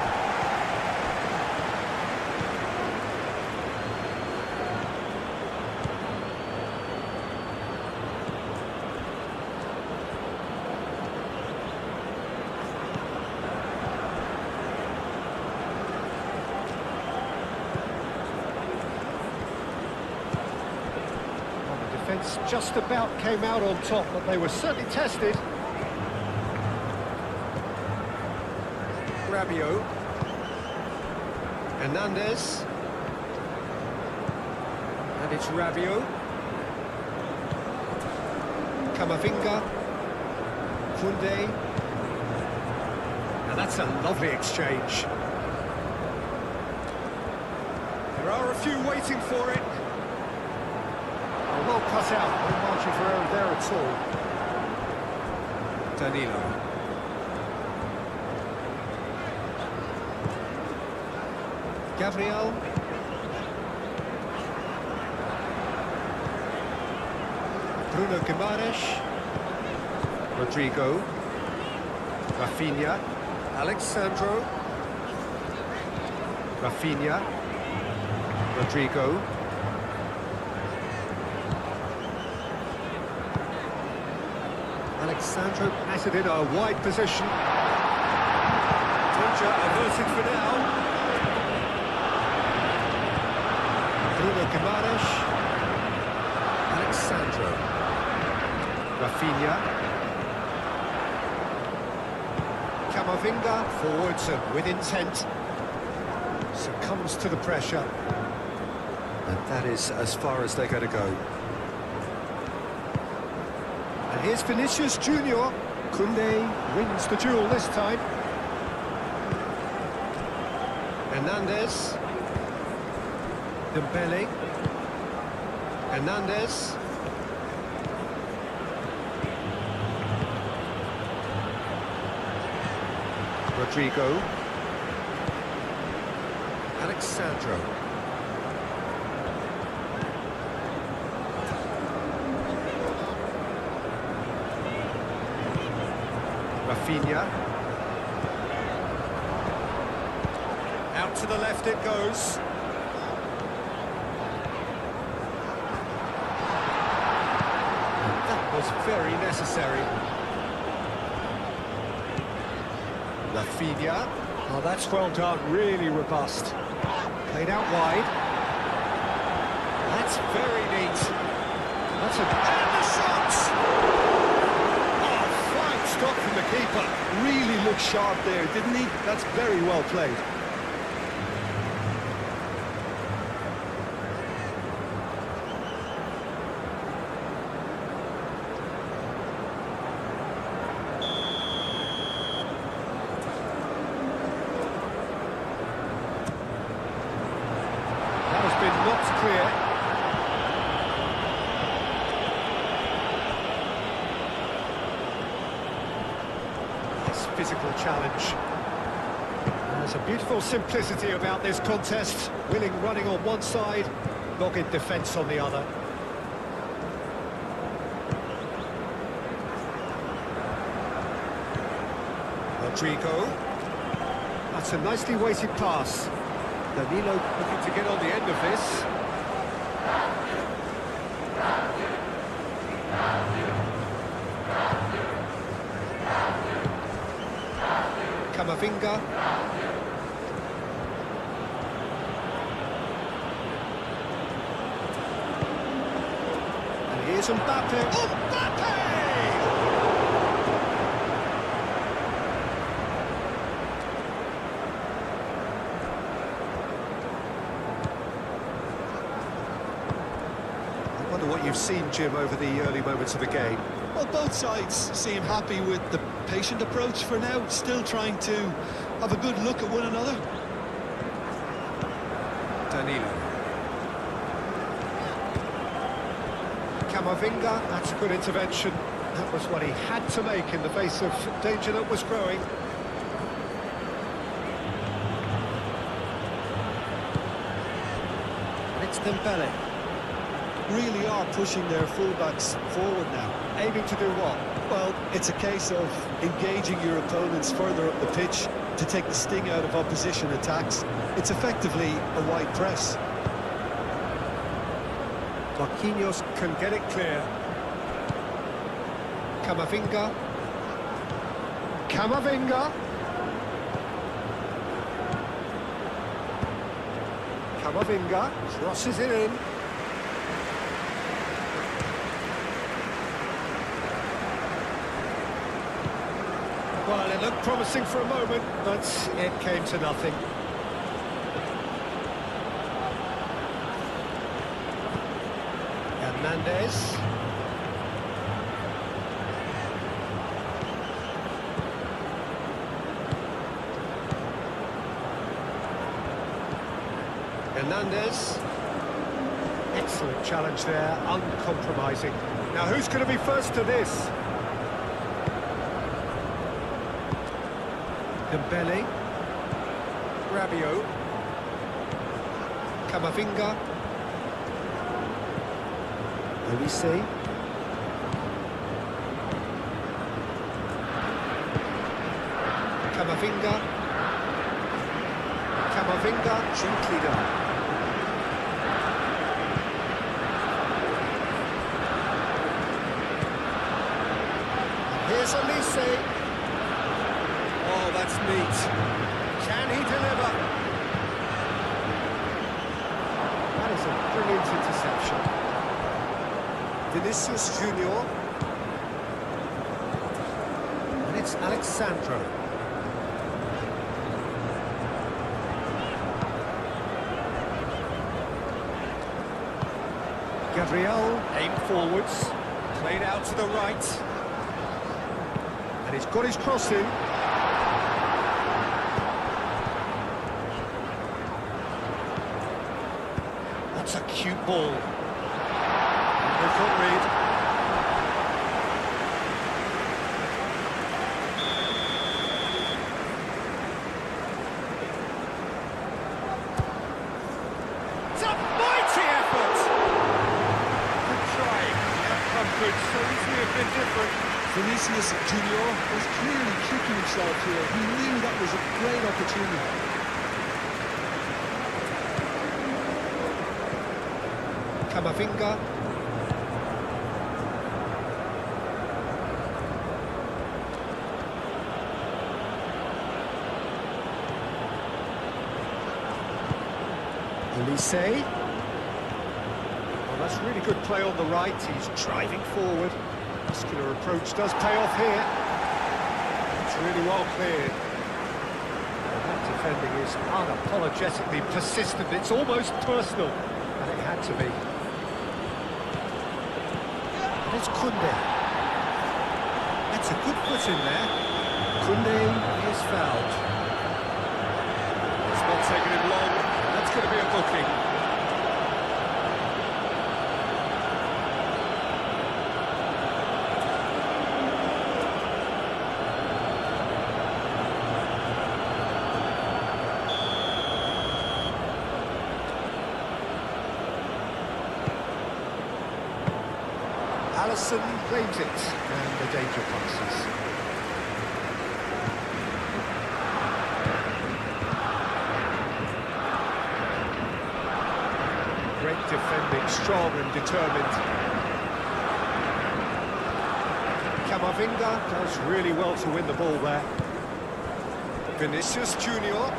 Defence just about came out on top, but they were certainly tested. Rabiot. Hernandez. And it's Rabiot. Camavinga. Koundé. Now that's a lovely exchange. There are a few waiting for it. Well cut out, no margin for error there at all. Danilo. Gabriel. Bruno Guimaraes. Rodrigo. Rafinha. Alexandro. Rafinha. Rodrigo. Alexandro passed it in a wide position. Danger averted for now. Bruno Guimaraes. Alexandro. Rafinha. Camavinga forwards and with intent. Succumbs to the pressure. And that is as far as they're going to go. And here's Vinicius Junior. Koundé wins the duel this time. Hernandez. Dembele. Hernandez. Rodrigo. Alexandro. Rafinha. Out to the left it goes. That was very necessary. Rafinha. Oh, that's well done, really robust. Played out wide. That's very neat. That's a... And the shot! Oh, fine stop from the keeper. Really looked sharp there, didn't he? That's very well played. Not clear. This physical challenge. There's a beautiful simplicity about this contest. Willing running on one side, dogged defence on the other. Rodrigo. That's a nicely weighted pass. Danilo looking to get on the end of this. Camavinga. And here's Mbappe. Mbappe! I wonder what you've seen, Jim, over the early moments of the game. Well, both sides seem happy with the patient approach for now, still trying to have a good look at one another. Danilo. Camavinga, that's a good intervention. That was what he had to make in the face of danger that was growing. And it's Dembele. Really are pushing their fullbacks forward now. Aiming to do what? Well, it's a case of engaging your opponents further up the pitch to take the sting out of opposition attacks. It's effectively a wide press. Marquinhos can get it clear. Camavinga. Camavinga. Camavinga crosses it in. Well, it looked promising for a moment, but it came to nothing. Hernandez. Hernandez. Excellent challenge there, uncompromising. Now, who's going to be first to this? Dembele, Rabiot, Camavinga, Olise, Camavinga, gently done. Here's Olise. Oh, that's neat. Can he deliver? That is a brilliant interception. Vinicius Junior. it's Alexandro. Gabriel, aim forwards, played out to the right. And he's got his cross in. That's a cute ball. They've got read. It's a mighty effort! Good try. The outcome could so easily have been different. Vinicius Junior was clearly kicking himself here. He knew that was a great opportunity. Camavinga. Elise. Well, that's really good play on the right. He's driving forward. Muscular approach does pay off here. It's really well cleared. Well, that defending is unapologetically persistent. It's almost personal. And it had to be. And it's Koundé. That's a good foot in there. Koundé is fouled. It's not taking him long. That's going to be a booking. Alisson claims it, and the danger passes. Great defending, strong and determined. Camavinga does really well to win the ball there. Vinicius Junior.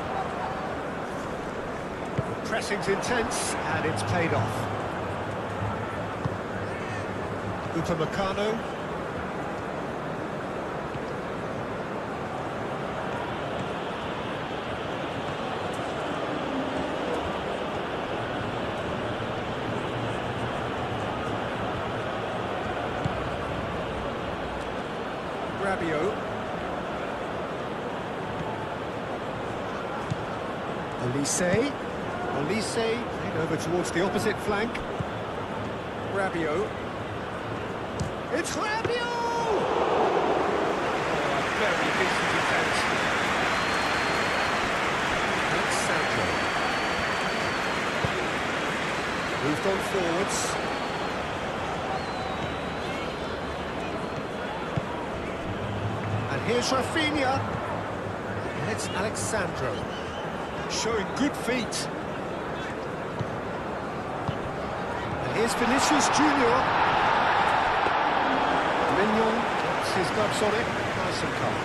Pressing's intense, and it's paid off. Upamecano. Rabiot. Elise. Played over towards the opposite flank. Rabiot. It's Rabiot! Oh, a very decent defence. Alexandro. Moved on forwards. And here's Rafinha. And it's Alexandro. Showing good feet. And here's Vinicius Junior. Mignon gets his gloves on it, nice and calm.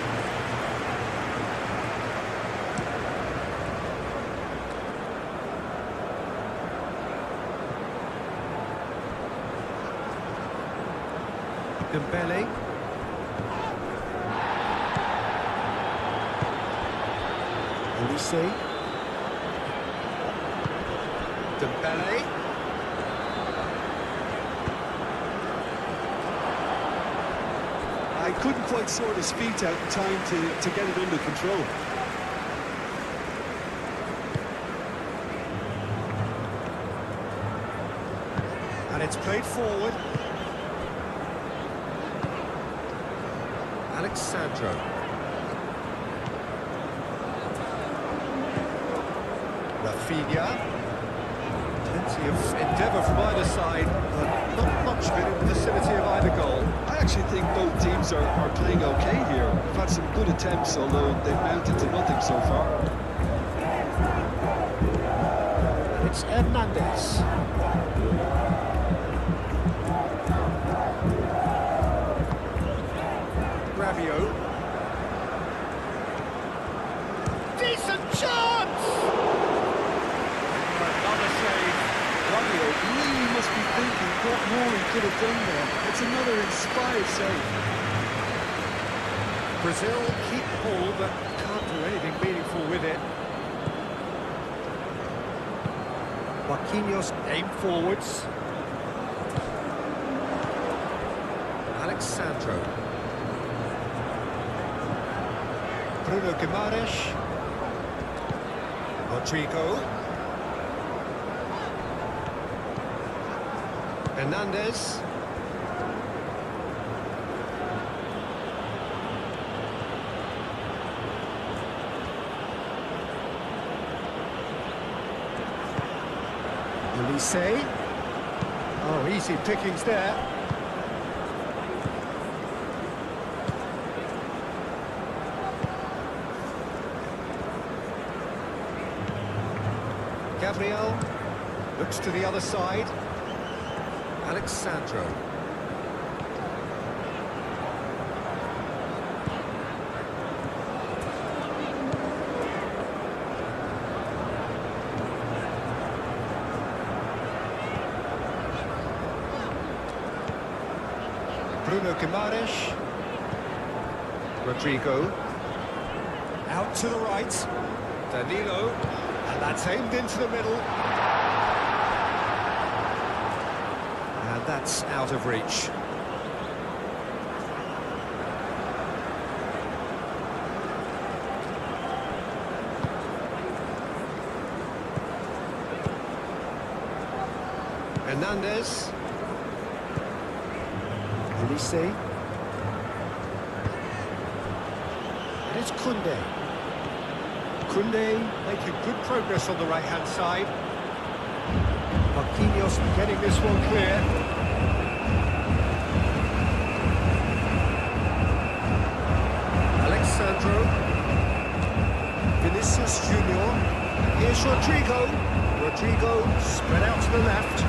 Dembele. Elise. Dembele. I couldn't quite sort his feet out in time to get it under control. And it's played forward. Alexandro. Rafinha. Plenty of endeavour from either side, but not much of it in the vicinity of either goal. I actually think both teams are playing okay here. We've had some good attempts, although they've mounted to nothing so far. It's Hernandez. Rabiot. Decent chance! Another save. Rabiot really must be thinking what more he could have done there. It's another inspired save. Brazil keep hold, but can't do anything meaningful with it. Marquinhos aim forwards. Alexandro. Bruno Guimaraes. Rodrigo. Hernandez. Elise. Oh, easy pickings there. Gabriel looks to the other side. Alexandro. Bruno Guimaraes. Rodrigo. Out to the right. Danilo. And that's aimed into the middle. And that's out of reach. Hernandez. Elise. And it's Koundé. Koundé making good progress on the right-hand side. Marquinhos getting this one clear. Alexandro. Vinicius Junior. Here's Rodrigo. Rodrigo spread out to the left.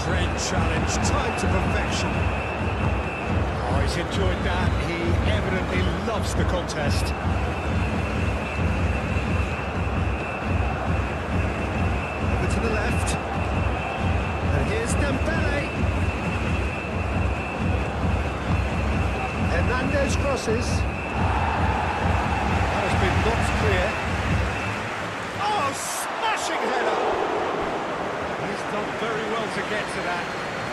Great challenge, timed to perfection. Oh, he's enjoyed that. He evidently loves the contest. Over to the left. And here's Dembele. Hernandez crosses. That has been knocked clear. Oh, smashing header! He's done very well to get to that.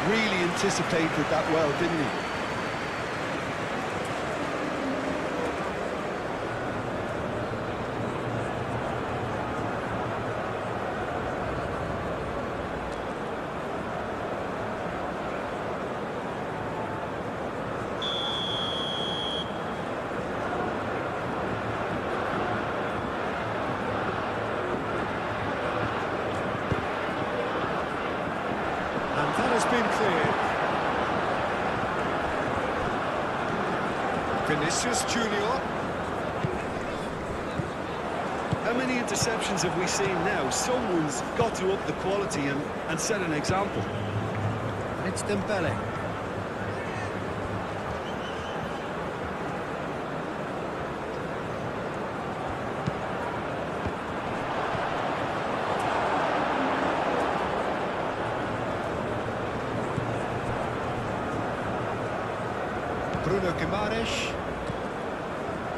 Really anticipated that well, didn't he? And that has been cleared. Vinicius Junior. How many interceptions have we seen now? Someone's got to up the quality and set an example. And it's Dembele. Bruno Guimaraes.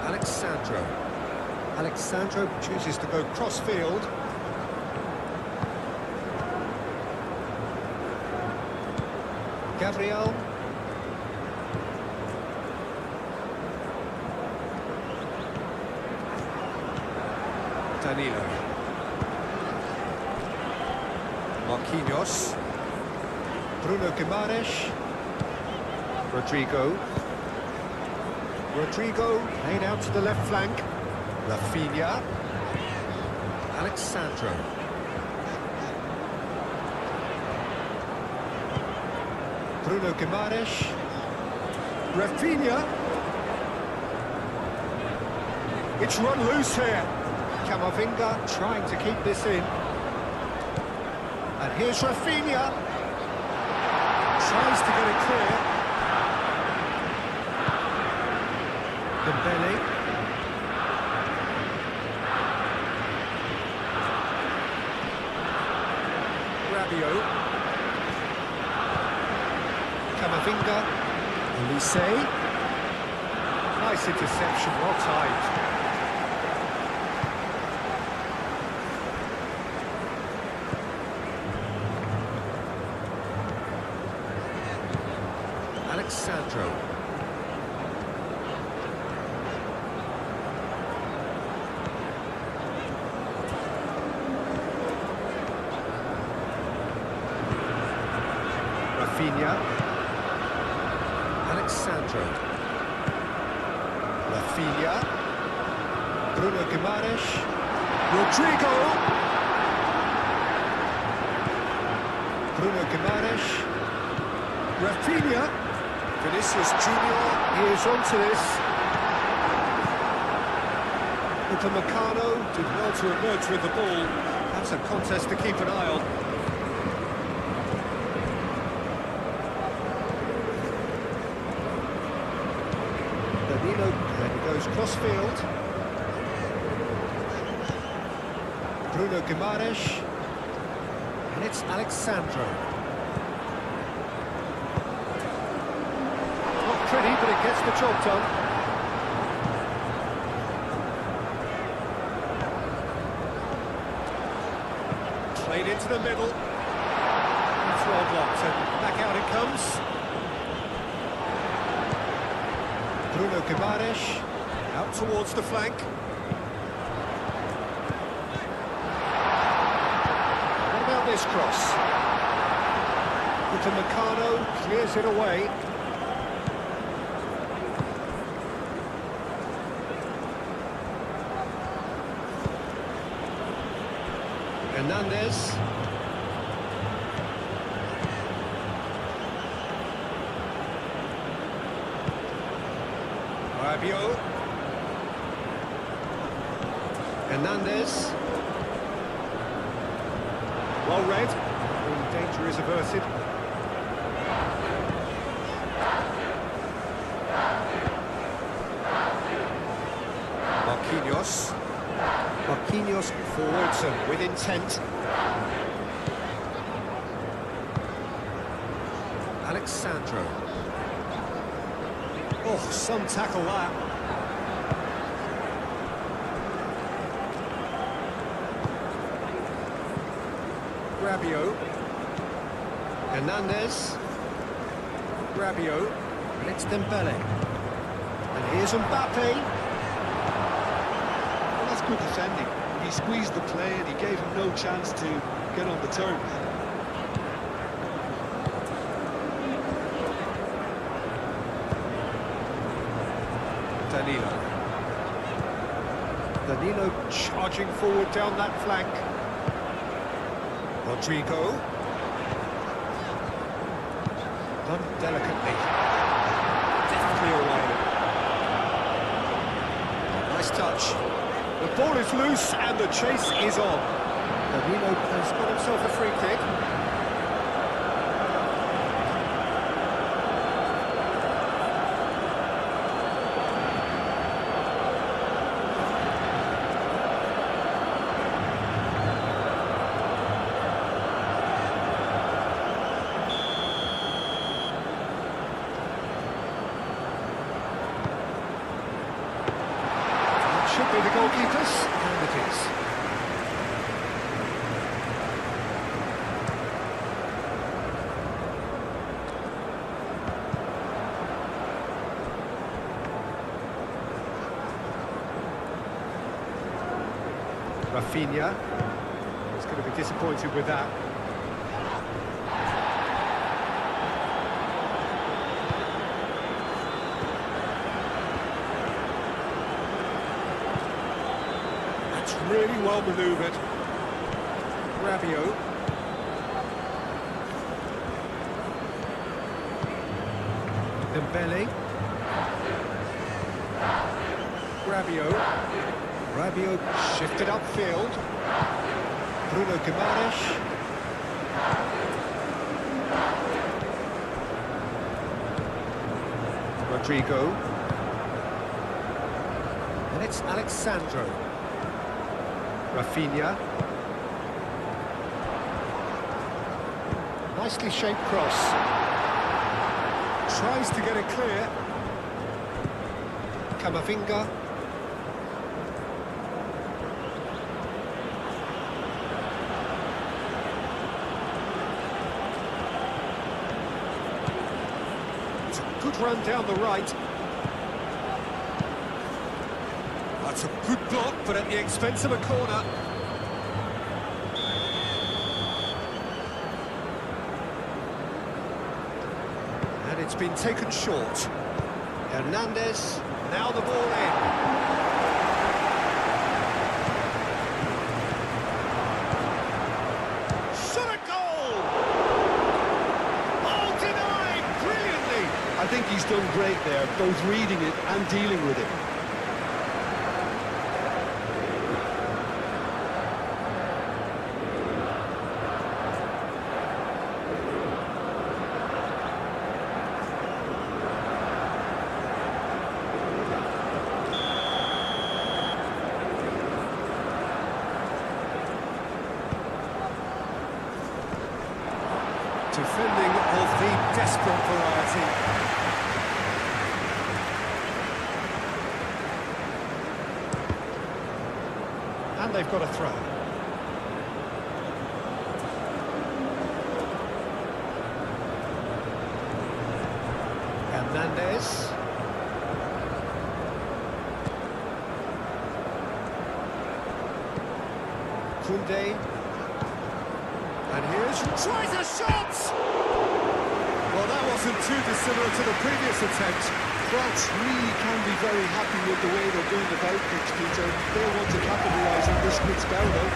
Alexandro. Alexandro chooses to go cross-field. Gabriel. Danilo. Marquinhos. Bruno Guimaraes. Rodrigo. Rodrigo laid out to the left flank. Rafinha. Alexandro. Bruno Guimaraes. Rafinha. It's run loose here. Camavinga trying to keep this in. And here's Rafinha. Tries to get it clear. Dembele. Rabiot. Camavinga. Elise. Nice interception, well timed. Alexandro. Rafinha. Alexandro. Rafinha. Bruno Guimaraes. Rodrigo. Bruno Guimaraes. Rafinha. Vinicius Junior, he is onto this. Upamecano did well to emerge with the ball. That's a contest to keep an eye on. Danilo, and he goes cross-field. Bruno Guimaraes. And it's Alexandro. Pretty, but it gets the job done. Played into the middle. That's well blocked, and back out it comes. Bruno Guimaraes out towards the flank. What about this cross? Upamecano clears it away. Hernandez. Rabiot. Hernandez. Well read. All danger is averted. Marquinhos forwards and with intent. Alexandro. Oh, some tackle that. Rabiot. Hernandez. Rabiot. And it's Dembele. And here's Mbappe. Good defending. He squeezed the play and he gave him no chance to get on the turn. Danilo charging forward down that flank. Rodrigo. Done delicately. Deftly away. Nice touch. The ball is loose and the chase is on. Danilo has got himself a free kick. Should be the goalkeepers, and it is. Rafinha is going to be disappointed with that. Really well manoeuvred. Rabiot. Dembele. Rabiot. Rabiot shifted upfield. Bruno Guimaraes. Rodrigo. And it's Alexandro. Rafinha. Nicely shaped cross. Tries to get it clear. Camavinga. It's a good run down the right. That's a good block, but at the expense of a corner. And it's been taken short. Hernandez, now the ball in. Shot a goal! Oh, denied brilliantly! I think he's done great there, both reading it and dealing with it. Defending of the desperate variety. And they've got a throw. Hernandez. Koundé. And here's... tries a shot! Well, that wasn't too dissimilar to the previous attempt. France really can be very happy with the way they're going about things, Peter. They want to capitalise on this good spell, though.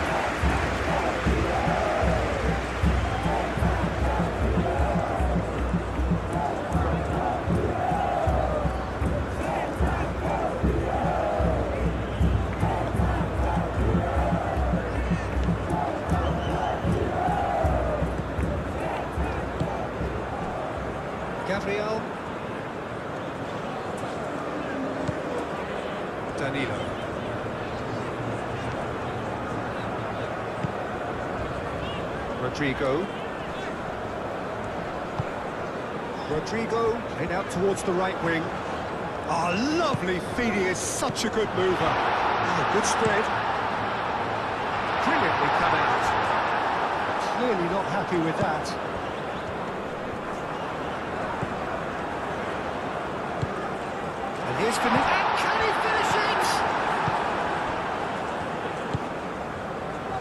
Gabriel. Danilo. Rodrigo. Rodrigo played out towards the right wing. Oh, lovely feed. He is such a good mover. Oh, good spread. Brilliantly come out. Clearly not happy with that. Here's Finley. And can he finish it?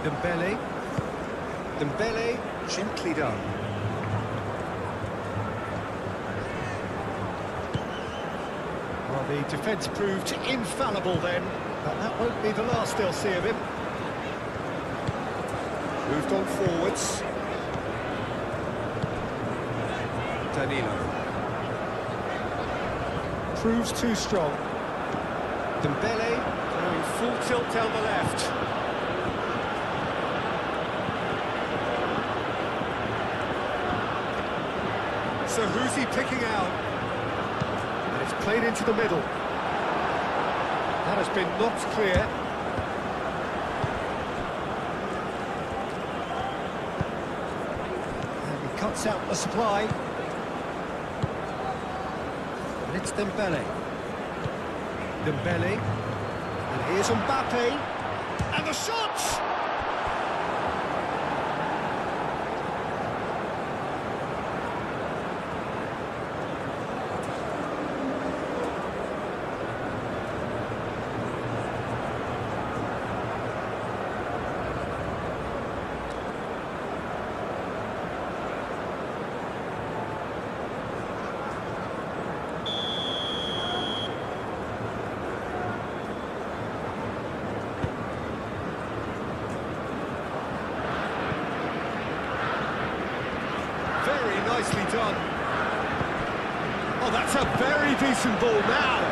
Dembele. Dembele, gently done. Well, the defence proved infallible then, but that won't be the last they'll see of him. Moved on forwards. Danilo. Proves too strong. Dembele going full tilt down the left. So who's he picking out? And it's played into the middle. That has been knocked clear. And he cuts out the supply. It's Dembele. Dembele. And here's Mbappe. And the shot! Very nicely done. Oh, that's a very decent ball now.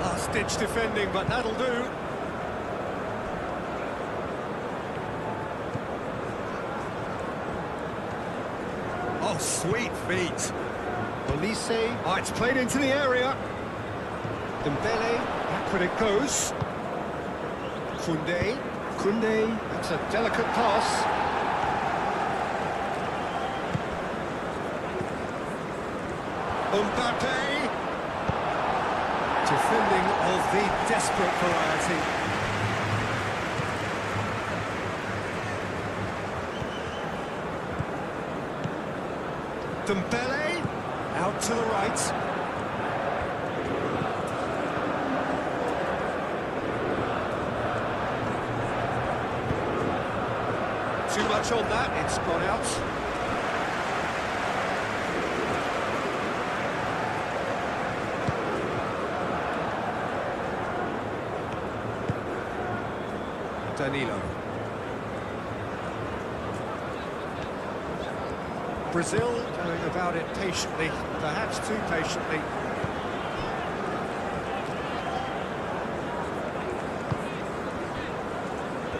Last-ditch defending, but that'll do. Oh, sweet feet. Olise, Oh, it's played into the area. Dembele, Backward it goes. Koundé. Koundé, That's a delicate pass. Mbappe. Defending of the desperate variety. Dembele. Out to the right. Too much on that, it's gone out. Danilo. Brazil going about it patiently, perhaps too patiently.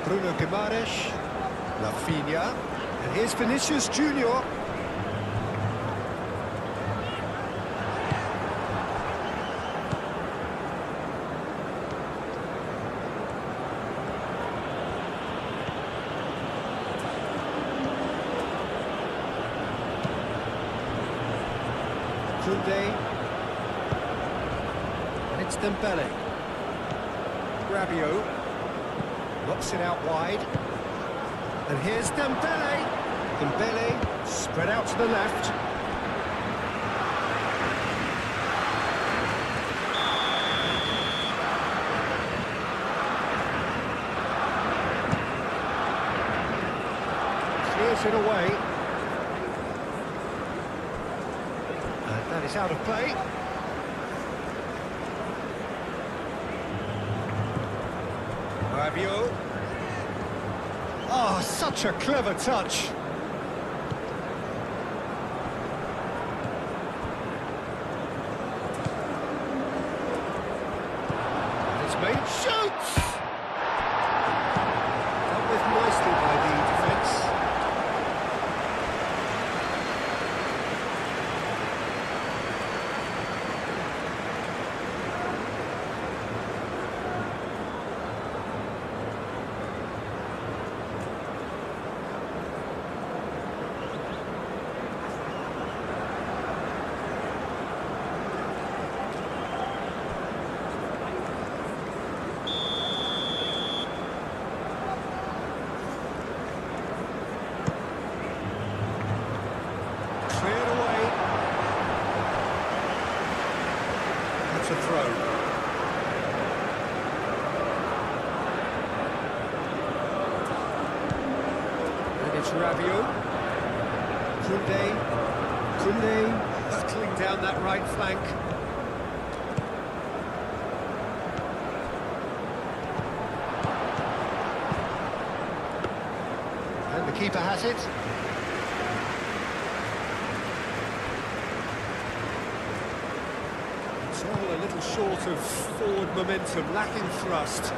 Bruno Guimaraes. Rafinha, and here's Vinicius Junior. Koundé, and it's Dembele. Rabiot knocks it out wide. And here's Dembele. Dembele spread out to the left. Clears it away. And that is out of play. Rabiot. Oh, such a clever touch. And it's made. Shoots! Dealt with nicely by the defence. Cleared away. That's a throw. And it's Rabiot. Koundé battling down that right flank. And the keeper has it. It's all a little short of forward momentum, lacking thrust.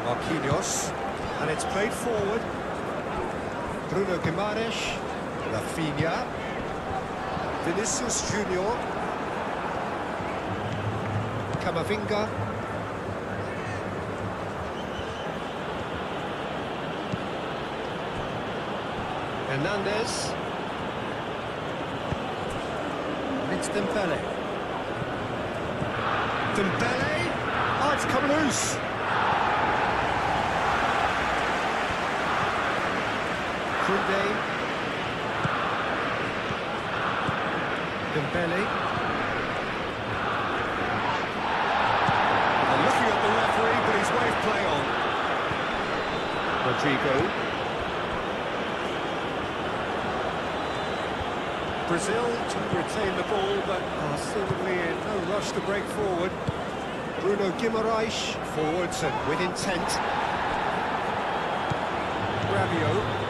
Marquinhos, and it's played forward. Bruno Guimaraes, Rafinha, Vinicius Junior, Camavinga, Hernandez, and it's Dembele. Dembele, oh, it's come loose. Koundé, Dembele. They're looking at the referee, but he's waved play on. Rodrigo. Brazil to retain the ball, but are seemingly in no rush to break forward. Bruno Guimaraes forwards and with intent. Rabiot.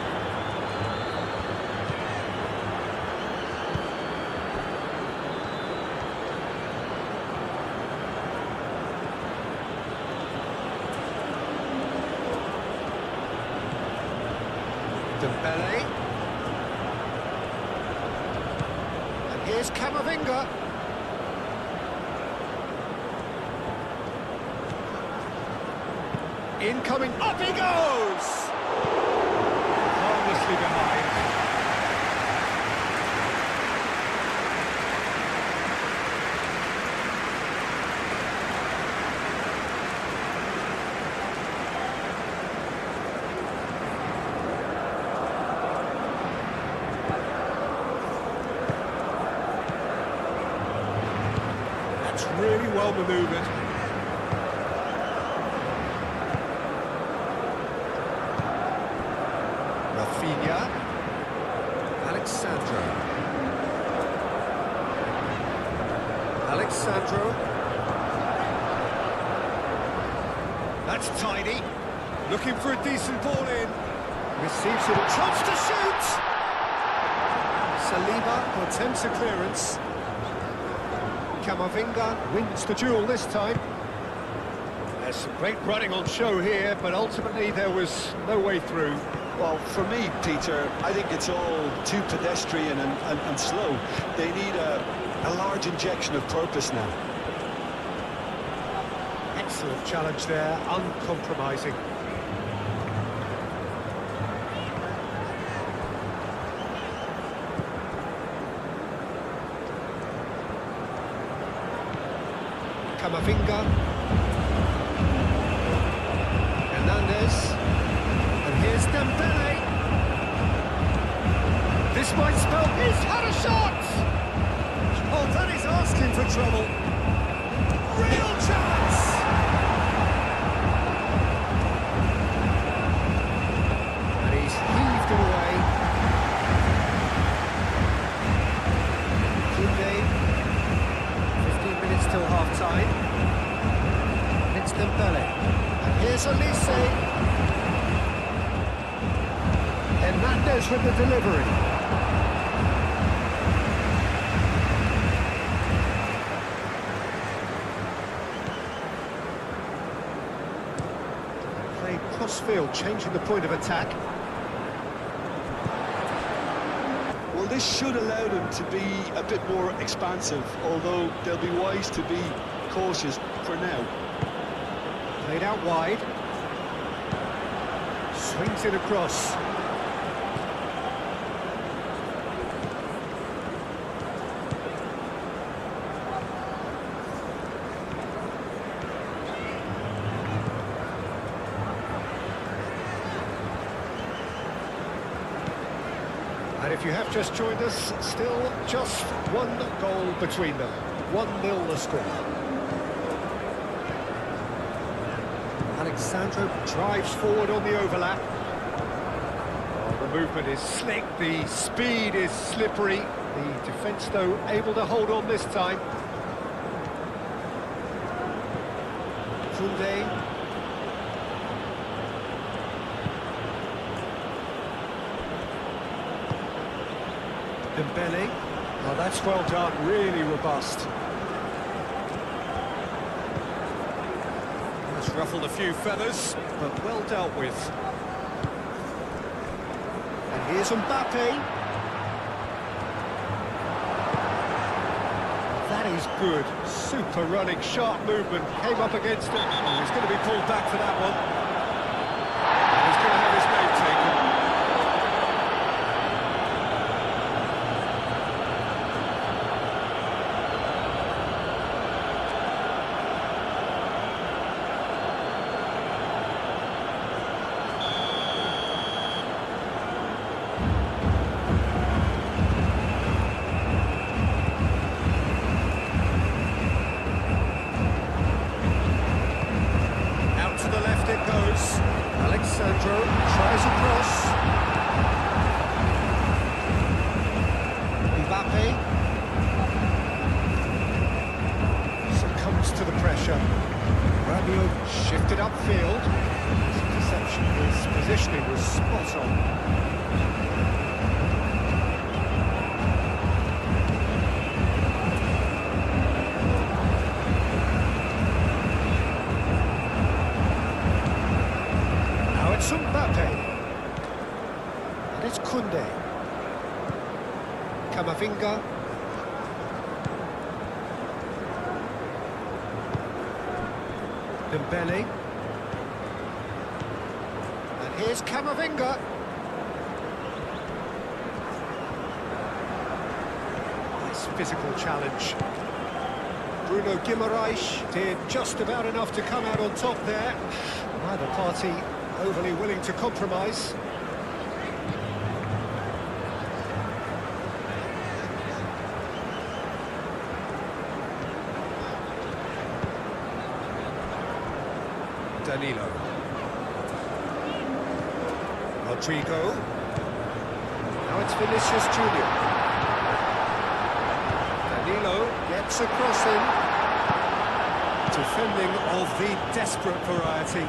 Dembele. Camavinga. Incoming, up he goes! Harmlessly behind. That's really well manoeuvred. Rafinha, Alexandro. That's tidy. Looking for a decent ball in. Receives it, tries to shoot! Saliba attempts a clearance. Camavinga wins the duel this time. There's some great running on show here, but ultimately there was no way through. Well, for me, Peter, I think it's all too pedestrian and slow. They need a large injection of purpose now. Excellent challenge there, uncompromising. Camavinga. Hernandez. And here's Dembele. This might spell he's had a shot! Oh, that is asking for trouble. Real chance! And he's heaved it away. Koundé. 15 minutes till half-time. It's Dembele. And here's Olise. Hernandez with the delivery. Played cross-field, changing the point of attack. Well, this should allow them to be a bit more expansive, although they'll be wise to be cautious for now. Played out wide. Swings it across. And if you have just joined us, still just one goal between them. 1-0 the score. Alexandro drives forward on the overlap. Oh, the movement is slick, the speed is slippery. The defence, though, able to hold on this time. Koundé. Dembele. Oh, that's well done, really robust. That's ruffled a few feathers, but well dealt with. And here's Mbappe. That is good. Super running, sharp movement. Came up against it. Oh, he's going to be pulled back for that one. He's going to have his name taken. Alexandro tries across. Mbappe succumbs to the pressure. Rabiot shifted upfield. His perception, his positioning was spot on. It's Mbappe. And it's Koundé. Camavinga. Dembele. And here's Camavinga. Nice physical challenge. Bruno Guimaraes did just about enough to come out on top there. Neither party overly willing to compromise. Danilo. Rodrigo. Now it's Vinicius Junior. Danilo gets a cross in. Defending of the desperate variety.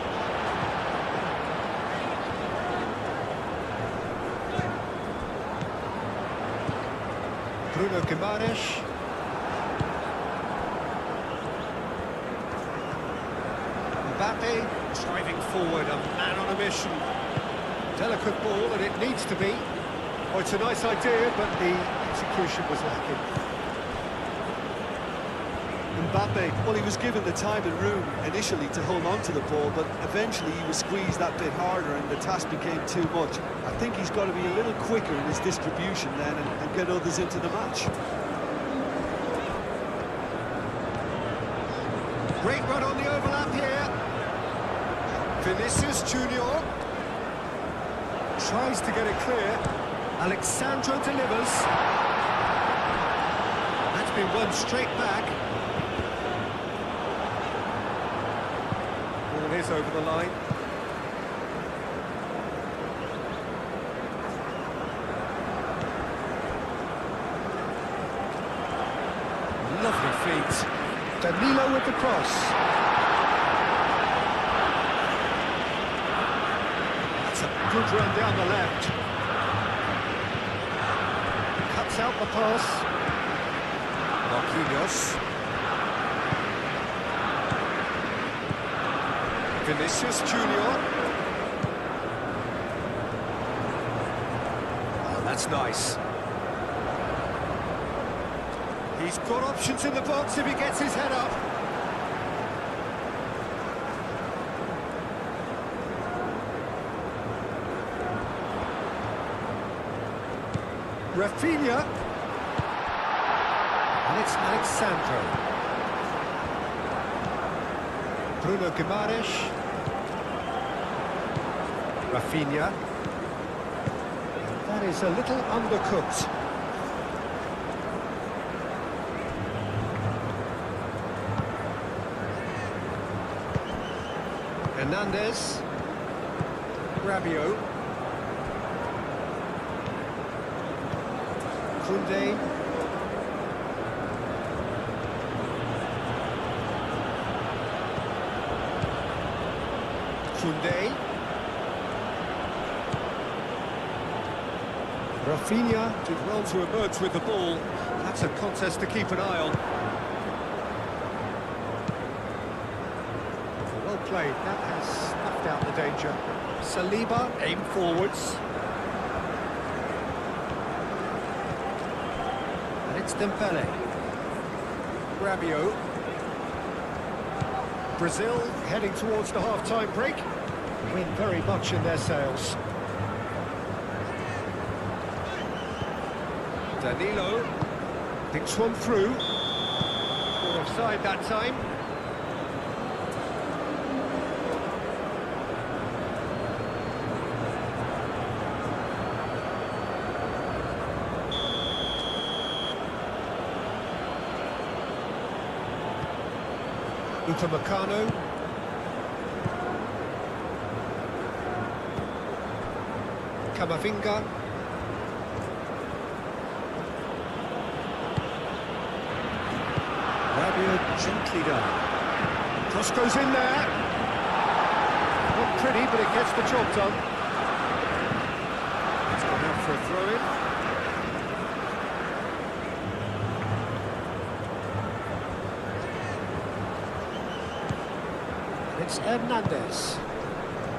Bruno Guimaraes. Mbappe driving forward, a man on a mission. Delicate ball, and it needs to be. Oh, it's a nice idea, but the execution was lacking. Mbappe, well, he was given the time and room initially to hold on to the ball, but eventually he was squeezed that bit harder and the task became too much. I think he's got to be a little quicker in his distribution then and get others into the match. Great run on the overlap here. Vinicius Junior tries to get it clear. Alexandro delivers. That's been won straight back. Ball is over the line. Lovely feet. Danilo with the cross. That's a good run down the left. Cuts out the pass. Marquinhos. Vinicius Junior. Oh, that's nice. He's got options in the box if he gets his head up. Rafinha. And it's Alexandro. Bruno Guimaraes. Rafinha. And that is a little undercooked. Hernandez. Rabiot. Koundé. Koundé. Rafinha did well to emerge with the ball. That's a contest to keep an eye on. Well played, that has snuffed out the danger. Saliba, aim forwards. And it's Dembele. Rabiot. Brazil heading towards the half-time break. Win very much in their sails. Danilo thinks one through. Caught offside that time. Upamecano. Camavinga. Rabiot gently done. Cross goes in there. Not pretty, but it gets the job done. It's gone out for a throw-in. It's Hernandez.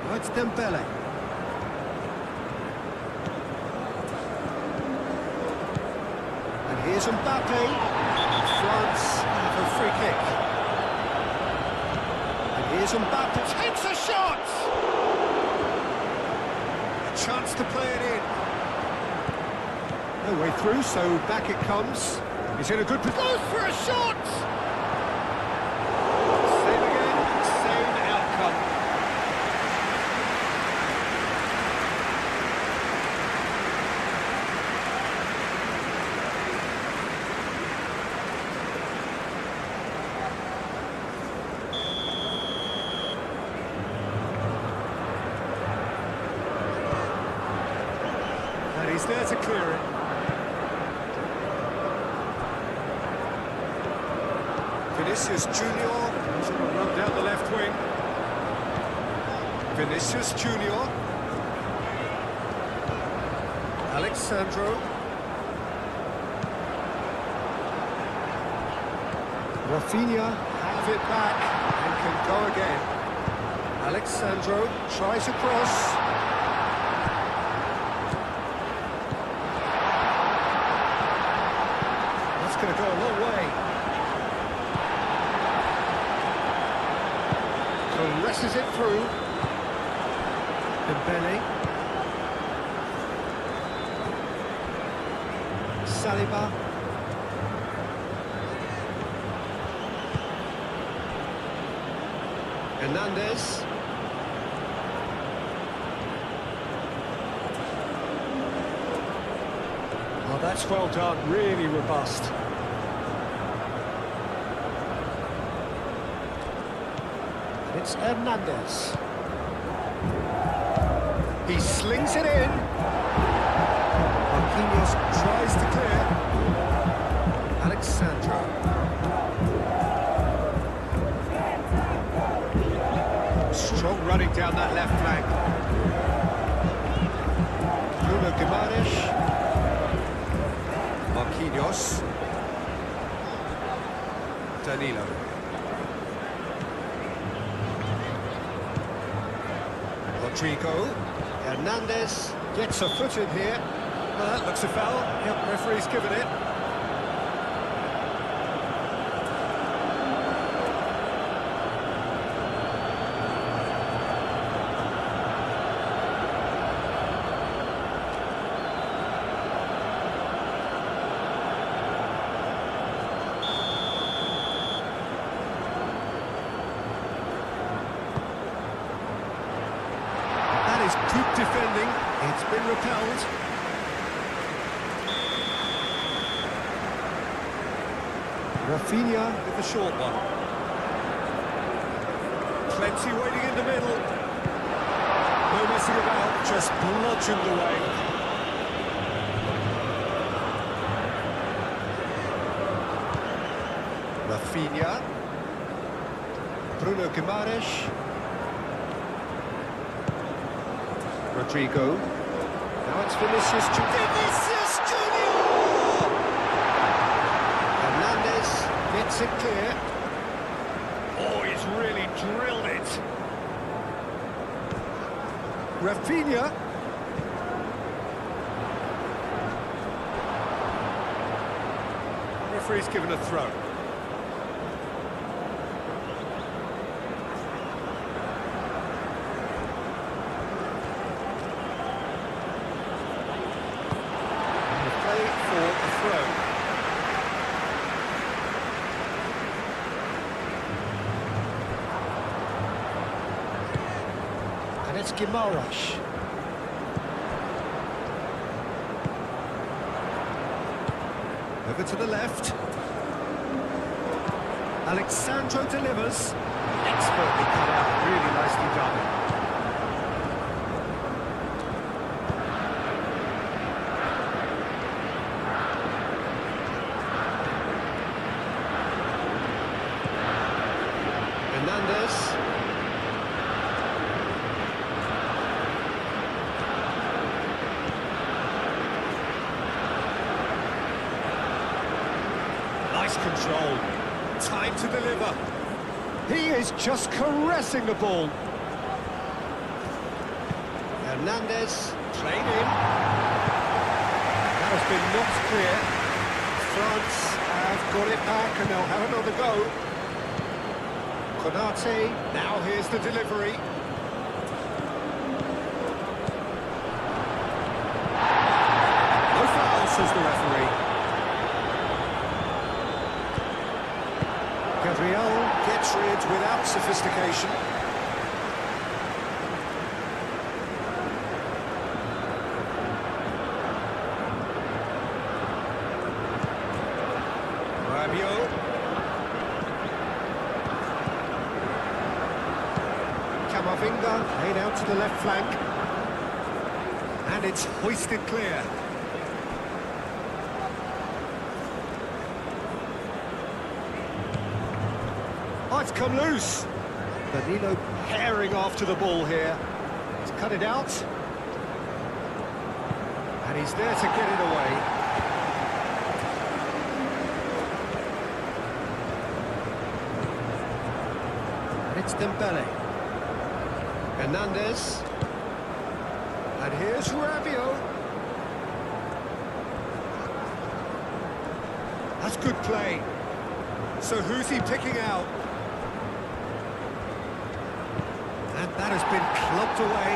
Now it's Dembele. And here's Mbappe. France have a free kick. And Here's Mbappe, takes a shot! A chance to play it in. No way through, so back it comes. He's in a good position. Goes for a shot! Same again, same outcome. And he's there to clear it. Vinicius Junior, sort of run down the left wing. Vinicius Junior. Alexandro. Rafinha have it back and can go again. Alexandro tries a cross. That's going to go a long way. Caresses it through. Dembele. Saliba. Hernandez. Oh, that's well done, really robust. It's Hernandez. He slings it in. Marquinhos tries to clear. Alexandro. Strong running down that left flank. Bruno Guimaraes. Marquinhos. Danilo. Rodrigo. Hernandez gets a foot in here. That looks a foul. Yep, referee's given it. Good defending, it's been repelled. Rafinha with the short one. Plenty waiting in the middle. No messing about, just bludgeoned away. Rafinha. Bruno Guimaraes. Rodrigo. Now it's Vinicius Junior. Vinicius Junior! Hernandez gets it clear. Oh, he's really drilled it. Rafinha. Referee's given a throw. And it's Guimaraes. Over to the left. Alexandro delivers. Expertly cut out, really nicely done. Hernandez. Nice control. Time to deliver. He is just caressing the ball. Hernandez played in. That has been knocked clear. France have got it back and they'll have another go. Konate, now here's the delivery. No foul, says the referee. Gabriel gets rid without sophistication. Rabiot. Camavinga laid out to the left flank. And it's hoisted clear. Oh, it's come loose. Danilo herring after the ball here. He's cut it out. And he's there to get it away. And it's Dembele. Hernandez. And here's Rabiot. That's good play. So who's he picking out? And that has been clubbed away.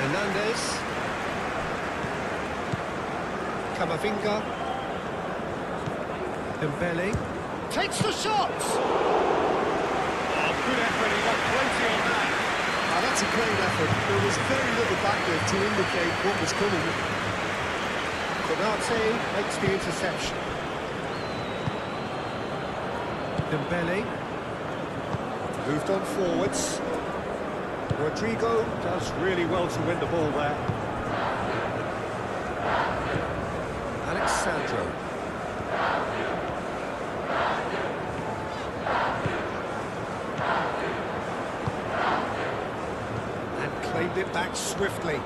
Hernandez. Camavinga. Dembele. Takes the shot! Oh, good effort, he got plenty on that. Now that's a great effort. There was very little backlift to indicate what was coming. Konate makes the interception. Dembele. Moved on forwards. Rodrigo does really well to win the ball there. Alexandro. And claimed it back swiftly.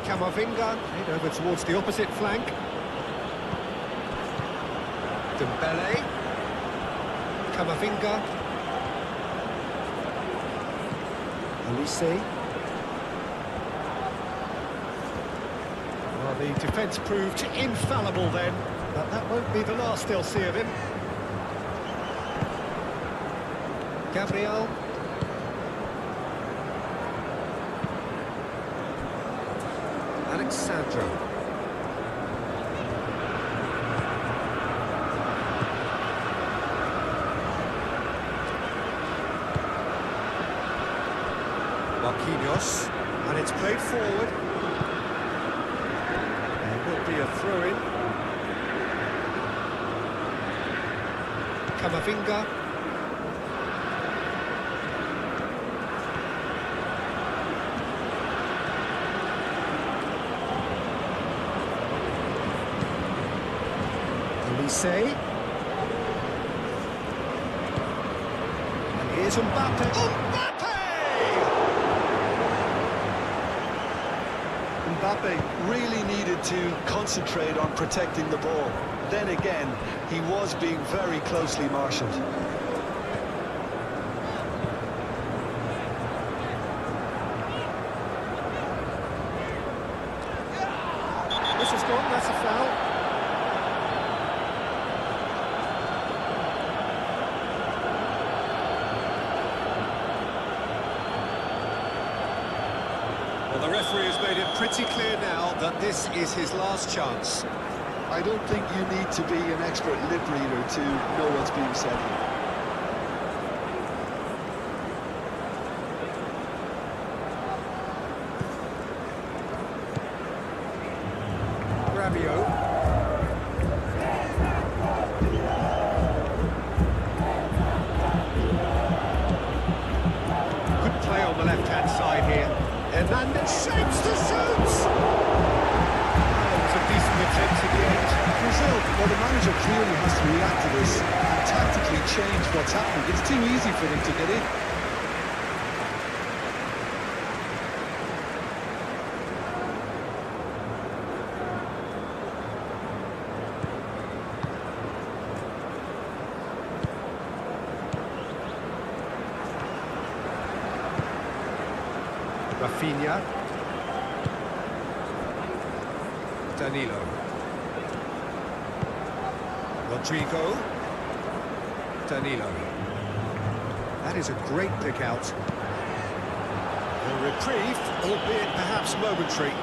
Camavinga head over towards the opposite flank. Dembele. Camavinga. Olise. Well, the defence proved infallible then, but that won't be the last they'll see of him. Gabriel. Alexandro. Marquinhos, and it's played forward. There will be a throw-in. Camavinga. Olise. And here's Mbappe. Mbappe really needed to concentrate on protecting the ball. Then again, he was being very closely marshalled. This is gone, that's a foul. Well, the referee has made it pretty clear now that this is his last chance. I don't think you need to be an expert lip reader to know what's being said here. Rabiot. Good play on the left-hand side here. Hernandez shapes to shoot! That was a decent attempt in the end. Brazil, well, the manager clearly has to react to this and tactically change what's happening. It's too easy for them to get in. Rafinha. Danilo. Rodrigo. Danilo. That is a great pick out. A reprieve, albeit perhaps momentary.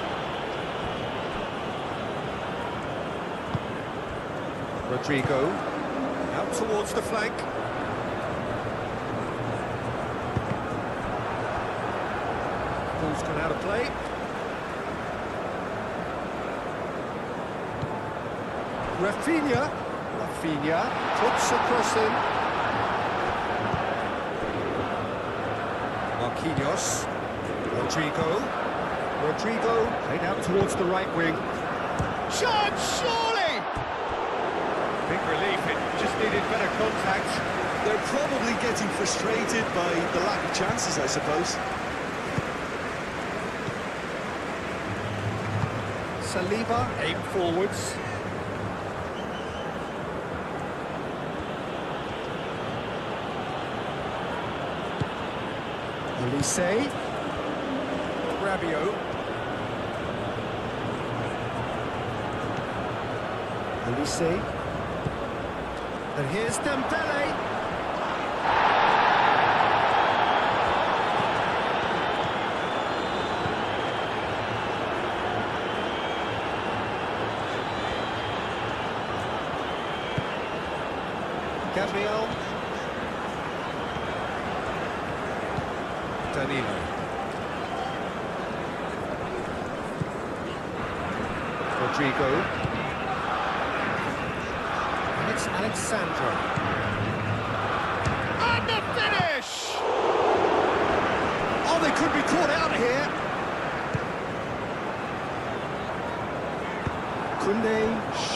Rodrigo, out towards the flank. Ball's gone out of play. Rafinha puts a cross in. Marquinhos. Rodrigo played out towards the right wing. Chance, surely! Big relief, it just needed better contact. They're probably getting frustrated by the lack of chances, I suppose. Saliba, aim forwards. Olise. Rabiot. Olise. And here's Dembele. Gabriel. Danilo. Rodrigo. And it's Alexandro. And the finish! Oh, they could be caught out here. Koundé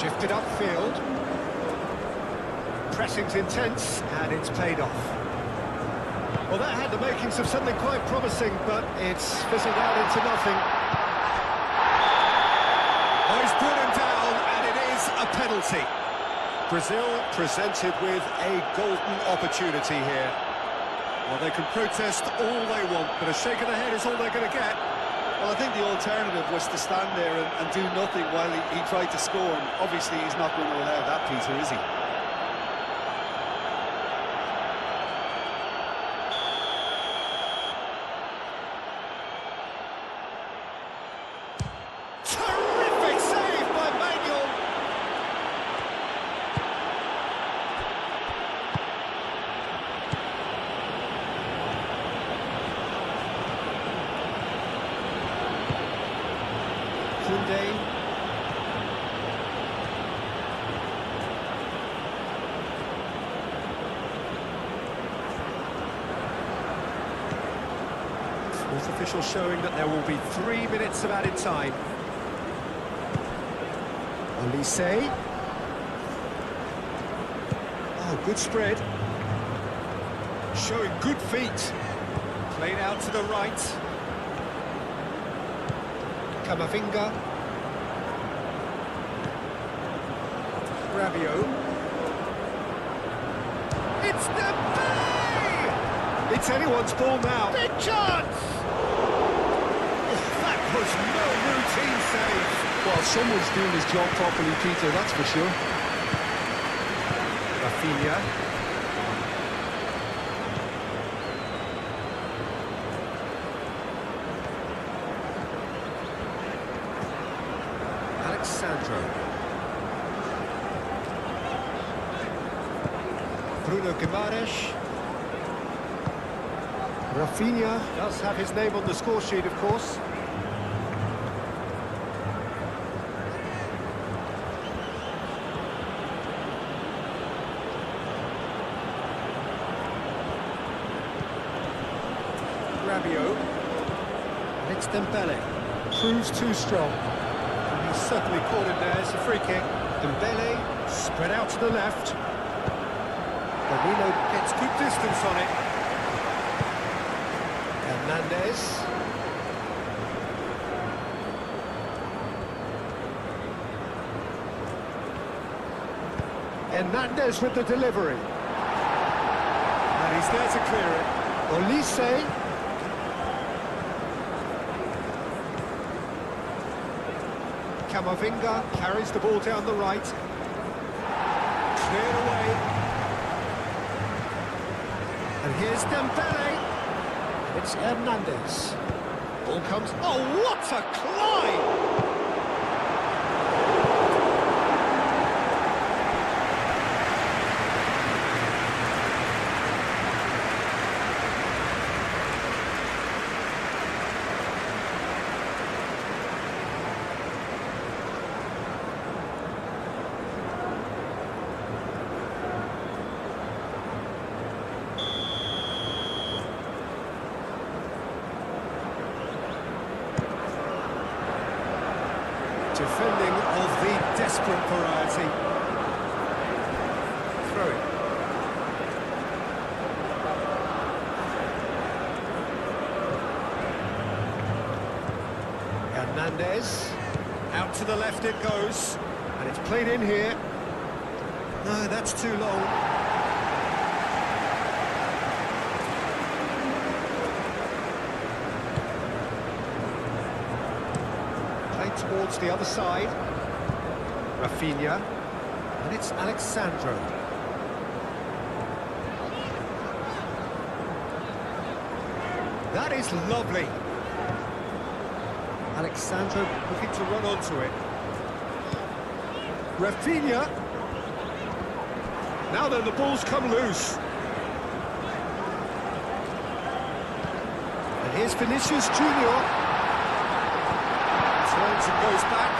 shifted upfield. Pressing's intense, and it's paid off. Well, that had the makings of something quite promising, but it's fizzled out into nothing. Oh, he's brought him down, and it is a penalty. Brazil presented with a golden opportunity here. Well, they can protest all they want, but a shake of the head is all they're going to get. Well, I think the alternative was to stand there and do nothing while he tried to score. And obviously, he's not going to allow that, Peter, is he? Terrific save by Manuel. Koundé. Fourth official showing that there will be 3 minutes of added time. Olise. Oh, good spread. Showing good feet. Played out to the right. Camavinga. Rabiot. It's Dembele! It's anyone's ball now. Big chance! That was no routine save. Well, someone's doing his job properly, Peter, that's for sure. Rafinha. Alexandro. Bruno Guimaraes. Rafinha does have his name on the score sheet, of course. Rabiot. And it's Dembele. Proves too strong. And he's certainly caught him there. It's a free kick. Dembele spread out to the left. Danilo gets good distance on it. Hernandez. Hernandez with the delivery. And he's there to clear it. Olise. Camavinga carries the ball down the right. Cleared away. And here's Dembele. It's Hernandez. Ball comes... Oh, what a climb! Defending of the desperate variety. Throw it. Hernandez. Out to the left it goes. And it's played in here. No, that's too long. Towards the other side. Rafinha. And it's Alexandro. That is lovely. Alexandro looking to run onto it. Rafinha. Now then, the ball's come loose. And here's Vinicius Junior. Turns and goes back.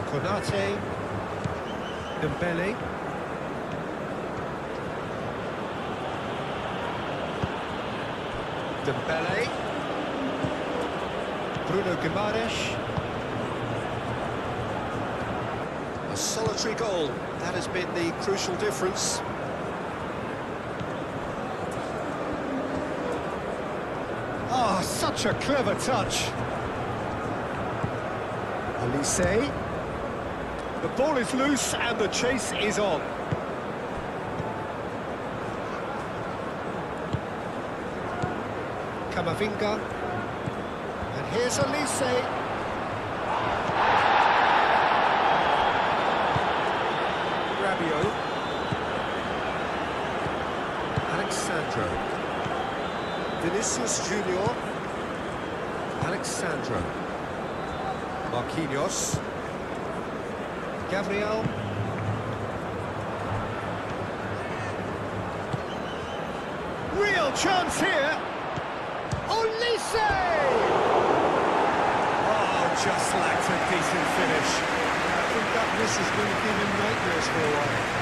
Konate. Dembele. Dembele. Bruno Guimaraes. A solitary goal. That has been the crucial difference. Oh, such a clever touch. Elise. The ball is loose and the chase is on. Camavinga. And here's Elise. Rabiot. Alexandro. Vinicius Junior. Alexandro. Marquinhos. Gabriel. Real chance here. Olise! Oh, just lacked a decent finish. I think that miss is going to give him nightmares for a while.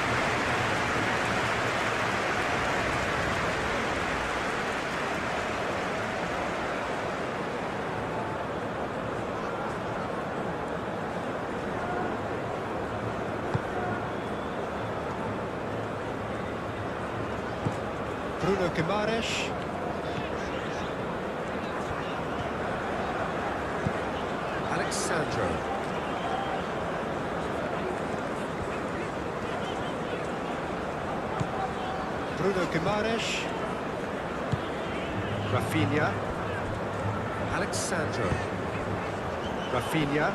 Bruno Guimaraes. Alexandro. Bruno Guimaraes. Rafinha. Alexandro. Rafinha.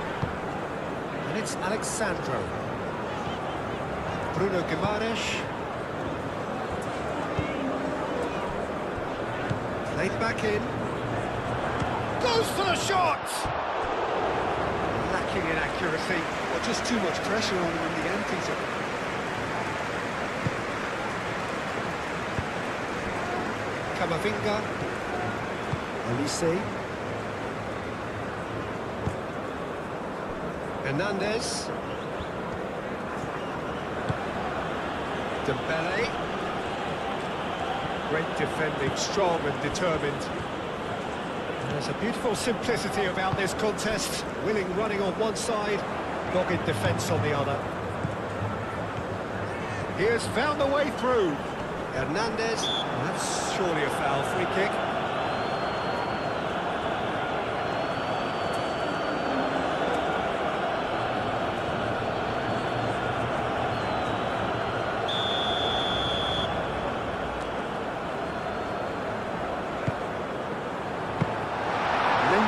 And it's Alexandro. Bruno Guimaraes. Played back in. Goes for the shot! Lacking in accuracy. Well, just too much pressure on him in the end, Peter. Camavinga. Elise. Hernandez. Dembele. Great defending, strong and determined. And there's a beautiful simplicity about this contest. Willing running on one side, dogged defence on the other. He has found the way through. Hernandez. That's surely a foul. Free kick.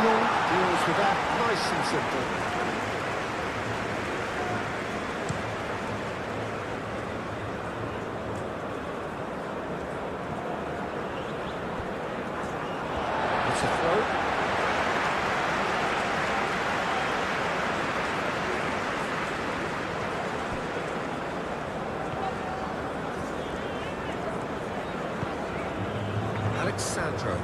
Deals with that nice and simple. Alexandro.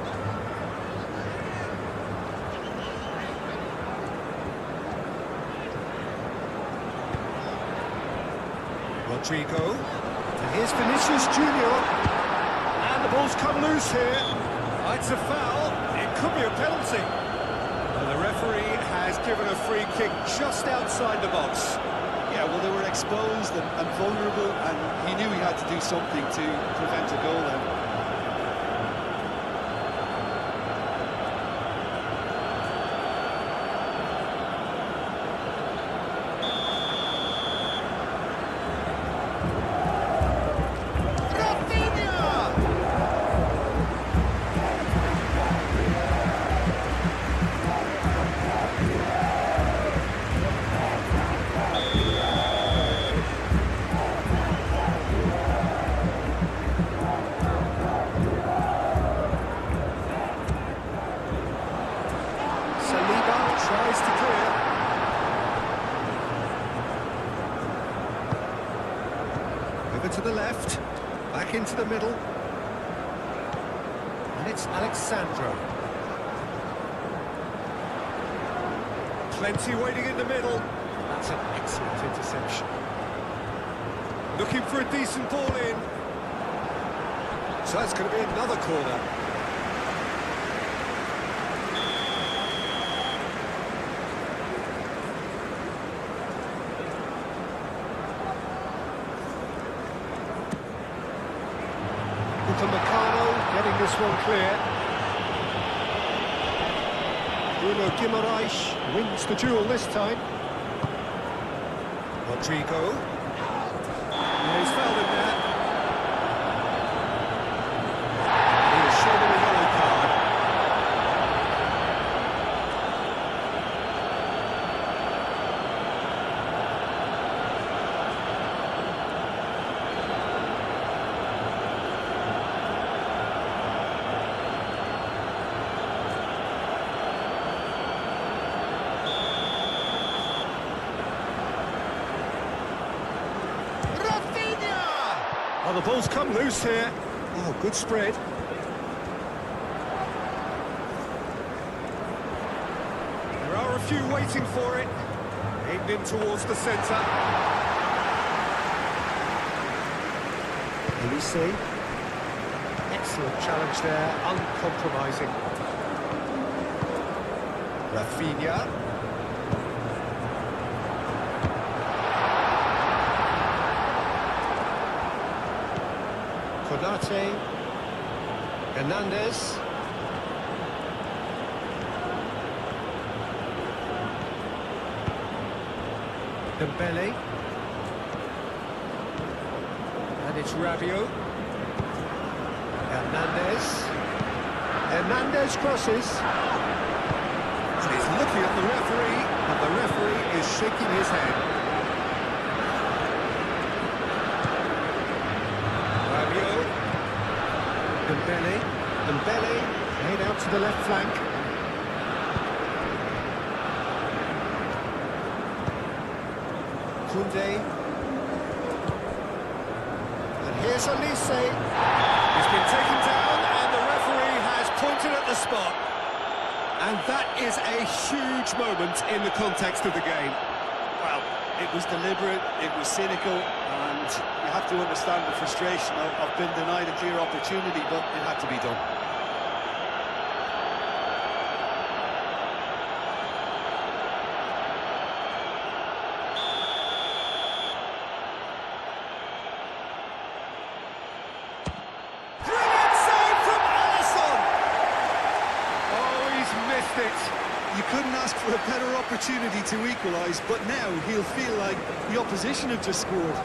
Rodrigo. And here's Vinicius Junior. And the ball's come loose here. It's a foul. It could be a penalty. And the referee has given a free kick just outside the box. Yeah, well, they were exposed and vulnerable, and he knew he had to do something to prevent a goal then. Tries to clear. Over to the left, back into the middle. And it's Alexandro. Plenty waiting in the middle. That's an excellent interception. Looking for a decent ball in. So that's going to be another corner. Getting this one clear. Bruno Guimaraes wins the duel this time. Rodrigo. He's fouled him there. He was shown a yellow card. Oh, the ball's come loose here. Oh, good spread. There are a few waiting for it. Aimed in towards the centre. Elise. Excellent challenge there, uncompromising. Rafinha. Konate, Hernandez, Dembele, and it's Rabiot, Hernandez crosses, and he's looking at the referee, and the referee is shaking his head. Dembele, played out to the left flank. Koundé. And here's Elise. He's been taken down and the referee has pointed at the spot. And that is a huge moment in the context of the game. Well, it was deliberate, it was cynical, and you have to understand the frustration of being denied a clear opportunity, but it had to be done. Brilliant save from Alisson! Oh, he's missed it. You couldn't ask for a better opportunity to equalise, but now he'll feel like the opposition have just scored.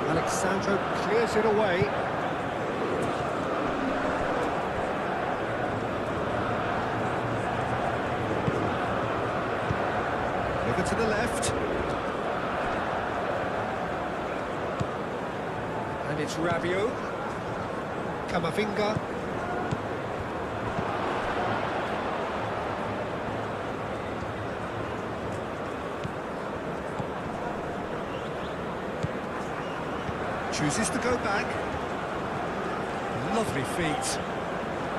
Alexandro clears it away. Over to the left. And it's Rabiot. Camavinga. Chooses to go back. Lovely feet.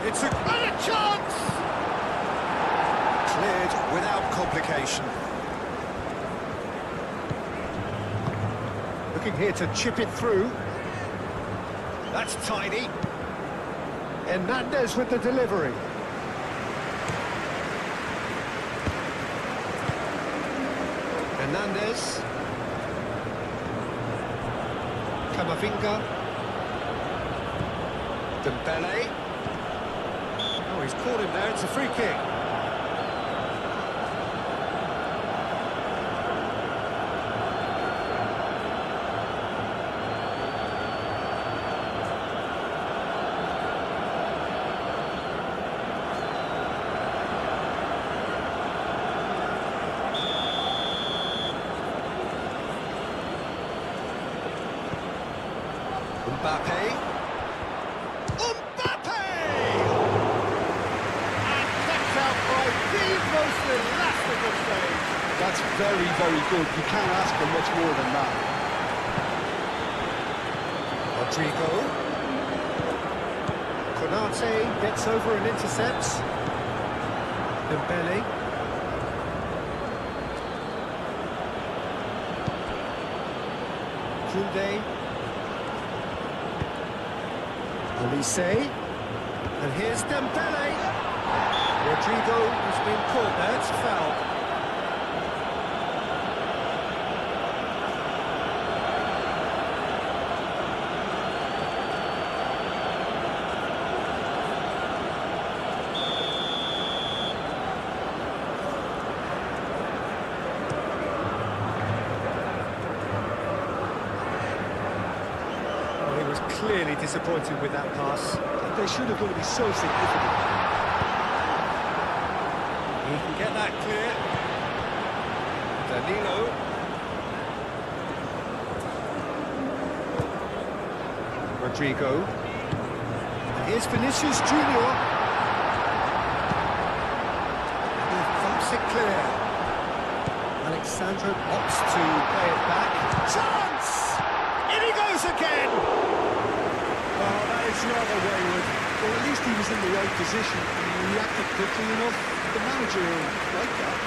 It's a chance! Cleared without complication. Looking here to chip it through. That's tidy. Hernandez with the delivery. Hernandez. Camavinga. Dembele. Oh, he's caught him there, it's a free kick. Mbappe. Mbappe! And kept out by the most elastic of saves. That's very, very good. You can't ask for much more than that. Rodrigo. Konate gets over and intercepts. Dembele. Koundé. Olise, and here's Dembele. Rodrigo has been caught there, it's a foul. Clearly disappointed with that pass. They should have going to be so significant. He can get that clear. Danilo. Rodrigo. And here's Vinicius Junior. And he thumps it clear. Alexandro opts to play it back. Chance! In he goes again! Oh, that is rather wayward. Well, at least he was in the right position and he reacted quickly enough. The manager liked that.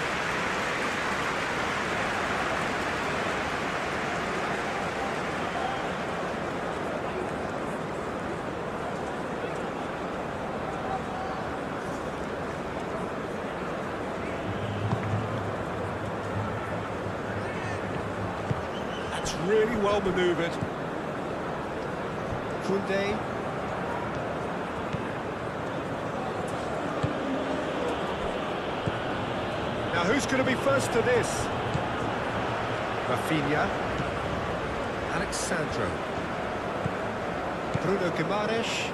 That's really well manoeuvred. Koundé. Now who's going to be first to this? Rafinha. Alexandro. Bruno Guimaraes.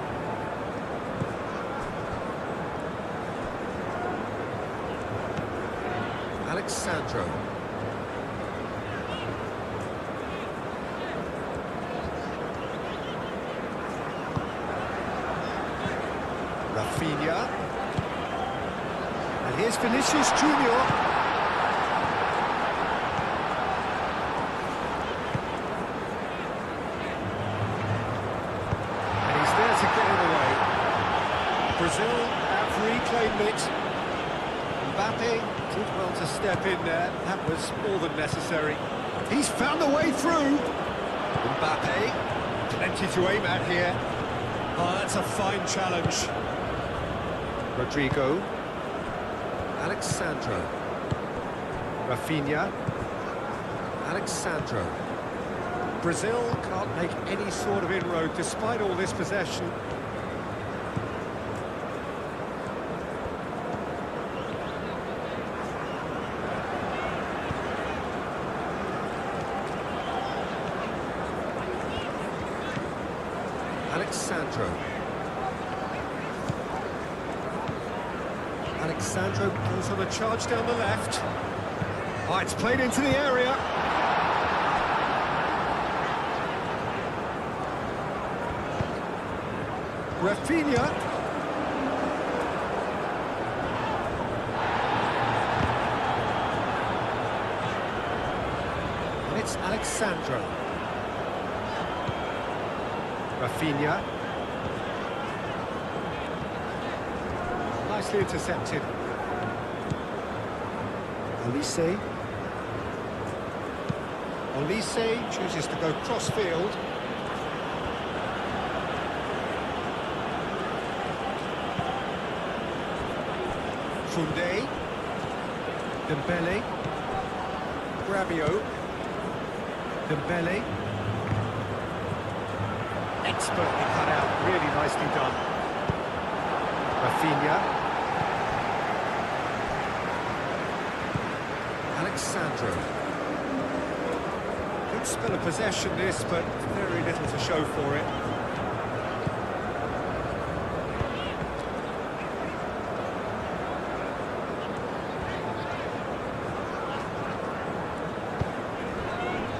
Alexandro. Rafinha. And here's Vinicius Junior. And he's there to get it away. Brazil have reclaimed it. Mbappe did well to step in there. That was more than necessary. He's found a way through. Mbappe, plenty to aim at here. Oh, that's a fine challenge. Rodrigo. Alexandro. Rafinha. Alexandro. Brazil can't make any sort of inroad despite all this possession. Alexandro. Alexandro goes on a charge down the left. Oh, it's played into the area. Rafinha. And it's Alexandro. Rafinha. Nicely intercepted. Olise. Olise chooses to go cross-field. Koundé. Dembele. Rabiot. Dembele. Expertly cut out, really nicely done. Rafinha. Alexandro. Good spell of possession this, but very little to show for it.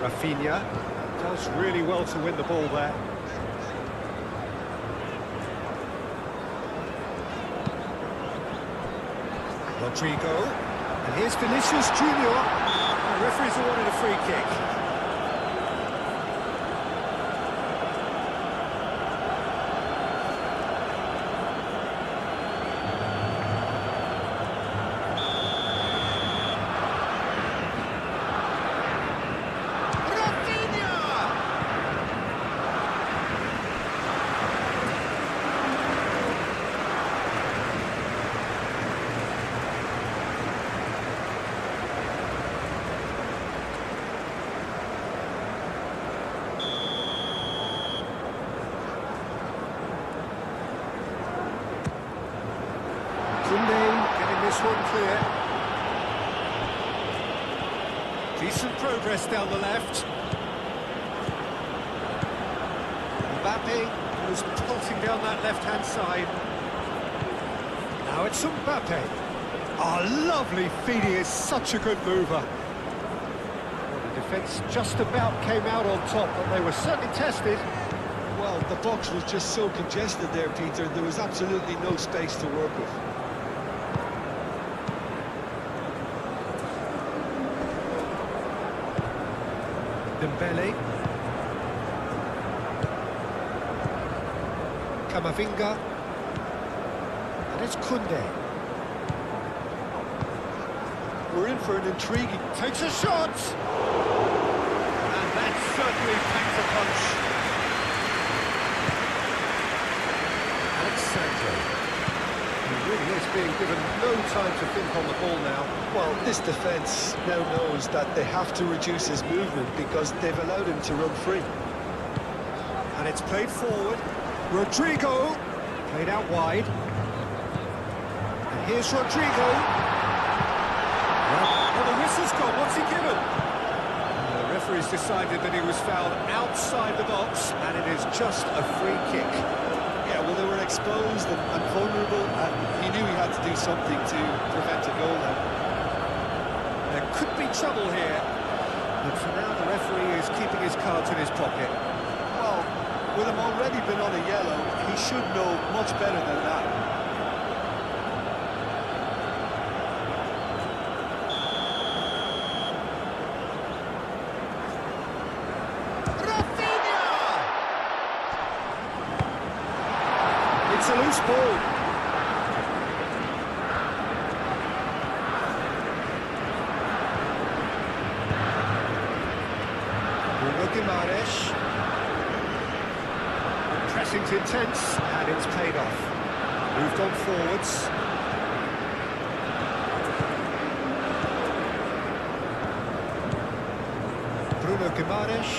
Rafinha does really well to win the ball there. Rodrigo, and here's Vinicius Junior. The referee's awarded a free kick. Koundé getting this one clear. Decent progress down the left. Mbappe was pulsing down that left-hand side. Now it's Mbappe. Oh, lovely feed, he is such a good mover. Well, the defence just about came out on top, but they were certainly tested. Well, the box was just so congested there, Peter. There was absolutely no space to work with. Dembele. Camavinga. And it's Koundé. We're in for an intriguing... Takes a shot! And that certainly packs a punch. Alexandro. He really is being given no time to think on the ball now. Well, this defence now knows that they have to reduce his movement because they've allowed him to run free. And it's played forward. Rodrigo. Played out wide. And here's Rodrigo. Well, the whistle's gone. What's he given? The referee's decided that he was fouled outside the box, and it is just a free kick. Yeah, well, they were exposed and vulnerable, and he knew he had to do something to prevent a goal there. There could be trouble here, but for now the referee is keeping his cards in his pocket. Well, with him already been on a yellow, he should know much better than that. It's a loose ball. Guimaraes. Pressing's intense, and it's paid off. Moved on forwards. Bruno Guimaraes.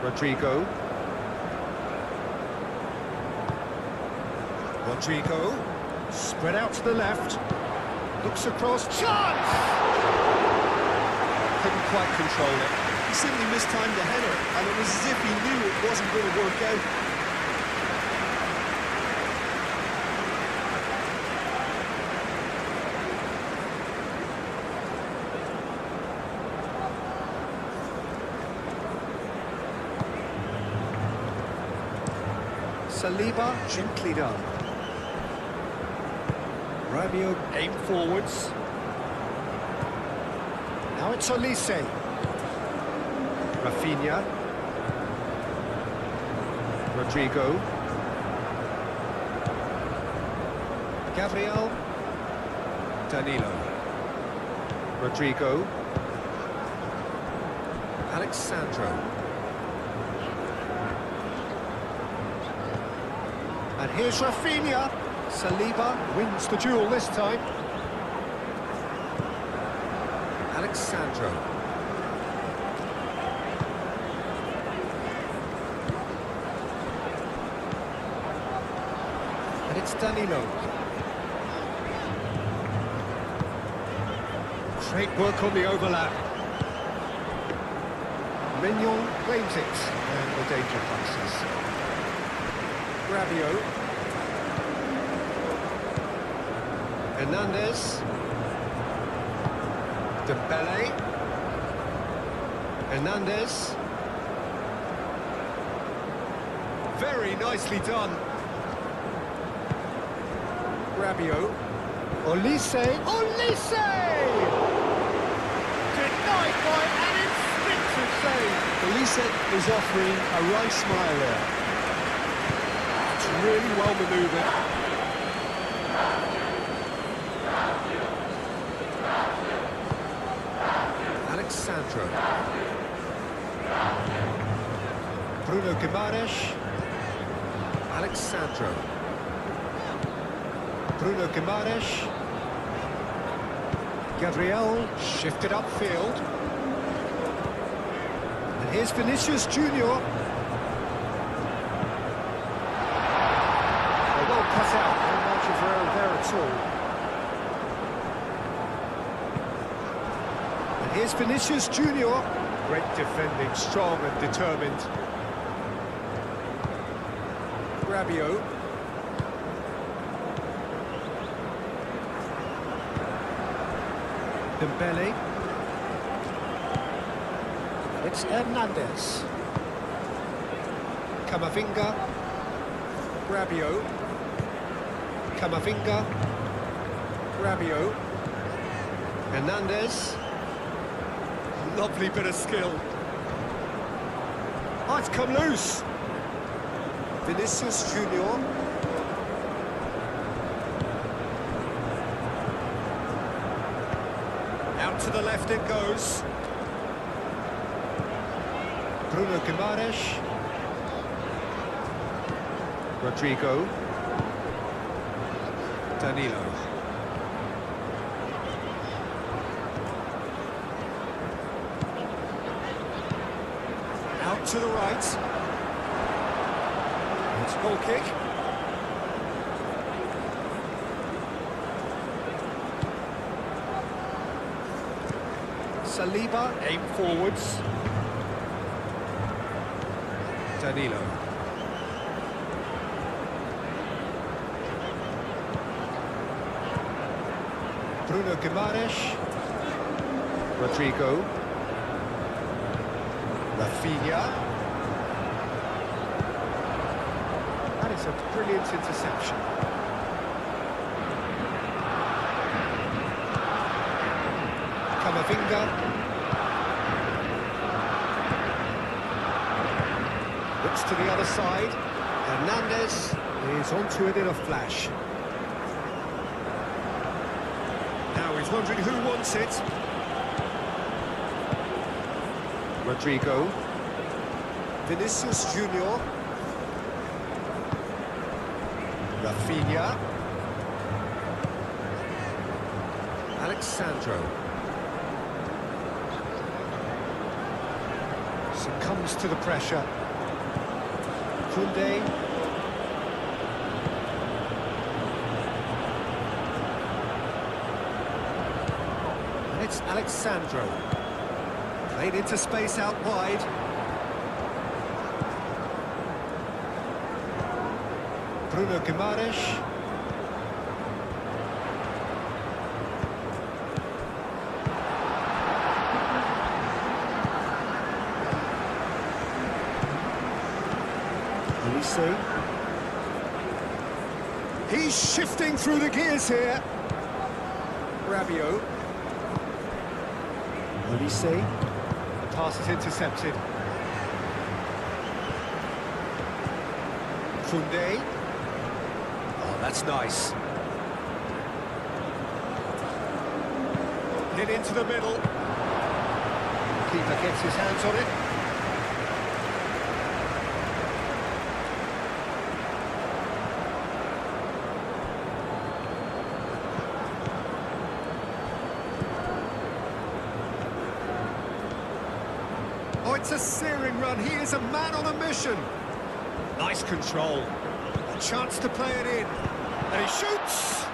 Rodrigo. Rodrigo, spread out to the left, looks across, chance! Couldn't quite control it. He simply mistimed the header, and it was as if he knew it wasn't going to work out. Saliba, gently done. Rabiot aim forwards. Now it's Olise. Rafinha. Rodrigo. Gabriel. Danilo. Rodrigo. Alexandro. And here's Rafinha. Saliba wins the duel this time. Alexandro. And it's Danilo. Great work on the overlap. Mignon claims it, and the danger passes. Rabiot. Hernandez. Dembele. Hernandez. Very nicely done. Rabiot. Olise. Olise! Denied by an instinctive save. Elise is offering a right smile there. It's really well manoeuvred. Alexandro. Bruno Guimaraes. Alexandro. Bruno Guimaraes. Gabriel shifted upfield. And here's Vinicius Junior. Well cut out, no margin for error there at all. And here's Vinicius Junior. Great defending, strong and determined. Rabiot. Dembele. It's Hernandez. Camavinga. Rabiot. Camavinga. Rabiot. Hernandez. Lovely bit of skill. Oh, it's come loose. Vinicius Junior. Out to the left it goes. Bruno Guimaraes. Rodrigo. Danilo. Out to the right. It's a goal kick. Saliba, aim forwards. Danilo. Bruno Guimaraes. Rodrigo. Rafinha. That is a brilliant interception. Camavinga. Looks to the other side. Hernandez is onto it in a flash. Now he's wondering who wants it. Rodrigo. Vinicius Junior. Rafinha. Alexandro. Succumbs to the pressure. Koundé. And it's Alexandro. Played into space out wide. Bruno Guimaraes. Olise. He's shifting through the gears here. Rabiot. Olise. The pass is intercepted. Koundé. Oh, that's nice. Hit into the middle. Keeper gets his hands on it. Oh, it's a searing run. He is a man on a mission. Nice control. A chance to play it in. And he shoots!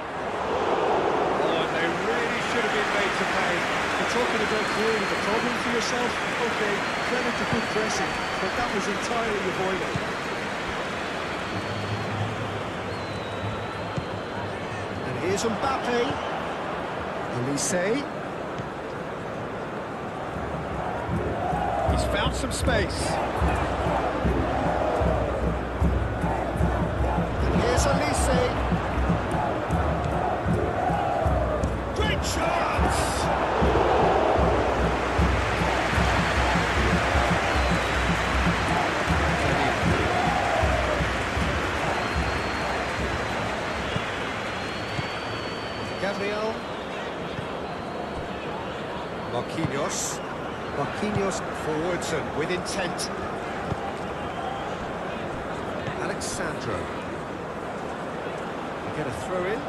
Oh, and they really should have been made to pay. You're talking about creating a problem for yourself? Okay, credit to good pressing, but that was entirely avoidable. And here's Mbappe. Elise. He's found some space. And here's Elise. Great chance! Gabriel. Marquinhos. Marquinhos forwards and with intent. Alexandro. Get a throw in.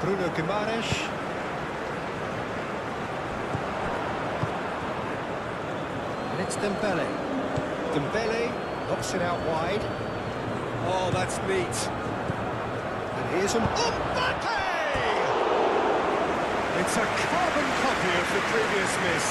Bruno Guimaraes. And it's Dembele. Dembele knocks it out wide. Oh, that's neat. And here's Mbappe! It's a carbon copy of the previous miss.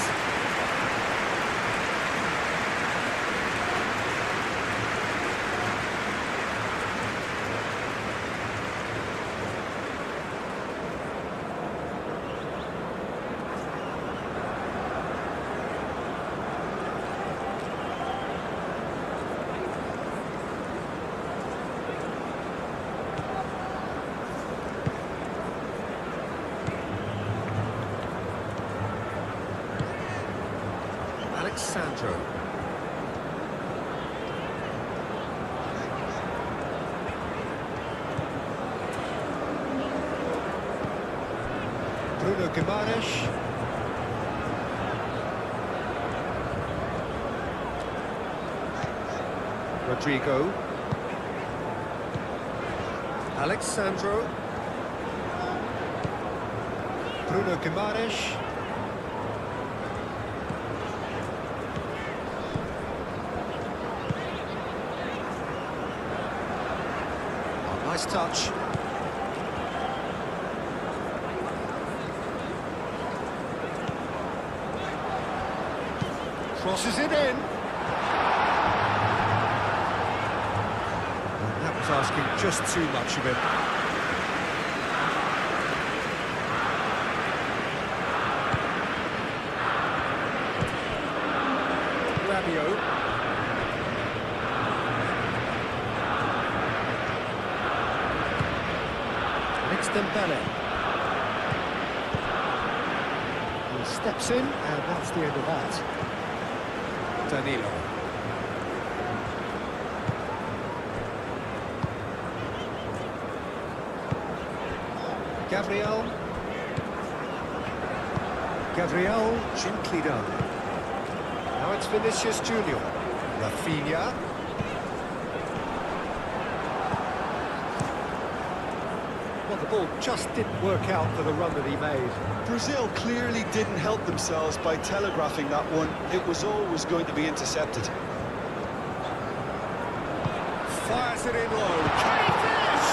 Alexandro. Bruno Guimaraes. Rodrigo. Alexandro. Bruno Guimaraes. Nice touch. Crosses it in. And that was asking just too much of him. Rabiot. Dembele. He steps in, and that's the end of that. Danilo. Gabriel. Gabriel, gently done. Now it's Vinicius Junior. Rafinha. Well, the ball just didn't work out for the run that he made. Brazil clearly didn't help themselves by telegraphing that one. It was always going to be intercepted. Fires it in low. Can he finish?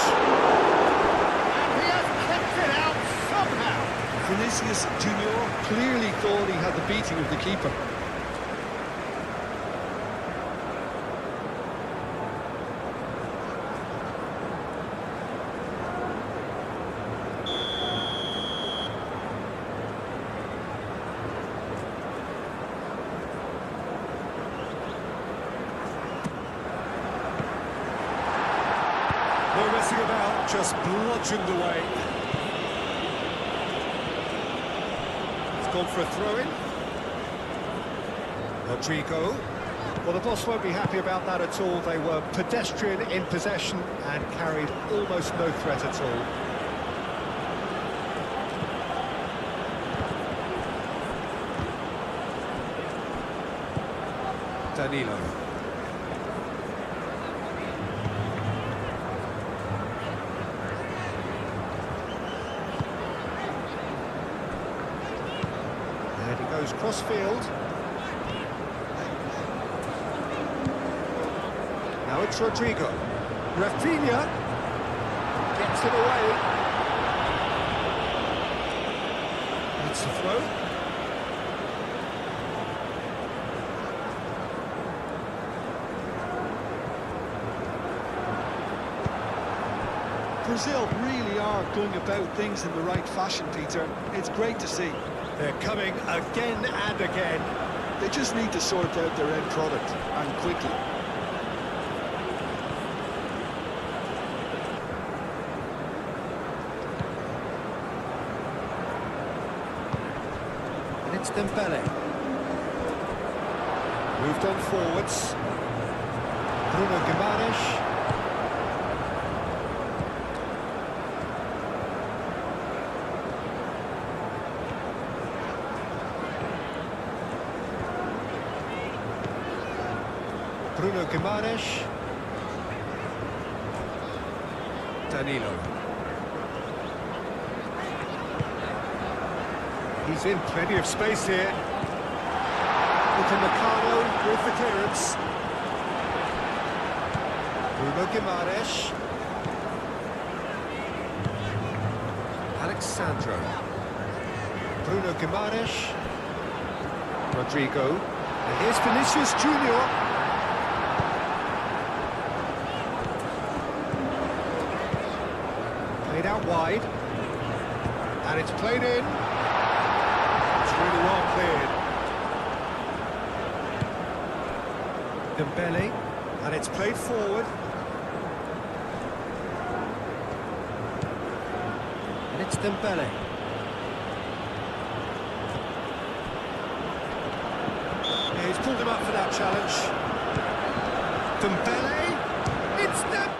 And he has kept it out somehow. Vinicius Junior clearly thought he had the beating of the keeper. No messing about, just bludgeoned away. gone for a throw-in. Rodrigo. Well, the boss won't be happy about that at all. They were pedestrian in possession and carried almost no threat at all. Danilo. And he goes cross-field. Now it's Rodrigo. Rafinha gets it away. That's the throw. Brazil really are going about things in the right fashion, Peter. It's great to see. They're coming again and again. They just need to sort out their end product, and quickly. And it's Dembele. Moved on forwards. Bruno Guimaraes. Bruno Guimaraes. Danilo. He's in plenty of space here. Upamecano with the clearance. Bruno Guimaraes. Alexandro. Bruno Guimaraes. Rodrigo. And here's Vinicius Junior. Played out wide, and it's played in. It's really well cleared. Dembele, and it's played forward. And it's Dembele. Yeah, he's pulled him up for that challenge. Dembele, it's Dembele!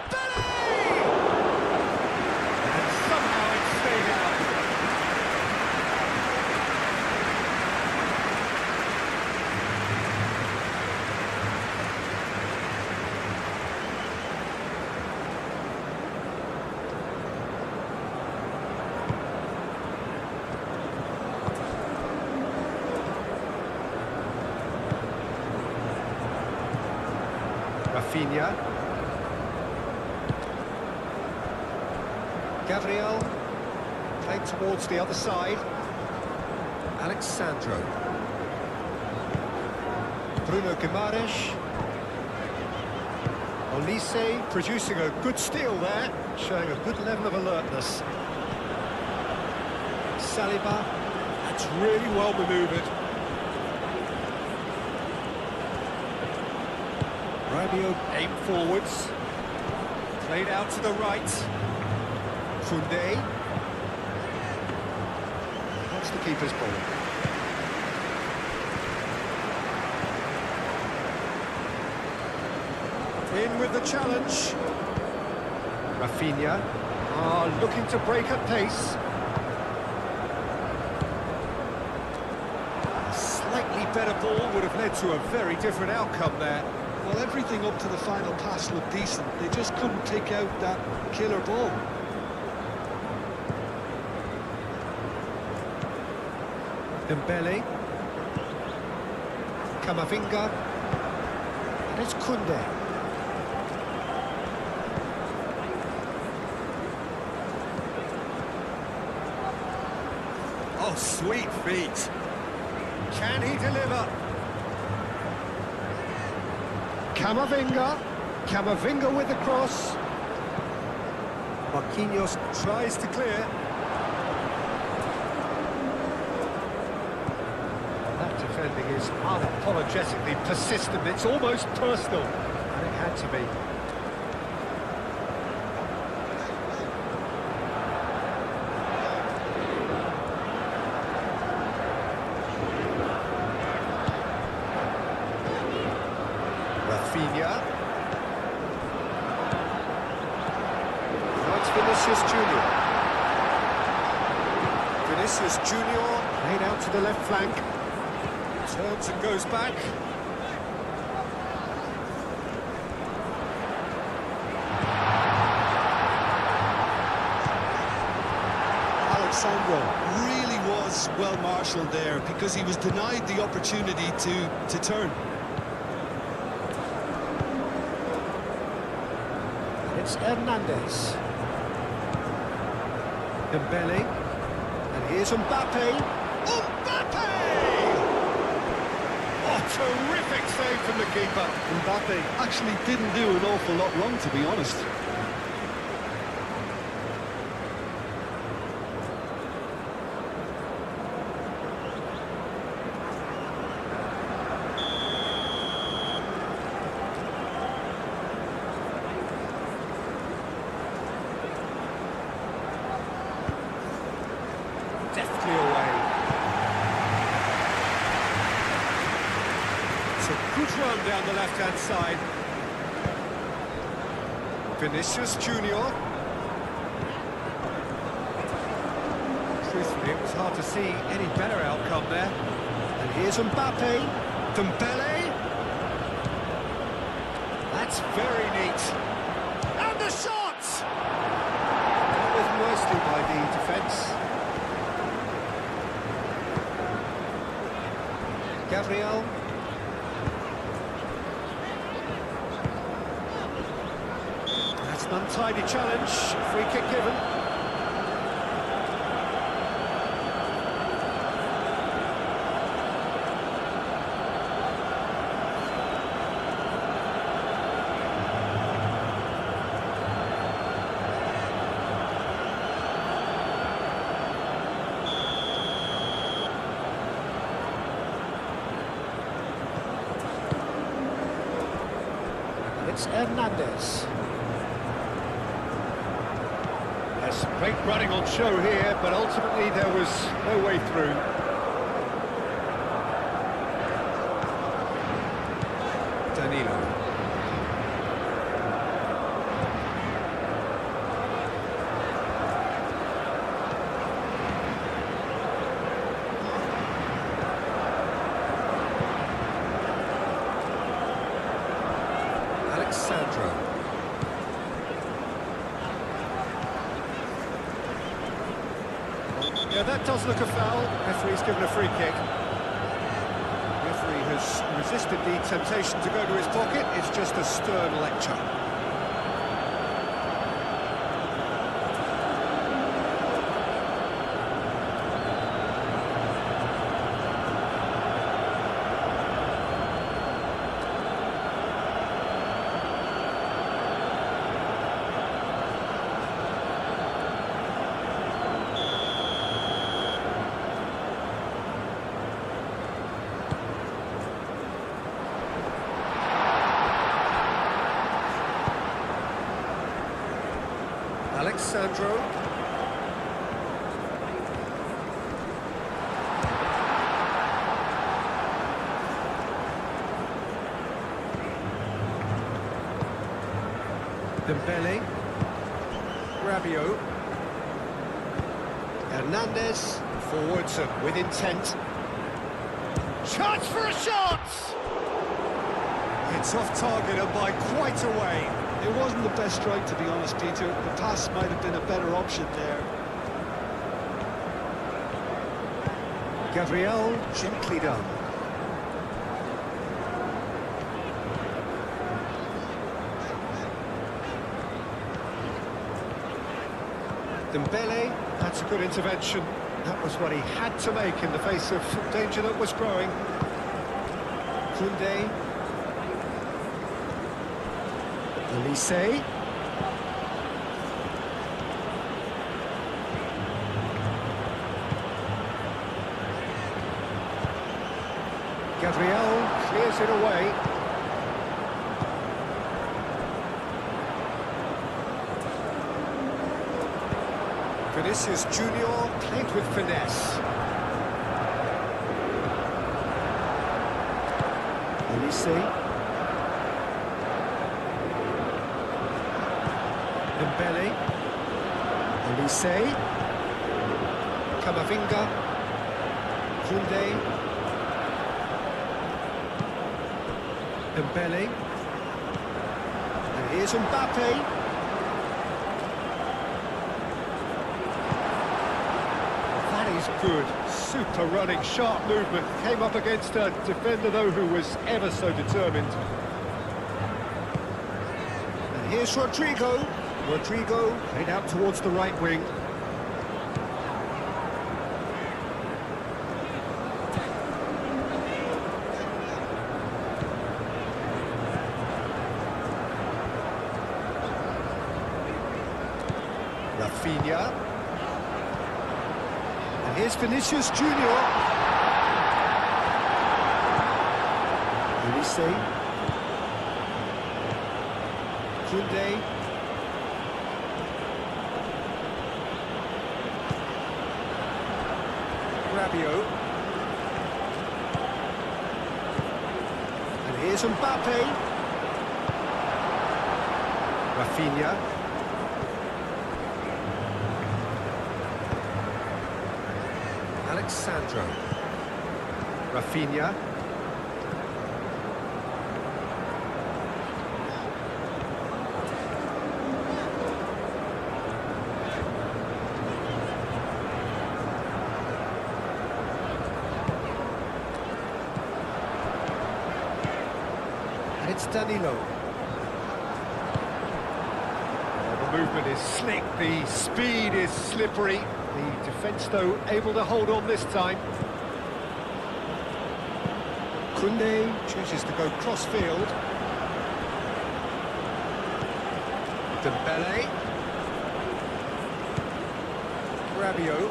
Rafinha. Gabriel. Played towards the other side. Alexandro. Bruno Guimaraes. Olise producing a good steal there, showing a good level of alertness. Saliba. That's really well manoeuvred. Rabiot aimed forwards, played out to the right. Koundé. That's the keeper's ball. In with the challenge. Rafinha. Looking to break at pace. A slightly better ball would have led to a very different outcome there. Well, everything up to the final pass looked decent. They just couldn't pick out that killer ball. Dembele. Camavinga. And it's Koundé. Oh, sweet feet. Can he deliver? Camavinga with the cross. Marquinhos tries to clear. That defending is unapologetically persistent. It's almost personal, and it had to be. Played out to the left flank. Turns and goes back. Alexandro really was well marshalled there because he was denied the opportunity to turn. It's Hernandez. Dembele. And here's Mbappe. Mbappe! Oh, terrific save from the keeper. Mbappe actually didn't do an awful lot wrong, to be honest. Deftly away. It's a good run down the left-hand side. Vinicius Junior. Truthfully, it was hard to see any better outcome there. And here's Mbappe. Dembele. That's very neat. And the shot! That was mostly by the defence. Gabriel. That's an untidy challenge. Free kick given. It's Hernandez. Yes, great running on show here, but ultimately there was no way through. Danilo. Alexandro. Yeah, that does look a foul. Referee's given a free kick. Referee has resisted the temptation to go to his pocket. It's just a stern lecture. Alexandro. Dembele. Rabiot. Hernandez. Forwards with intent. Chance for a shot! It's off target and by quite a way. It wasn't the best strike, to be honest, Peter. The pass might have been a better option there. Gabriel, gently done. Dembele, that's a good intervention. That was what he had to make in the face of danger that was growing. Koundé. Elise. Gabriel clears it away. Vinicius Junior played with finesse. Elise. Dembele. Elise. Camavinga. Koundé. Dembele. And here's Mbappe. That is good. Super running, sharp movement. Came up against a defender, though, who was ever so determined. And here's Rodrigo. Rodrigo played out towards the right wing. Rafinha. And here's Vinicius Junior. Olise. Koundé. Rabiot. And here's Mbappe. Rafinha. Alexandro. Rafinha. And it's Danilo. The movement is slick, the speed is slippery. The defence, though, able to hold on this time. Koundé chooses to go cross-field. Dembele. Rabiot.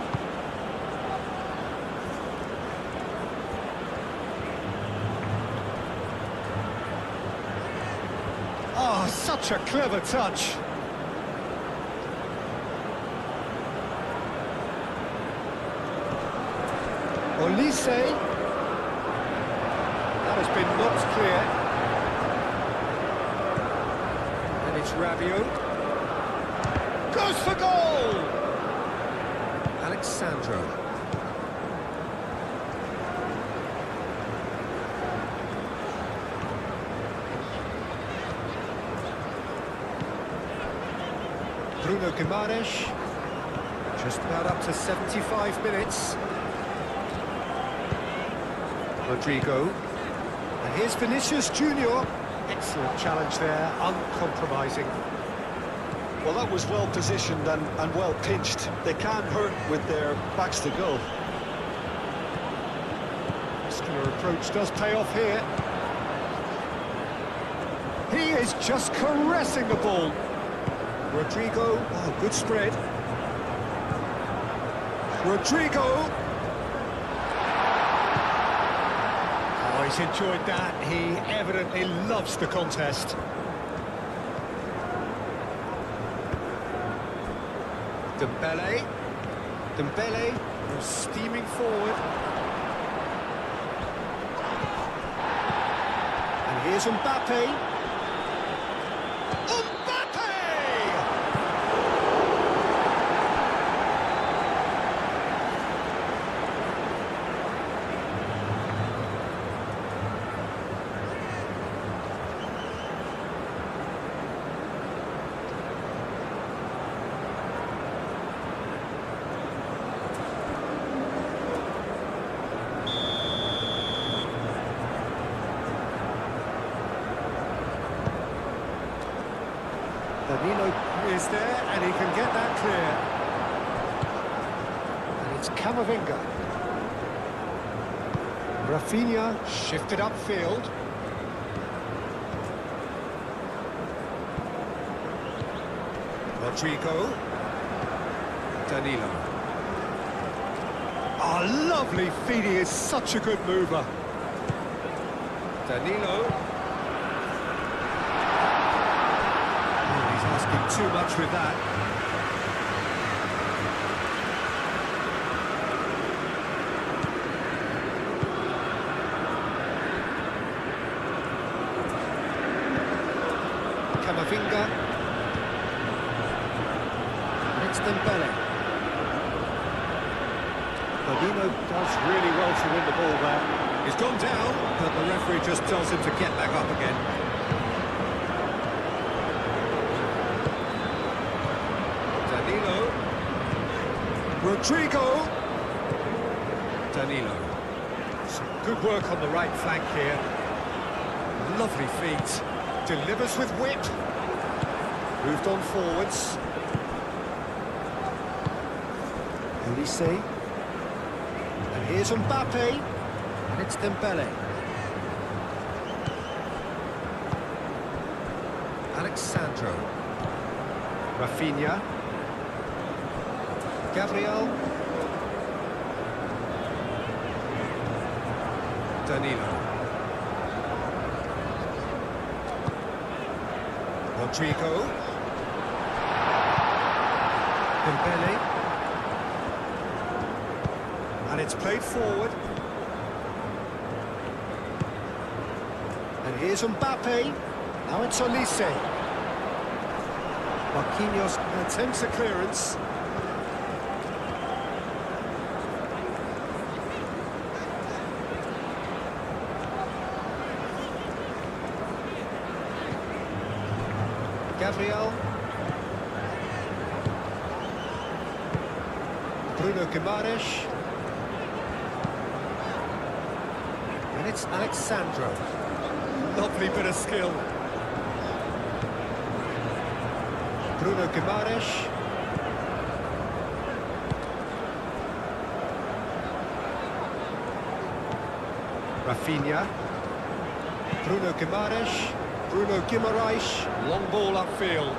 Oh, such a clever touch. Olise. That has been knocked clear. And it's Rabiot. Goes for goal! Alexandro. Bruno Guimaraes. Just about up to 75 minutes. Rodrigo. And here's Vinicius Junior. Excellent challenge there, uncompromising. Well, that was well positioned and well pinched. They can't hurt with their backs to goal. Muscular approach does pay off here. He is just caressing the ball. Rodrigo, oh, good spread. Rodrigo. He's enjoyed that. He evidently loves the contest. Dembele. Dembele was steaming forward. And here's Mbappe. Danilo is there, and he can get that clear. And it's Camavinga. Rafinha shifted upfield. Rodrigo. Danilo. Oh, lovely feed. He is such a good mover. Danilo. Too much with that. Camavinga. It's Dembele. Firmino does really well to win the ball there. He's gone down, but the referee just tells him to get back up again. Danilo. Rodrigo. Danilo. Some good work on the right flank here. Lovely feet. Delivers with whip. Moved on forwards. Elise. And here's Mbappe. And it's Dembele. Alexandro. Rafinha. Gabriel. Danilo. Rodrigo. Dembele. And it's played forward. And here's Mbappe. Now it's Olise. Marquinhos attempts a clearance. Gabriel. Bruno Guimaraes. And it's Alexandro. Lovely bit of skill. Bruno Guimaraes. Rafinha. Bruno Guimaraes. Bruno Guimaraes. Long ball upfield.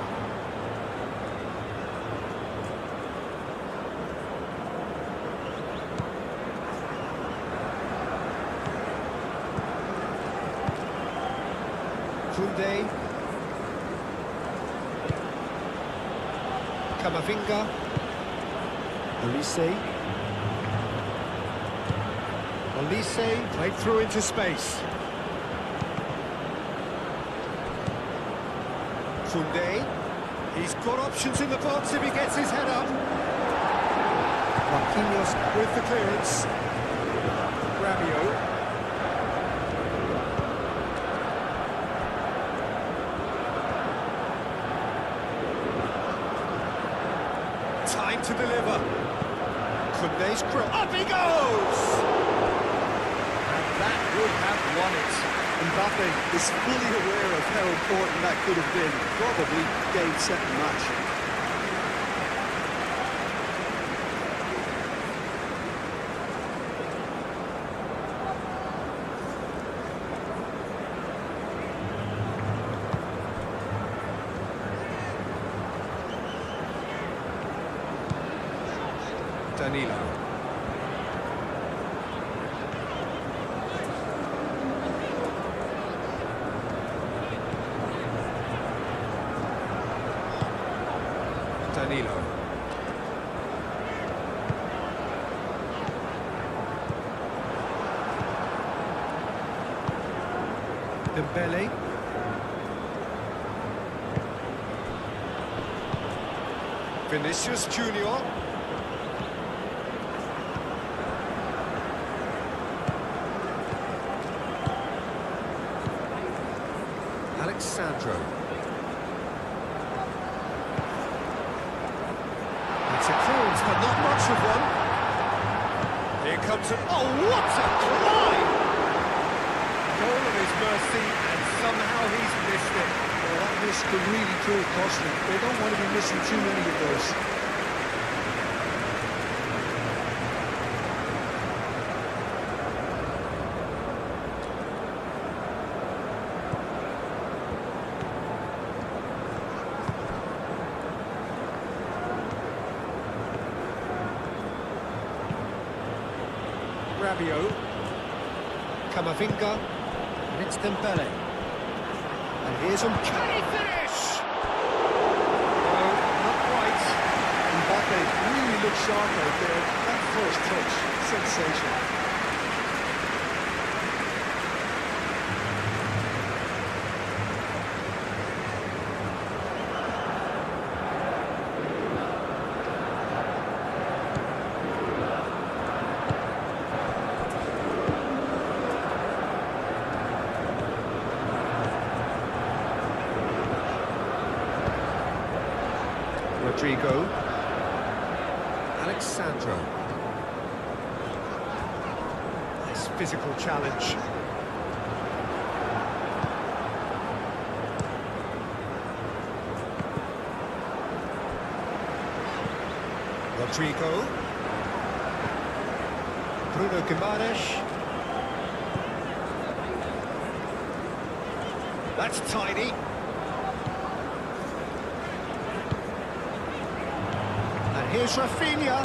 Koundé. Camavinga. Olise. Olise played through into space. Koundé. He's got options in the box if he gets his head up. Marquinhos with the clearance. Rabiot. Time to deliver. Koundé's cross. Up he goes! And that would have won it. Mbappe is fully aware of how important that could have been. Probably game, set and match. Danilo. Danilo. Dembele. Vinicius Junior. Alexandro. It's a clearance, but not much of one. Here comes an... Oh, what a climb! Goal of his mercy, and somehow he's missed it. Well, that miss could really prove costly. They don't want to be missing too many of those. Rabiot. Camavinga. And it's Dembele. And here's him. Can he finish? No, not quite. Mbappe really looked sharp out there. That first touch, sensational. Rodrigo. Alexandro. Nice physical challenge. Rodrigo. Bruno Guimaraes. That's tidy. And here's Rafinha.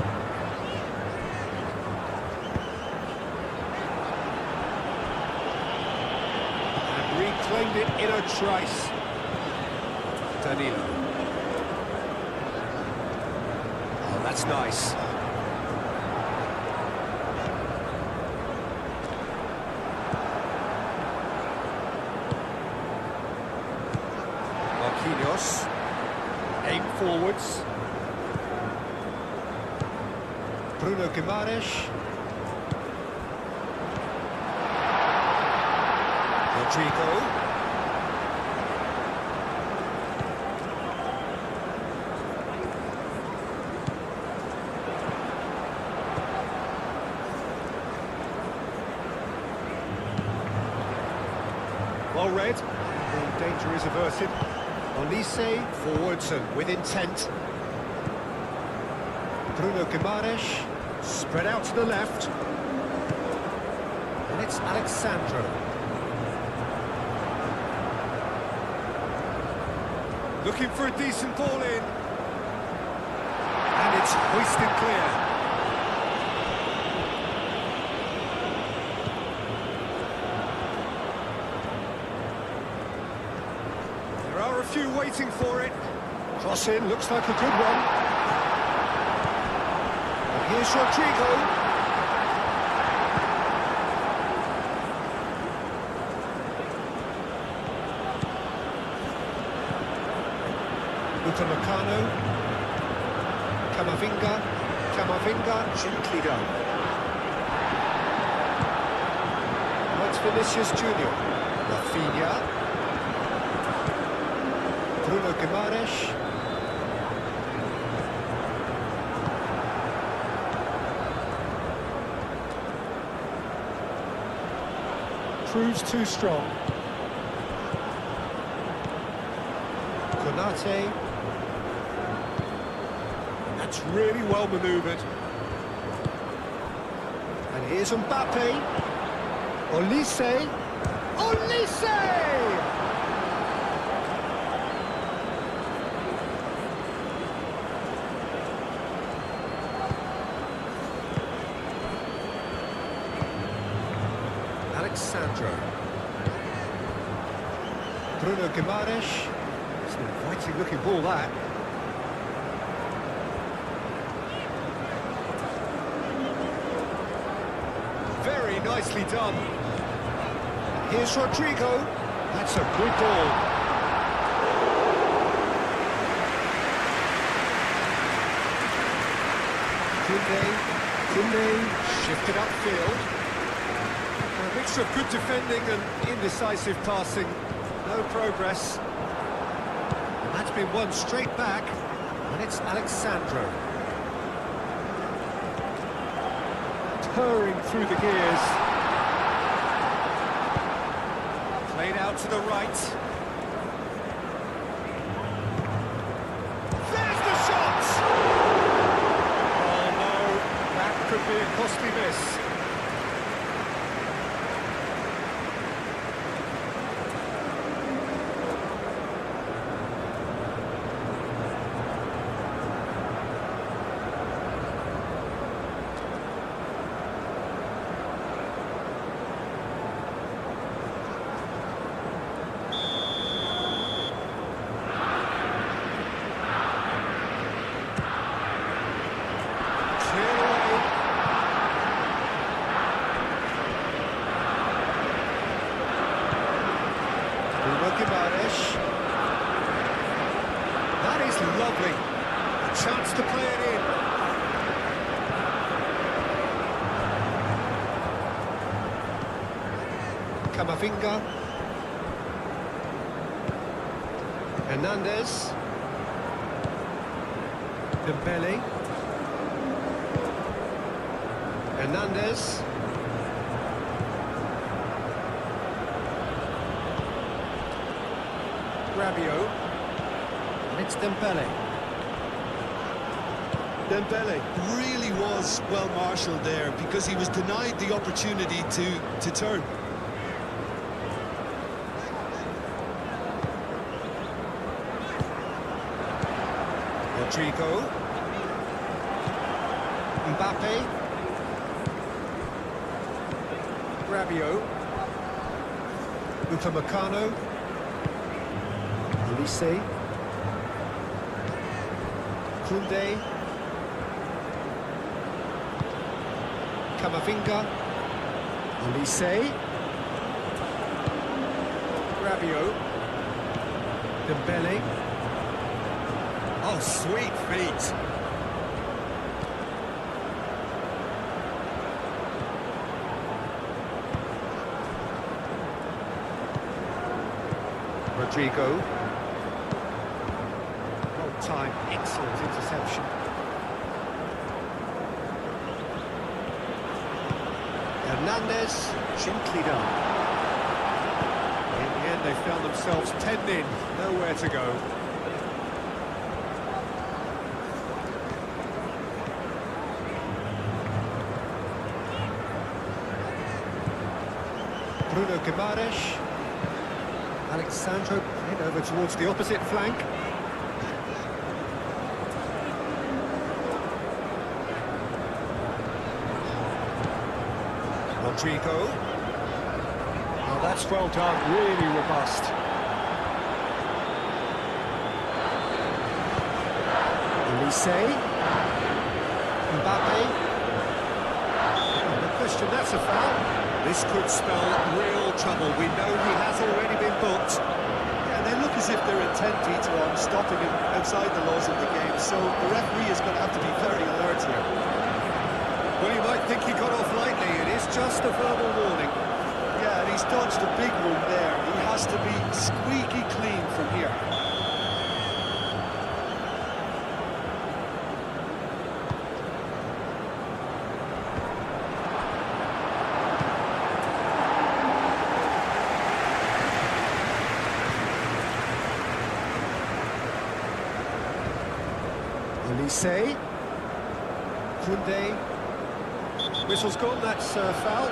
And reclaimed it in a trice. Danilo. Oh, that's nice. Marquinhos. Aim forwards. Bruno Guimaraes. Rodrigo. Well read. The danger is averted. Olise forwards and with intent. Bruno Guimaraes spread out to the left. And it's Alexandro. Looking for a decent ball in. And it's hoisted clear. There are a few waiting for it. Cross in, looks like a good one. And here's Rodrigo. Upamecano. Camavinga, gently done. That's Vinicius Junior. Rafinha. Bruno Guimaraes. Proves too strong. Konate. That's really well manoeuvred. And here's Mbappe. Olise. Olise! Alexandro. Bruno Guimaraes. It's an inviting looking ball, that. Very nicely done. Here's Rodrigo. That's a good ball. Kunde shifted upfield. A mixture of good defending and indecisive passing. No progress. And that's been won straight back. And it's Alexandro. Purring through the gears. Played out to the right. There's the shot! Oh no, that could be a costly miss. That is lovely. A chance to play it in. Camavinga. Hernandez. Dembele. Hernandez. Rabiot. And it's Dembele. Dembele really was well marshalled there because he was denied the opportunity to turn. Rodrigo. Mbappe. Rabiot. Upamecano. Olise. Koundé. Camavinga. Olise. Rabiot. Dembele. Oh, sweet feet. Rodrigo. Well timed, excellent interception. Hernandez, gently done. In the end, they found themselves 10 in, nowhere to go. Bruno Guimaraes. Alexandro head over towards the opposite flank. Rodrigo. Oh, that's well done, really robust. Olise. Mbappe. No question, that's a foul. This could spell real trouble. We know he has already been booked. And they look as if they're intent, Peter, on stopping him outside the laws of the game, so the referee is going to have to be very alert here. Well, you might think he got off lightly. It is just a verbal warning. Yeah, and he's dodged a big one there. He has to be squeaky clean from here. Olise. Koundé. Whistle's gone, that's foul.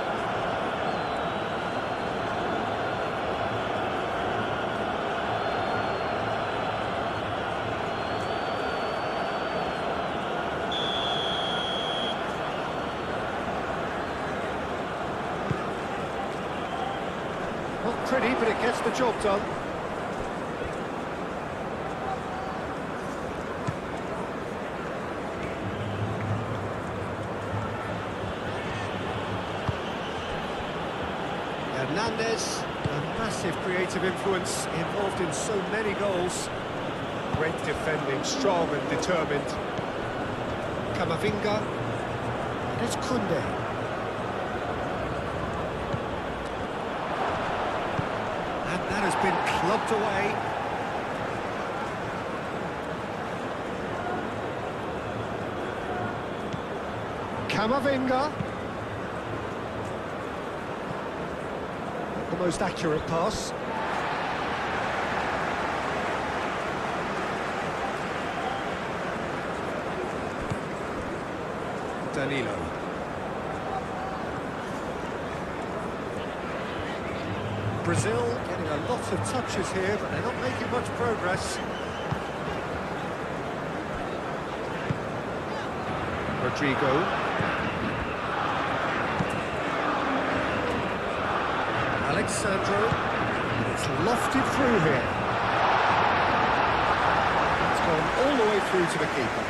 Not pretty, but it gets the job done. Hernandez, a massive creative influence, involved in so many goals. Great defending, strong and determined. Camavinga, and it's Koundé. And that has been clubbed away. Camavinga. The most accurate pass. Danilo. Brazil getting a lot of touches here, but they're not making much progress. Rodrigo. Alexandro, it's lofted through here. It's gone all the way through to the keeper.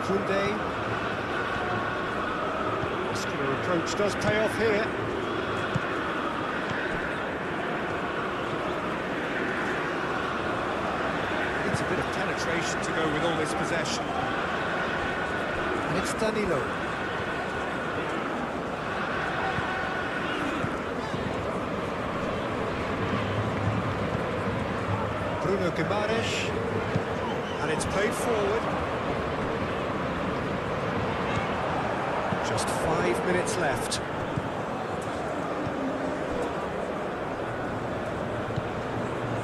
Koundé. Muscular approach does pay off here. It's a bit of penetration to go with all this possession. And it's Danilo. Bruno Guimaraes. And it's played forward. Just 5 minutes left.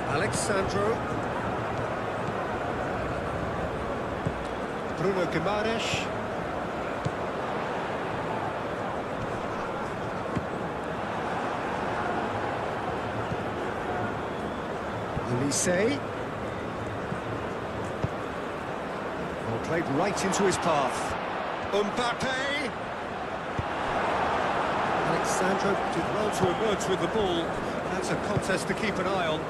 Alexandro. Bruno Guimaraes. Elise. Well, played right into his path. Mbappe. Alexandro did well to emerge with the ball. That's a contest to keep an eye on.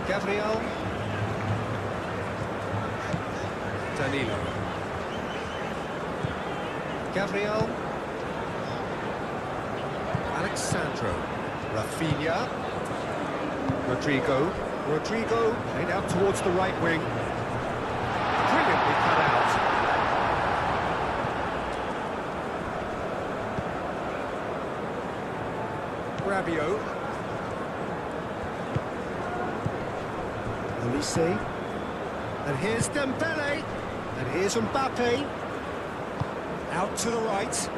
Gabriel. Danilo. Gabriel. Alexandro. Rafinha. Rodrigo. Rodrigo played out towards the right wing. Brilliantly cut out. Rabiot. Elise. And here's Dembele. And here's Mbappe. Out to the right.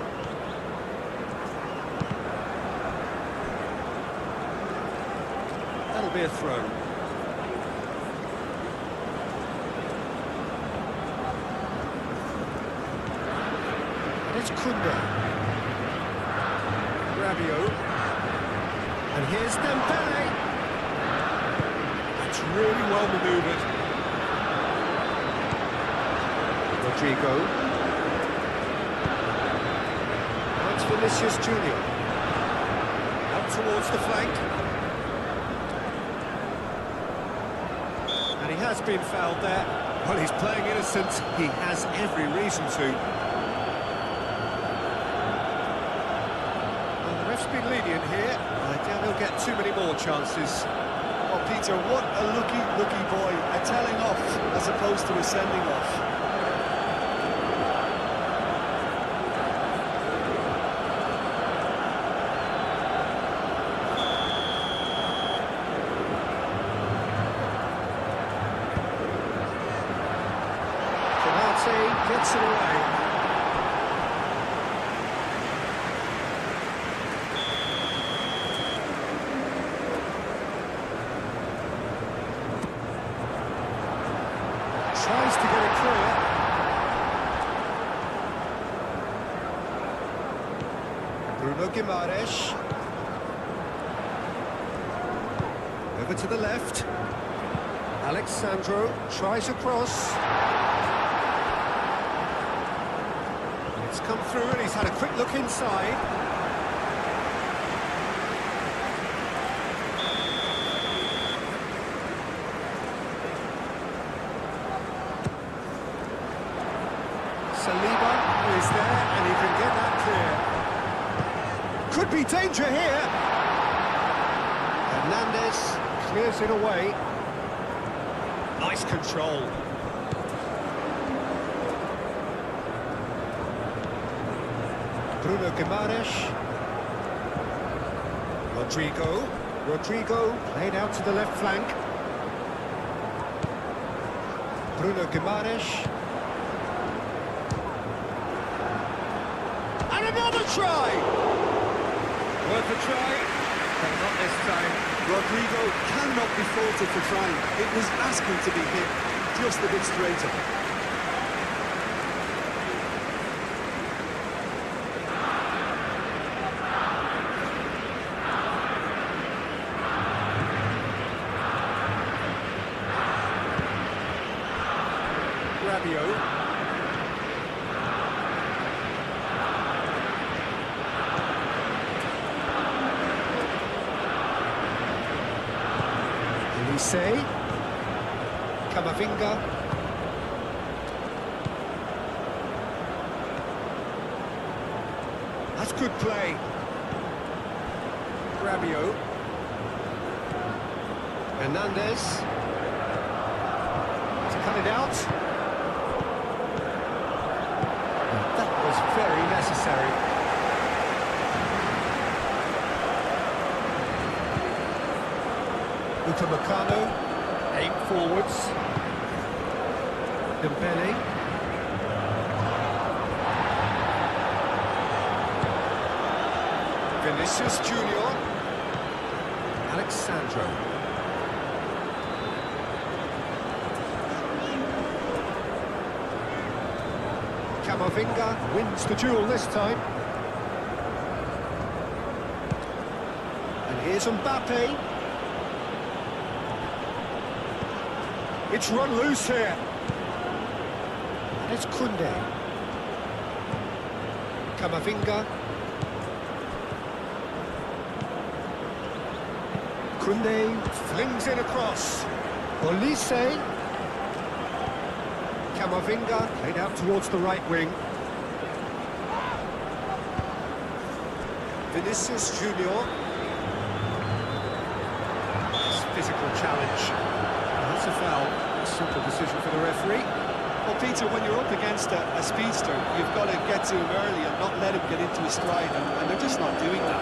That'll be a throw. And it's Kunda. Rabiot. And here's Dembele. That's really well manoeuvred. Rodrigo. Now it's Vinicius Junior. Out towards the flank. And he has been fouled there. Well, he's playing innocent. He has every reason to. Well, the ref's been lenient here. I doubt he'll get too many more chances. Oh, Peter, what a lucky boy. A telling off as opposed to a sending off. Gets it away. Tries to get it clear. Bruno Guimaraes. Over to the left. Alexandro tries across. It's come through and he's had a quick look inside. Saliba is there and he can get that clear. Could be danger here. Hernandez clears it away. Nice control. Bruno Guimaraes. Rodrigo. Rodrigo played out to the left flank. Bruno Guimaraes. And another try! Worth a try, but not this time. Rodrigo cannot be faulted for trying. It was asking to be hit just a bit straighter. Rabiot. Elise. Camavinga. That's good play. Rabiot. Hernandez. To cut it out. That was very necessary. Upamecano, aim forwards. Dembele. Vinicius Junior. Alexandro. Camavinga wins the duel this time. And here's Mbappe. It's run loose here. And it's Koundé. Camavinga. Koundé flings in across. Olise. Camavinga played out towards the right wing. Vinicius Junior. Nice physical challenge. That's a foul. Simple decision for the referee. Well, Peter, when you're up against a speedster, you've got to get to him early and not let him get into his stride, and they're just not doing that.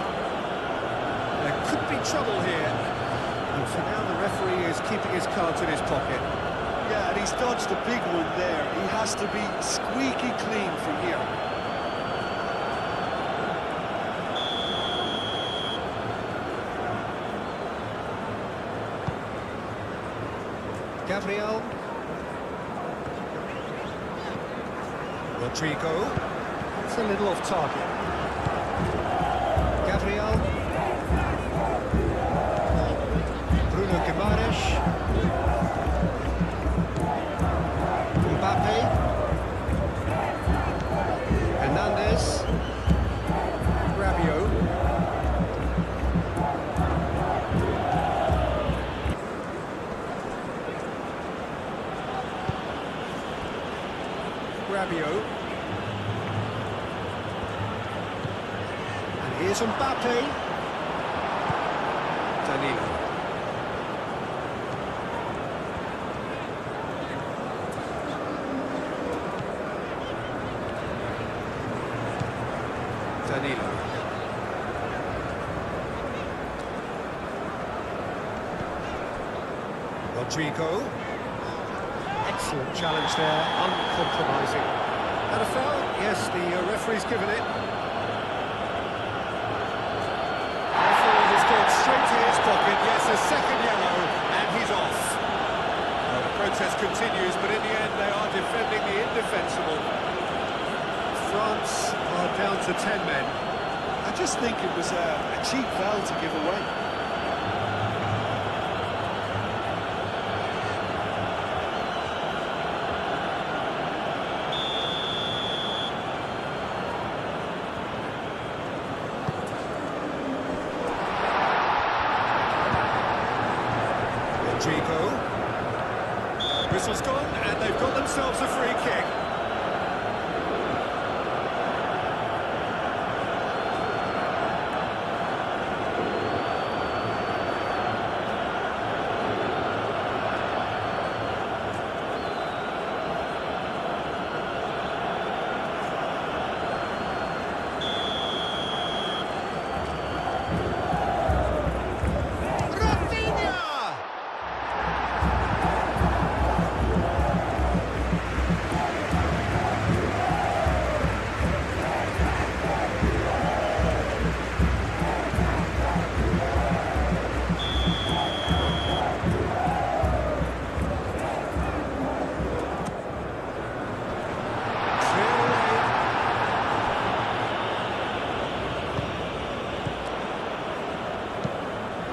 There could be trouble here. And for now, the referee is keeping his cards in his pocket. Yeah, and he's dodged a big one there. He has to be squeaky clean from here. Gabriel. Rodrigo. It's a little off target. Gabriel. Bruno Guimaraes. Mbappe. Hernandez. Rabiot. Rabiot. And here's Mbappe. Danilo. Danilo. Rodrigo. Excellent challenge there, uncompromising. And a foul? Yes, the referee's given it. Referee has gone straight to his pocket. Yes, a second yellow, and he's off. Well, the protest continues, but in the end they are defending the indefensible. France are down to 10 men. I just think it was a cheap foul to give away. Rodrigo. Whistle's gone, and they've got themselves a free kick.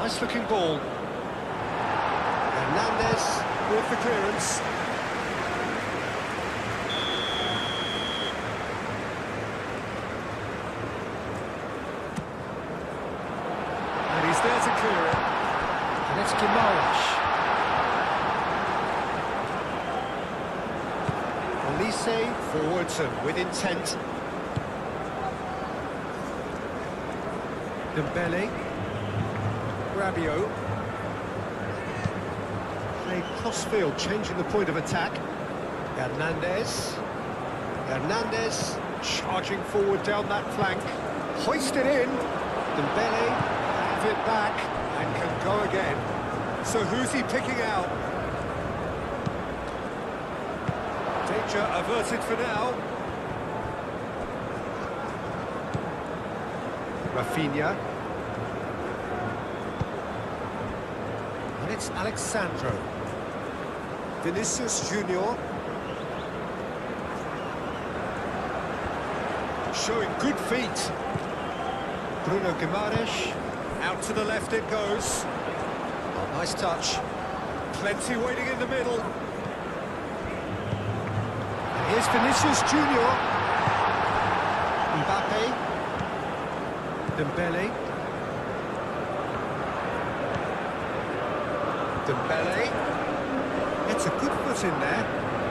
Nice looking ball. Hernandez with the clearance. And he's there to clear it. And it's Guimaraes. Olise forwards and with intent. Dembele. Rabiot. Played cross-field, changing the point of attack. Hernandez. Hernandez charging forward down that flank. Hoisted in. Dembele have it back and can go again. So who's he picking out? Danger averted for now. Rafinha. And it's Alexandro. Vinicius Junior. Showing good feet. Bruno Guimaraes. Out to the left it goes. Oh, nice touch. Plenty waiting in the middle. And here's Vinicius Junior. Mbappe. Dembele. Dembele. It's a good foot in there.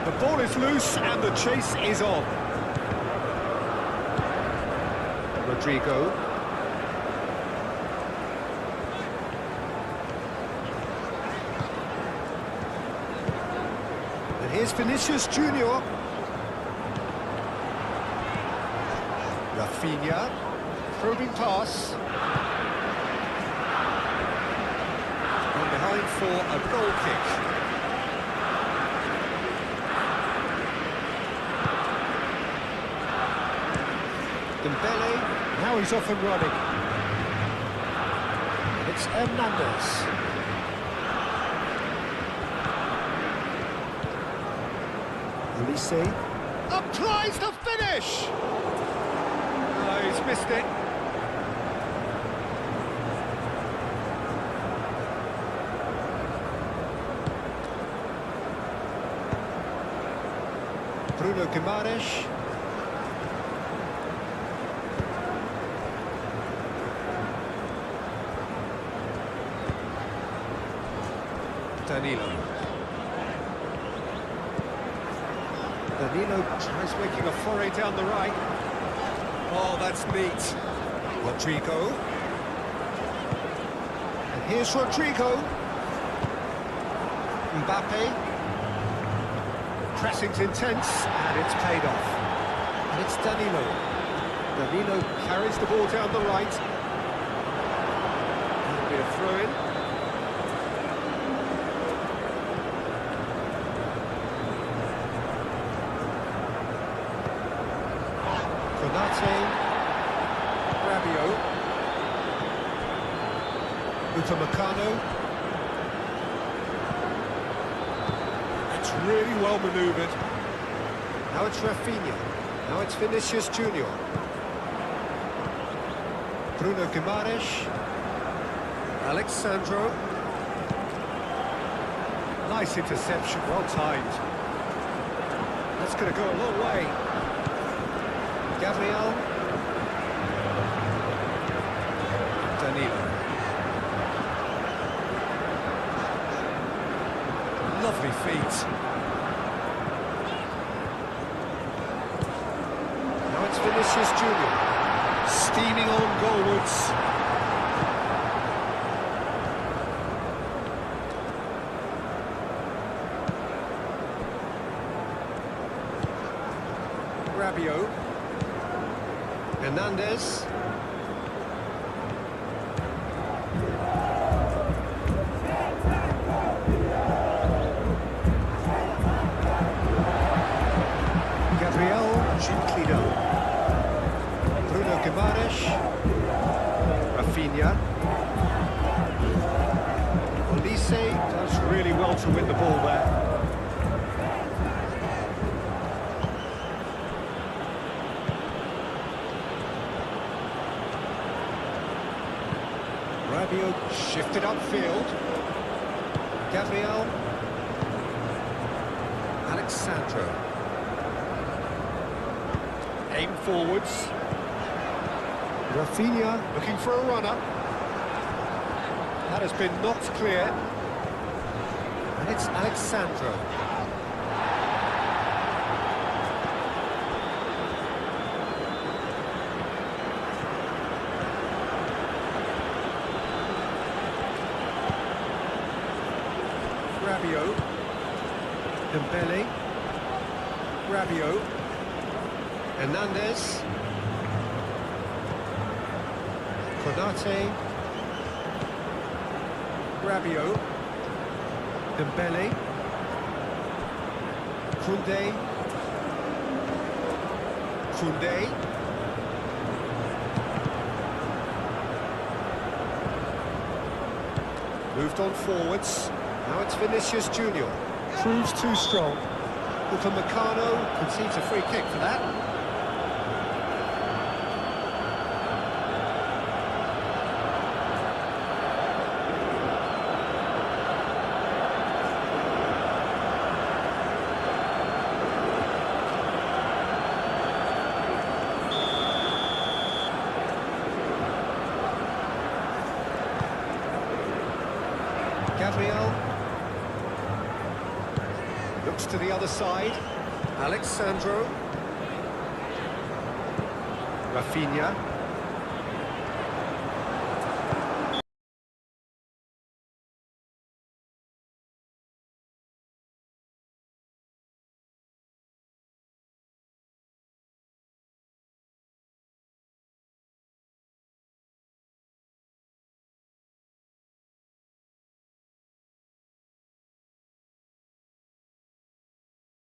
The ball is loose and the chase is on. Rodrigo. And here's Vinicius Junior. Rafinha. Probing pass. And behind for a goal kick. Dembele, now he's off and running. And it's Hernandez. Ulisse applies the finish! Oh, he's missed it. Bruno Guimaraes. Danilo tries making a foray down the right. Oh, that's neat. Rodrigo. And here's Rodrigo. Mbappe. Pressing's intense, and it's paid off. And it's Danilo. Danilo carries the ball down the right. That'll be a throw-in. Rabiot, Upamecano. That's really well manoeuvred. Now it's Rafinha. Now it's Vinicius Junior. Bruno Guimaraes. Alexandro. Nice interception, well timed. That's going to go a long way. Gabriel. Danilo. Lovely feet. Now it's Vinicius Junior. Steaming on goalwards. Rabiot. Hernandez. Gabriel, gently done. Bruno Guimaraes. Rafinha. Ulisse does really well to win the ball there. Rabiot shifted upfield. Gabriel. Alexandro. Aim forwards. Rafinha looking for a runner. That has been knocked clear. And it's Alexandro. Rabiot. Dembele. Rabiot. Hernandez. Konate. Rabiot. Dembele. Koundé. Koundé. Moved on forwards. Now it's Vinicius Junior. Proves too strong. Upamecano concedes a free kick for that. Gabriel looks to the other side. Alexandro. Rafinha.